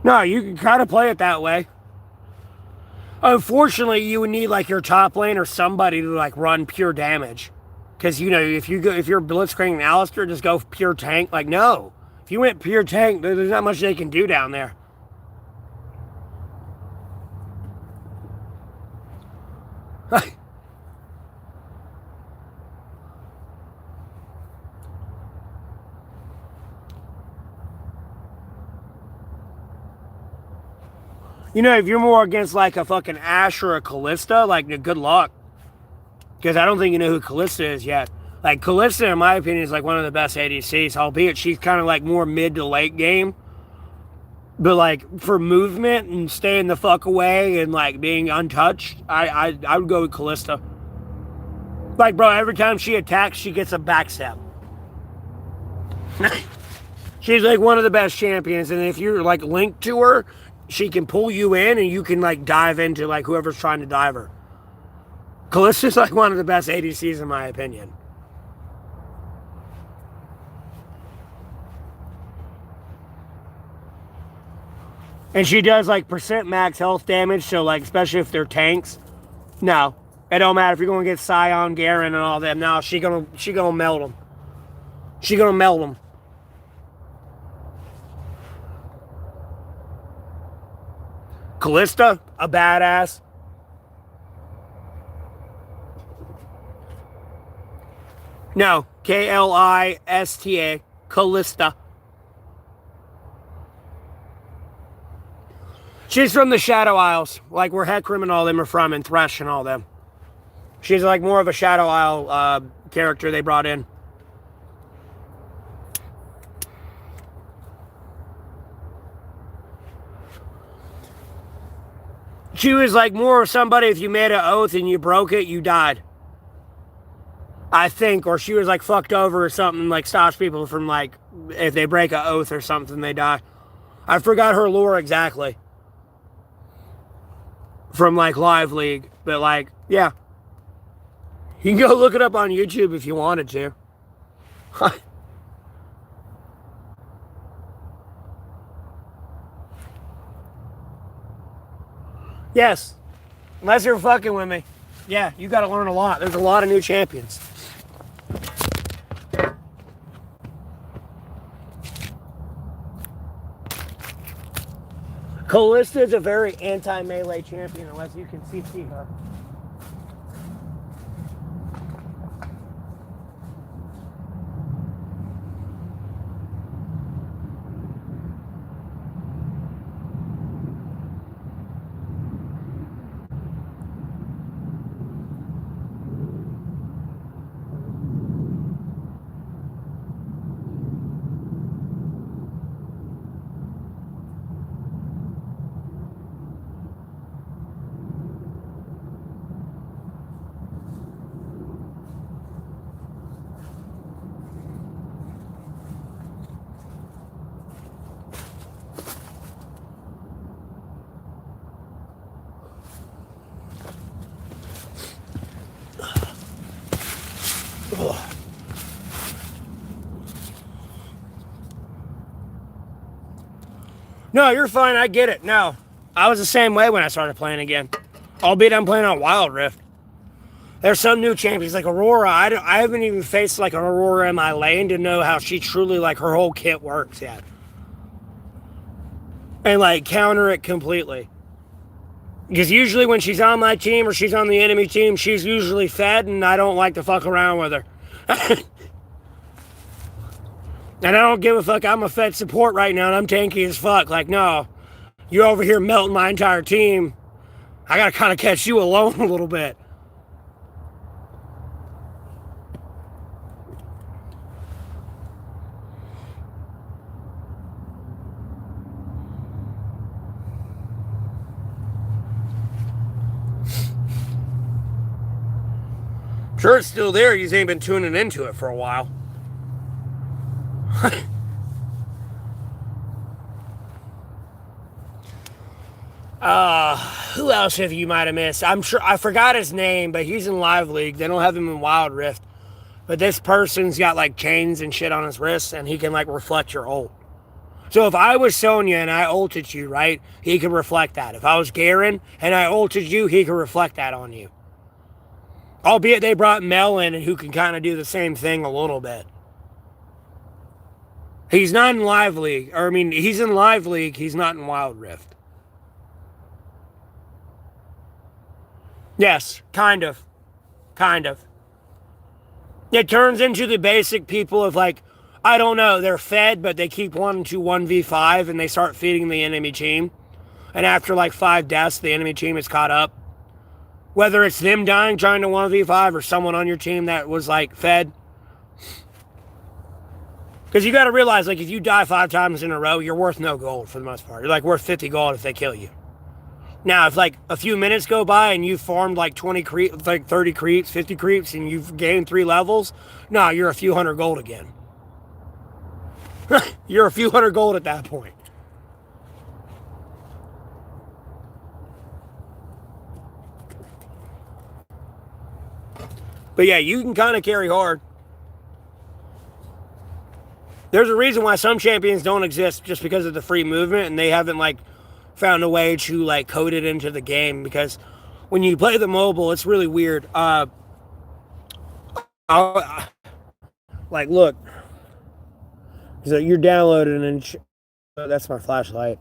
No, you can kind of play it that way. Unfortunately, you would need like your top lane or somebody to like run pure damage. Because you know, if you're blitzcranking Alistair, just go pure tank. Like no, if you went pure tank, there's not much they can do down there. You know, if you're more against like a fucking Ashe or a Callista, like good luck. Because I don't think you know who Callista is yet. Like Callista, in my opinion, is like one of the best ADCs, albeit she's kind of like more mid to late game. But like for movement and staying the fuck away and like being untouched, I would go with Callista. Like bro, every time she attacks, she gets a backstab. She's like one of the best champions, and if you're like linked to her, she can pull you in and you can like dive into like whoever's trying to dive her. Callista's like one of the best ADCs in my opinion. And she does like percent max health damage, so like especially if they're tanks. No. It don't matter if you're gonna get Sion, Garen, and all them. No, she gonna melt them. She gonna melt them. Callista, a badass. No, Klista, Callista. She's from the Shadow Isles, like where Hecarim and all them are from, and Thresh and all them. She's like more of a Shadow Isle character they brought in. She was like more of somebody, if you made an oath and you broke it, you died. I think, or she was like fucked over or something, like stops people from like, if they break an oath or something, they die. I forgot her lore exactly. From like Live League, but like, yeah. You can go look it up on YouTube if you wanted to. Yes. Unless you're fucking with me. Yeah, you gotta learn a lot. There's a lot of new champions. Callista is a very anti-melee champion unless you can CC her. No, you're fine. I get it. No, I was the same way when I started playing again. Albeit I'm playing on Wild Rift. There's some new champions like Aurora. I haven't even faced like an Aurora in my lane to know how she truly like her whole kit works yet. And like counter it completely. Because usually when she's on my team or she's on the enemy team, she's usually fed and I don't like to fuck around with her. And I don't give a fuck. I'm a fed support right now and I'm tanky as fuck. Like, no, you're over here melting my entire team. I gotta kind of catch you alone a little bit. Sure, it's still there. You ain't been tuning into it for a while. Who else have you might have missed? I'm sure I forgot his name, but he's in Live League. They don't have him in Wild Rift. But this person's got like chains and shit on his wrists, and he can like reflect your ult. So if I was Sonya and I ulted you, right, he could reflect that. If I was Garen and I ulted you, he could reflect that on you. Albeit they brought Mel in who can kind of do the same thing a little bit. He's not in Live League. Or, I mean, he's in Live League. He's not in Wild Rift. Yes, kind of. Kind of. It turns into the basic people of like, I don't know, they're fed, but they keep wanting to 1v5 and they start feeding the enemy team. And after like 5 deaths, the enemy team is caught up. Whether it's them dying trying to 1v5 or someone on your team that was like fed. Because you got to realize, like, if you die 5 times in a row, you're worth no gold for the most part. You're like worth 50 gold if they kill you. Now, if like a few minutes go by and you've farmed like 20 creeps, like 30 creeps, 50 creeps, and you've gained 3 levels, no, you're a few hundred gold again. You're a few hundred gold at that point. But yeah, you can kind of carry hard. There's a reason why some champions don't exist just because of the free movement, and they haven't like found a way to like code it into the game, because when you play the mobile, it's really weird. Like, look, so you're downloading and that's my flashlight.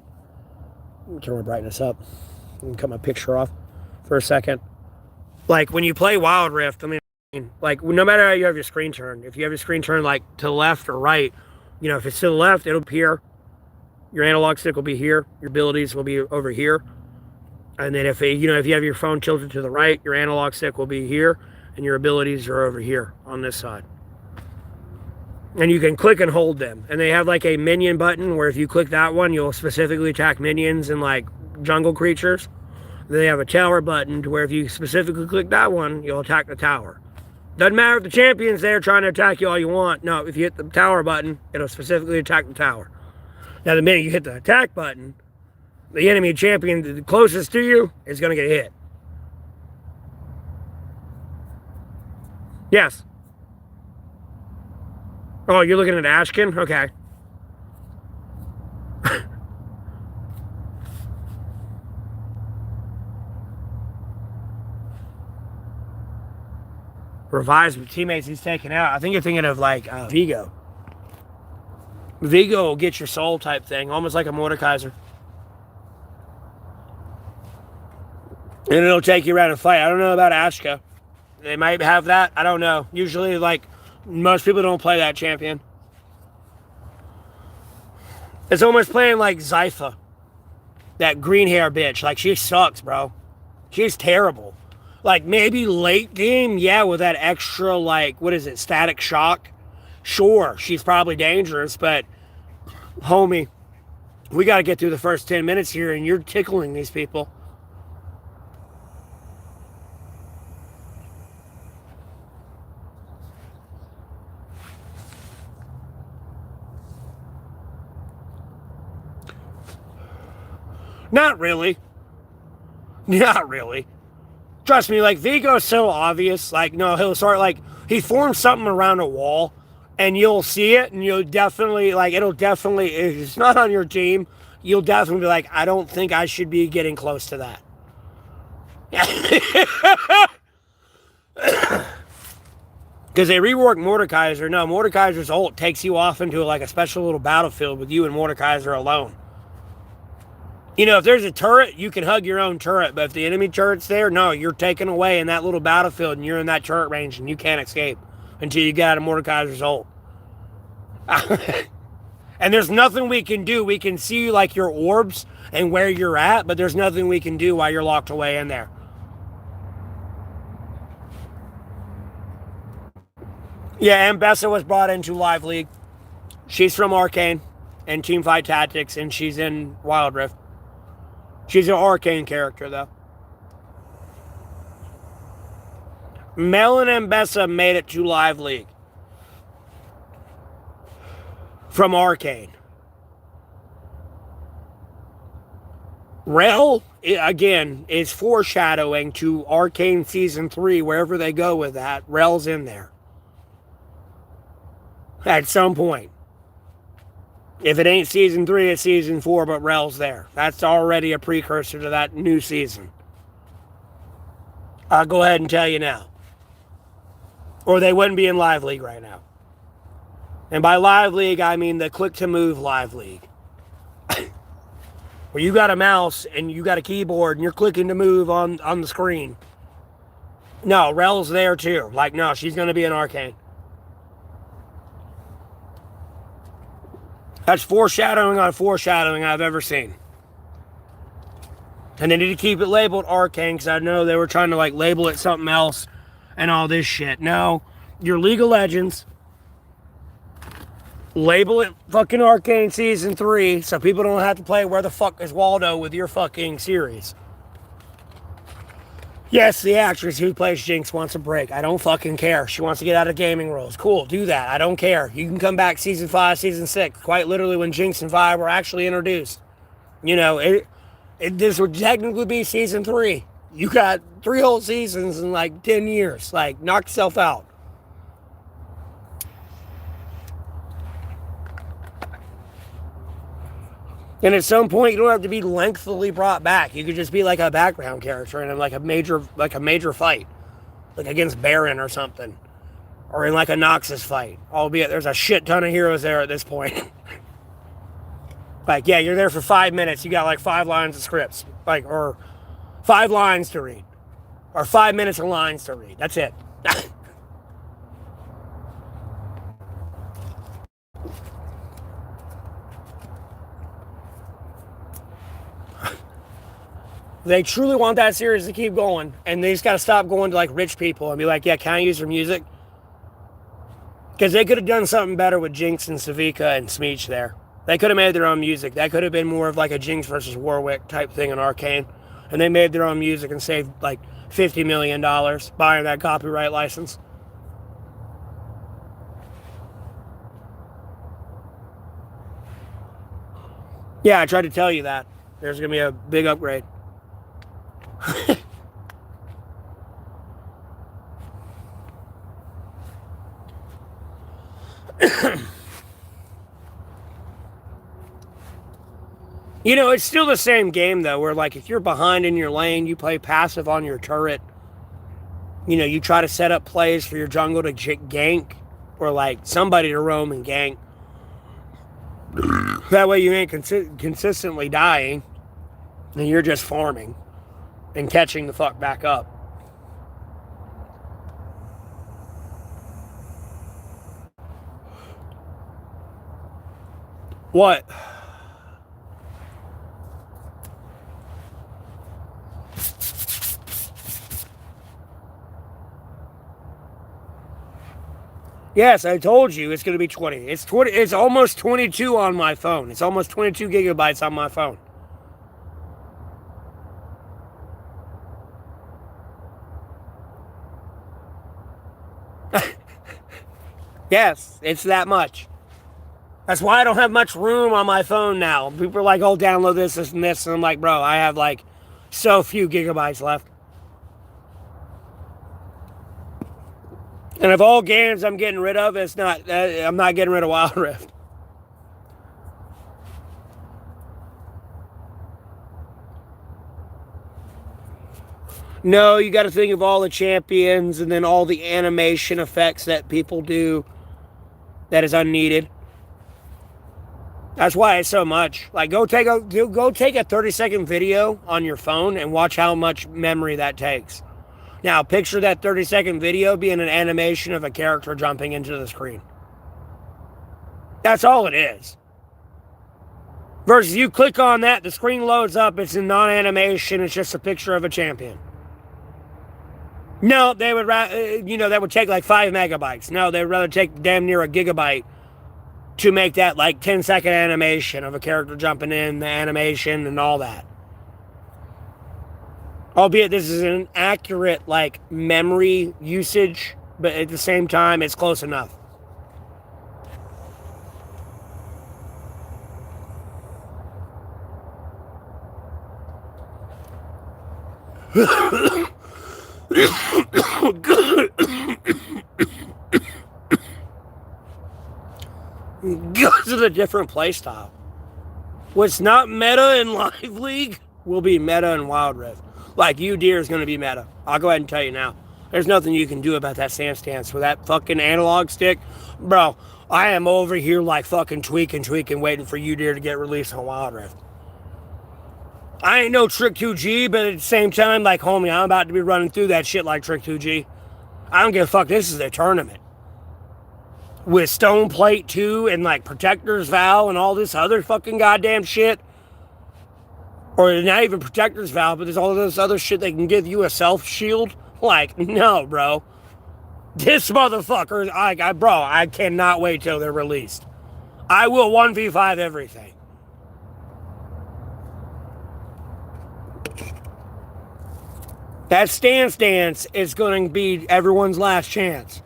Turn my brightness up and cut my picture off for a second. Like when you play Wild Rift, I mean, like no matter how you have your screen turned, if you have your screen turned like to the left or right, you know, if it's to the left, it'll appear. Your analog stick will be here. Your abilities will be over here. And then if you have your phone tilted to the right, your analog stick will be here, and your abilities are over here on this side. And you can click and hold them. And they have like a minion button where if you click that one, you'll specifically attack minions and like jungle creatures. Then they have a tower button to where if you specifically click that one, you'll attack the tower. Doesn't matter if the champion's there trying to attack you all you want. No, if you hit the tower button, it'll specifically attack the tower. Now, the minute you hit the attack button, the enemy champion the closest to you is going to get hit. Yes. Oh, you're looking at Ashkin? Okay. Revives teammates he's taking out. I think you're thinking of like Vigo. Vigo will get your soul type thing, almost like a Mordekaiser. And it'll take you around and fight. I don't know about Ashka. They might have that. I don't know. Usually, like, most people don't play that champion. It's almost playing like Zypha. That green hair bitch. Like, she sucks, bro. She's terrible. Like, maybe late game, yeah, with that extra, like, what is it, static shock? Sure, she's probably dangerous, but, homie, we got to get through the first 10 minutes here, and you're tickling these people. Not really. Not really. Trust me, like, Vigo's so obvious. Like, no, he'll start, like, he forms something around a wall, and you'll see it, and you'll definitely, like, it'll definitely, if it's not on your team, you'll definitely be like, I don't think I should be getting close to that. Because they reworked Mordekaiser. No, Mordekaiser's ult takes you off into, like, a special little battlefield with you and Mordekaiser alone. You know, if there's a turret, you can hug your own turret. But if the enemy turret's there, no, you're taken away in that little battlefield and you're in that turret range and you can't escape until you get out of Mordekaiser's ult. And there's nothing we can do. We can see, like, your orbs and where you're at, but there's nothing we can do while you're locked away in there. Yeah, Ambessa was brought into Live League. She's from Arcane and Teamfight Tactics, and she's in Wild Rift. She's an Arcane character, though. Mel and Ambessa made it to Live League from Arcane. Rel, again, is foreshadowing to Arcane Season 3, wherever they go with that. Rel's in there. At some point. If it ain't Season 3, it's Season 4, but Rel's there. That's already a precursor to that new season. I'll go ahead and tell you now. Or they wouldn't be in Live League right now. And by Live League, I mean the click-to-move Live League. Where you got a mouse and you got a keyboard and you're clicking to move on the screen. No, Rel's there too. Like, no, she's going to be an Arcane. That's foreshadowing on foreshadowing I've ever seen. And they need to keep it labeled Arcane because I know they were trying to like label it something else and all this shit. No, your League of Legends. Label it fucking Arcane Season 3 so people don't have to play Where the Fuck is Waldo with your fucking series. Yes, the actress who plays Jinx wants a break. I don't fucking care. She wants to get out of gaming roles. Cool, do that. I don't care. You can come back Season 5, Season 6. Quite literally when Jinx and Vi were actually introduced. You know, this would technically be Season 3. You got 3 whole seasons in like 10 years. Like, knock yourself out. And at some point, you don't have to be lengthily brought back. You could just be like a background character in like a major fight, like against Baron or something, or in like a Noxus fight. Albeit there's a shit ton of heroes there at this point. Like, yeah, you're there for 5 minutes. You got like 5 lines of scripts, like, or 5 lines to read, or 5 minutes of lines to read. That's it. They truly want that series to keep going, and they just got to stop going to like rich people and be like, yeah, can I use your music? Because they could have done something better with Jinx and Savika and Smeech there. They could have made their own music. That could have been more of like a Jinx versus Warwick type thing in Arcane. And they made their own music and saved like $50 million buying that copyright license. Yeah, I tried to tell you that. There's going to be a big upgrade. You know, it's still the same game though, where like if you're behind in your lane, you play passive on your turret. You know, you try to set up plays for your jungle to gank, or like somebody to roam and gank. That way you ain't consistently dying, and you're just farming and catching the fuck back up. What? Yes, I told you it's going to be 20. It's 20. It's almost 22 on my phone. It's almost 22 gigabytes on my phone. Yes, it's that much. That's why I don't have much room on my phone now. People are like, oh, download this, this, and this. And I'm like, bro, I have like so few gigabytes left. And of all games I'm getting rid of, I'm not getting rid of Wild Rift. No, you got to think of all the champions and then all the animation effects that people do that is unneeded. That's why it's so much. Like, go take a 30-second video on your phone and watch how much memory that takes. Now, picture that 30-second video being an animation of a character jumping into the screen. That's all it is. Versus you click on that, the screen loads up, it's a non-animation, it's just a picture of a champion. No, they would, that would take like 5 megabytes. No, they would rather take damn near a gigabyte to make that like 10-second animation of a character jumping in, the animation and all that. Albeit this is an accurate like memory usage, but at the same time, it's close enough. Go to the different playstyle. What's not meta in Live League will be meta in Wild Rift. Like, you deer is going to be meta. I'll go ahead and tell you now. There's nothing you can do about that stance with that fucking analog stick. Bro, I am over here like fucking tweaking, waiting for you deer to get released on Wild Rift. I ain't no Trick 2G, but at the same time, like, homie, I'm about to be running through that shit like Trick 2G. I don't give a fuck. This is a tournament. With Stone Plate 2 and like Protector's Vow and all this other fucking goddamn shit. Or not even Protector's Vow, but there's all this other shit that can give you a self shield. Like, no, bro. This motherfucker, I cannot wait till they're released. I will 1v5 everything. That stance is going to be everyone's last chance.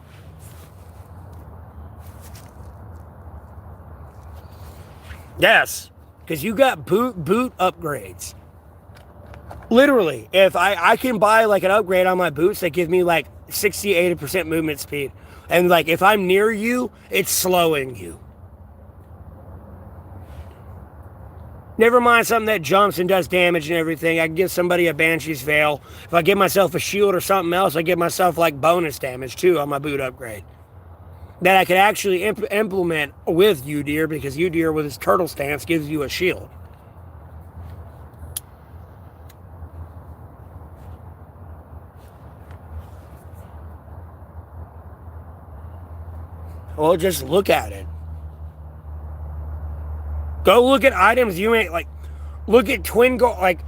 Yes, because you got boot upgrades. Literally, if I can buy like an upgrade on my boots that give me like 60-80% movement speed. And like if I'm near you, it's slowing you. Never mind something that jumps and does damage and everything. I can give somebody a Banshee's Veil. If I give myself a shield or something else, I give myself like bonus damage too on my boot upgrade. That I could actually implement with Udyr, because Udyr with his turtle stance gives you a shield. Well, just look at it. Go look at items you ain't like. Look at Twin Guard. Like,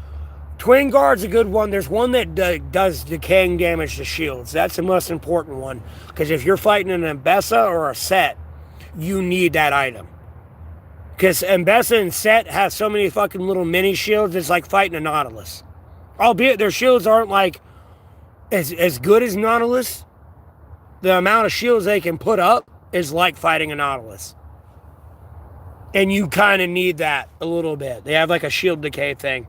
Twin Guard's a good one. There's one that does decaying damage to shields. That's the most important one. Because if you're fighting an Mbessa or a Set, you need that item. Because Mbessa and Set have so many fucking little mini shields, it's like fighting a Nautilus. Albeit their shields aren't like as good as Nautilus. The amount of shields they can put up is like fighting a Nautilus. And you kind of need that a little bit. They have like a shield decay thing.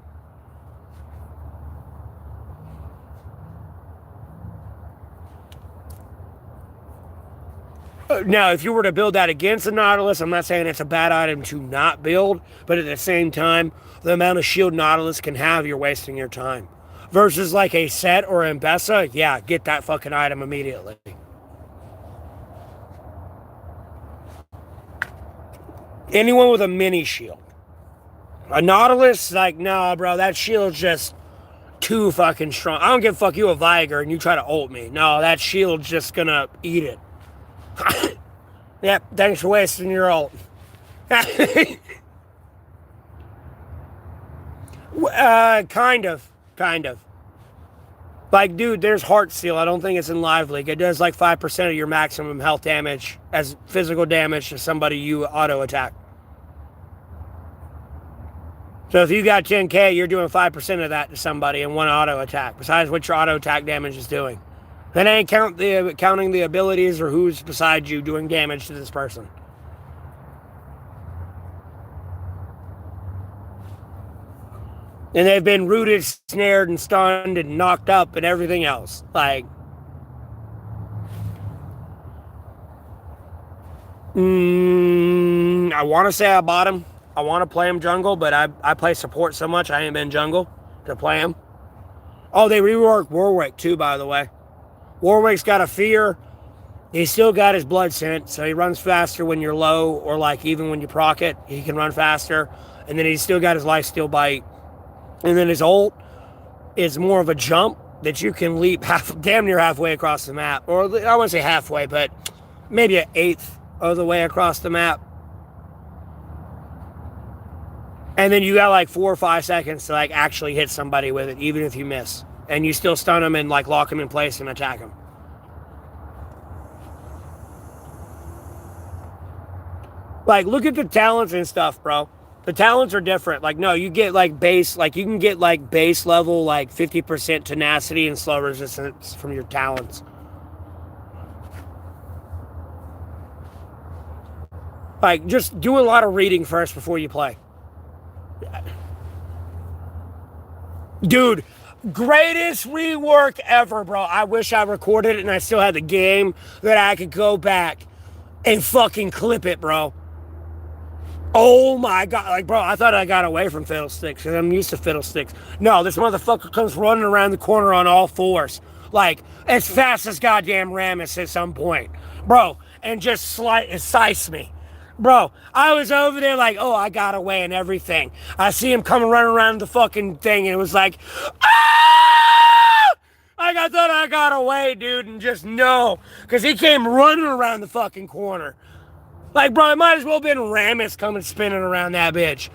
Now, if you were to build that against a Nautilus, I'm not saying it's a bad item to not build, but at the same time, the amount of shield Nautilus can have, you're wasting your time. Versus like a Set or Mbessa, yeah, get that fucking item immediately. Anyone with a mini shield. A Nautilus, like, nah, bro, that shield's just too fucking strong. I don't give a fuck, you a Viger and you try to ult me. No, that shield's just gonna eat it. Yep, thanks for wasting your ult. Kind of. Like, dude, there's Heart Seal. I don't think it's in Live League. It does like 5% of your maximum health damage as physical damage to somebody you auto attack. So if you got 10k, you're doing 5% of that to somebody in one auto attack, besides what your auto attack damage is doing. Then ain't counting the abilities or who's beside you doing damage to this person. And they've been rooted, snared, and stunned, and knocked up, and everything else. Like, I want to say I bought him. I want to play him jungle, but I play support so much, I ain't been jungle to play him. Oh, they reworked Warwick too, by the way. Warwick's got a fear. He's still got his blood scent, so he runs faster when you're low, or like even when you proc it, he can run faster. And then he's still got his lifesteal bite. And then his ult is more of a jump that you can leap damn near halfway across the map. Or I wouldn't say halfway, but maybe an eighth of the way across the map. And then you got like 4 or 5 seconds to like actually hit somebody with it, even if you miss. And you still stun them and like lock them in place and attack them. Like, look at the talents and stuff, bro. The talents are different. Like, no, you get like base, like you can get like base level, like 50% tenacity and slow resistance from your talents. Like, just do a lot of reading first before you play. Dude, Greatest rework ever, bro. I wish I recorded it and I still had the game that I could go back and fucking clip it, bro. Oh my god, like, bro, I thought I got away from fiddlesticks because I'm used to fiddlesticks. No, this motherfucker comes running around the corner on all fours, like as fast as goddamn Ramus at some point, bro, and just slice me. Bro, I was over there like, oh, I got away and everything. I see him coming running around the fucking thing, and it was like, ah! Like, I thought I got away, dude, and just no, because he came running around the fucking corner. Like, bro, it might as well have been Ramus coming spinning around that bitch.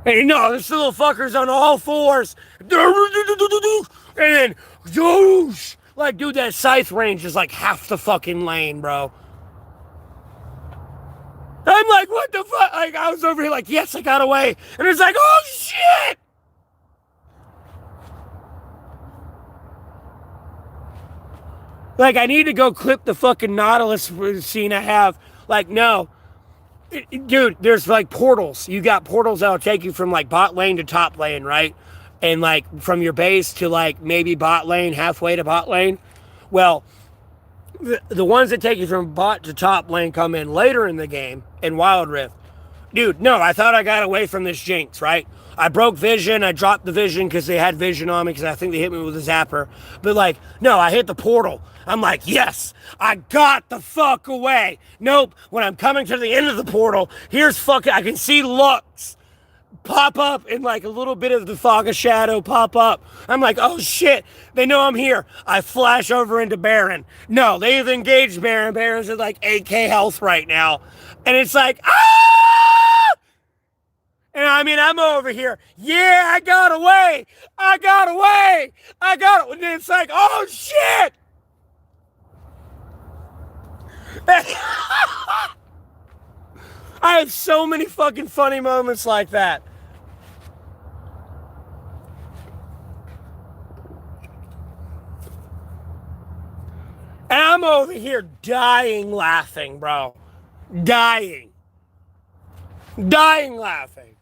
And you know, this little fucker's on all fours. And then, doosh. Like, dude, that scythe range is like half the fucking lane, bro. I'm like, what the fuck? Like, I was over here like, yes, I got away. And it's like, oh, shit. Like, I need to go clip the fucking Nautilus scene I have. Like, no. Dude, there's like portals. You got portals that'll take you from like bot lane to top lane, right? And like from your base to like maybe bot lane, halfway to bot lane. Well, the ones that take you from bot to top lane come in later in the game in Wild Rift. Dude, no, I thought I got away from this Jinx, right? I broke vision. I dropped the vision because they had vision on me because I think they hit me with a zapper. But like, no, I hit the portal. I'm like, yes, I got the fuck away. Nope, when I'm coming to the end of the portal, here's fucking, I can see Lux pop up and like a little bit of the fog of shadow pop up. I'm like, oh shit, they know I'm here. I flash over into Baron. No, they've engaged Baron. Baron's at like 8k health right now. And it's like, ah! And I mean, I'm over here. Yeah, I got away. I got away. I got it. And it's like, oh shit. I have so many fucking funny moments like that. And I'm over here dying laughing, bro. Dying. Dying laughing.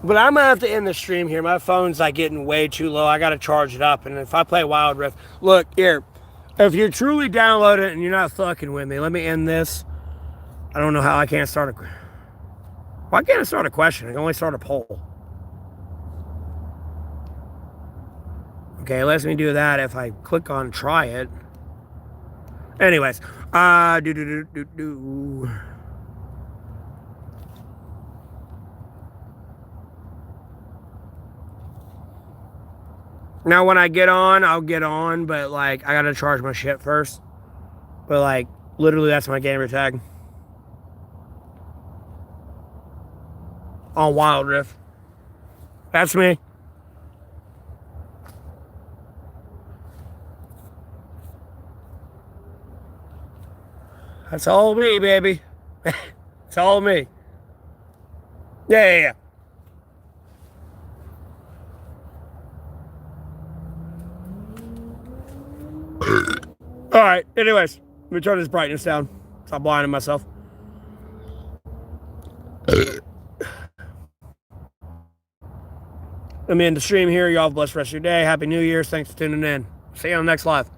But I'm gonna have to end the stream here. My phone's like getting way too low. I gotta charge it up. And if I play Wild Rift, look here. If you're truly downloading it and you're not fucking with me, let me end this. I don't know how I can't start a. Why can't I start a question? I can only start a poll. Okay, it lets me do that if I click on try it. Anyways, Now, when I get on, I'll get on, but, like, I gotta charge my shit first. But, like, literally, that's my gamer tag. On Wild Rift. That's me. That's all me, baby. It's all me. Yeah. All right. Anyways, let me turn this brightness down. Stop blinding myself. Let me end the stream here. Y'all have a blessed rest of your day. Happy New Year's. Thanks for tuning in. See you on the next live.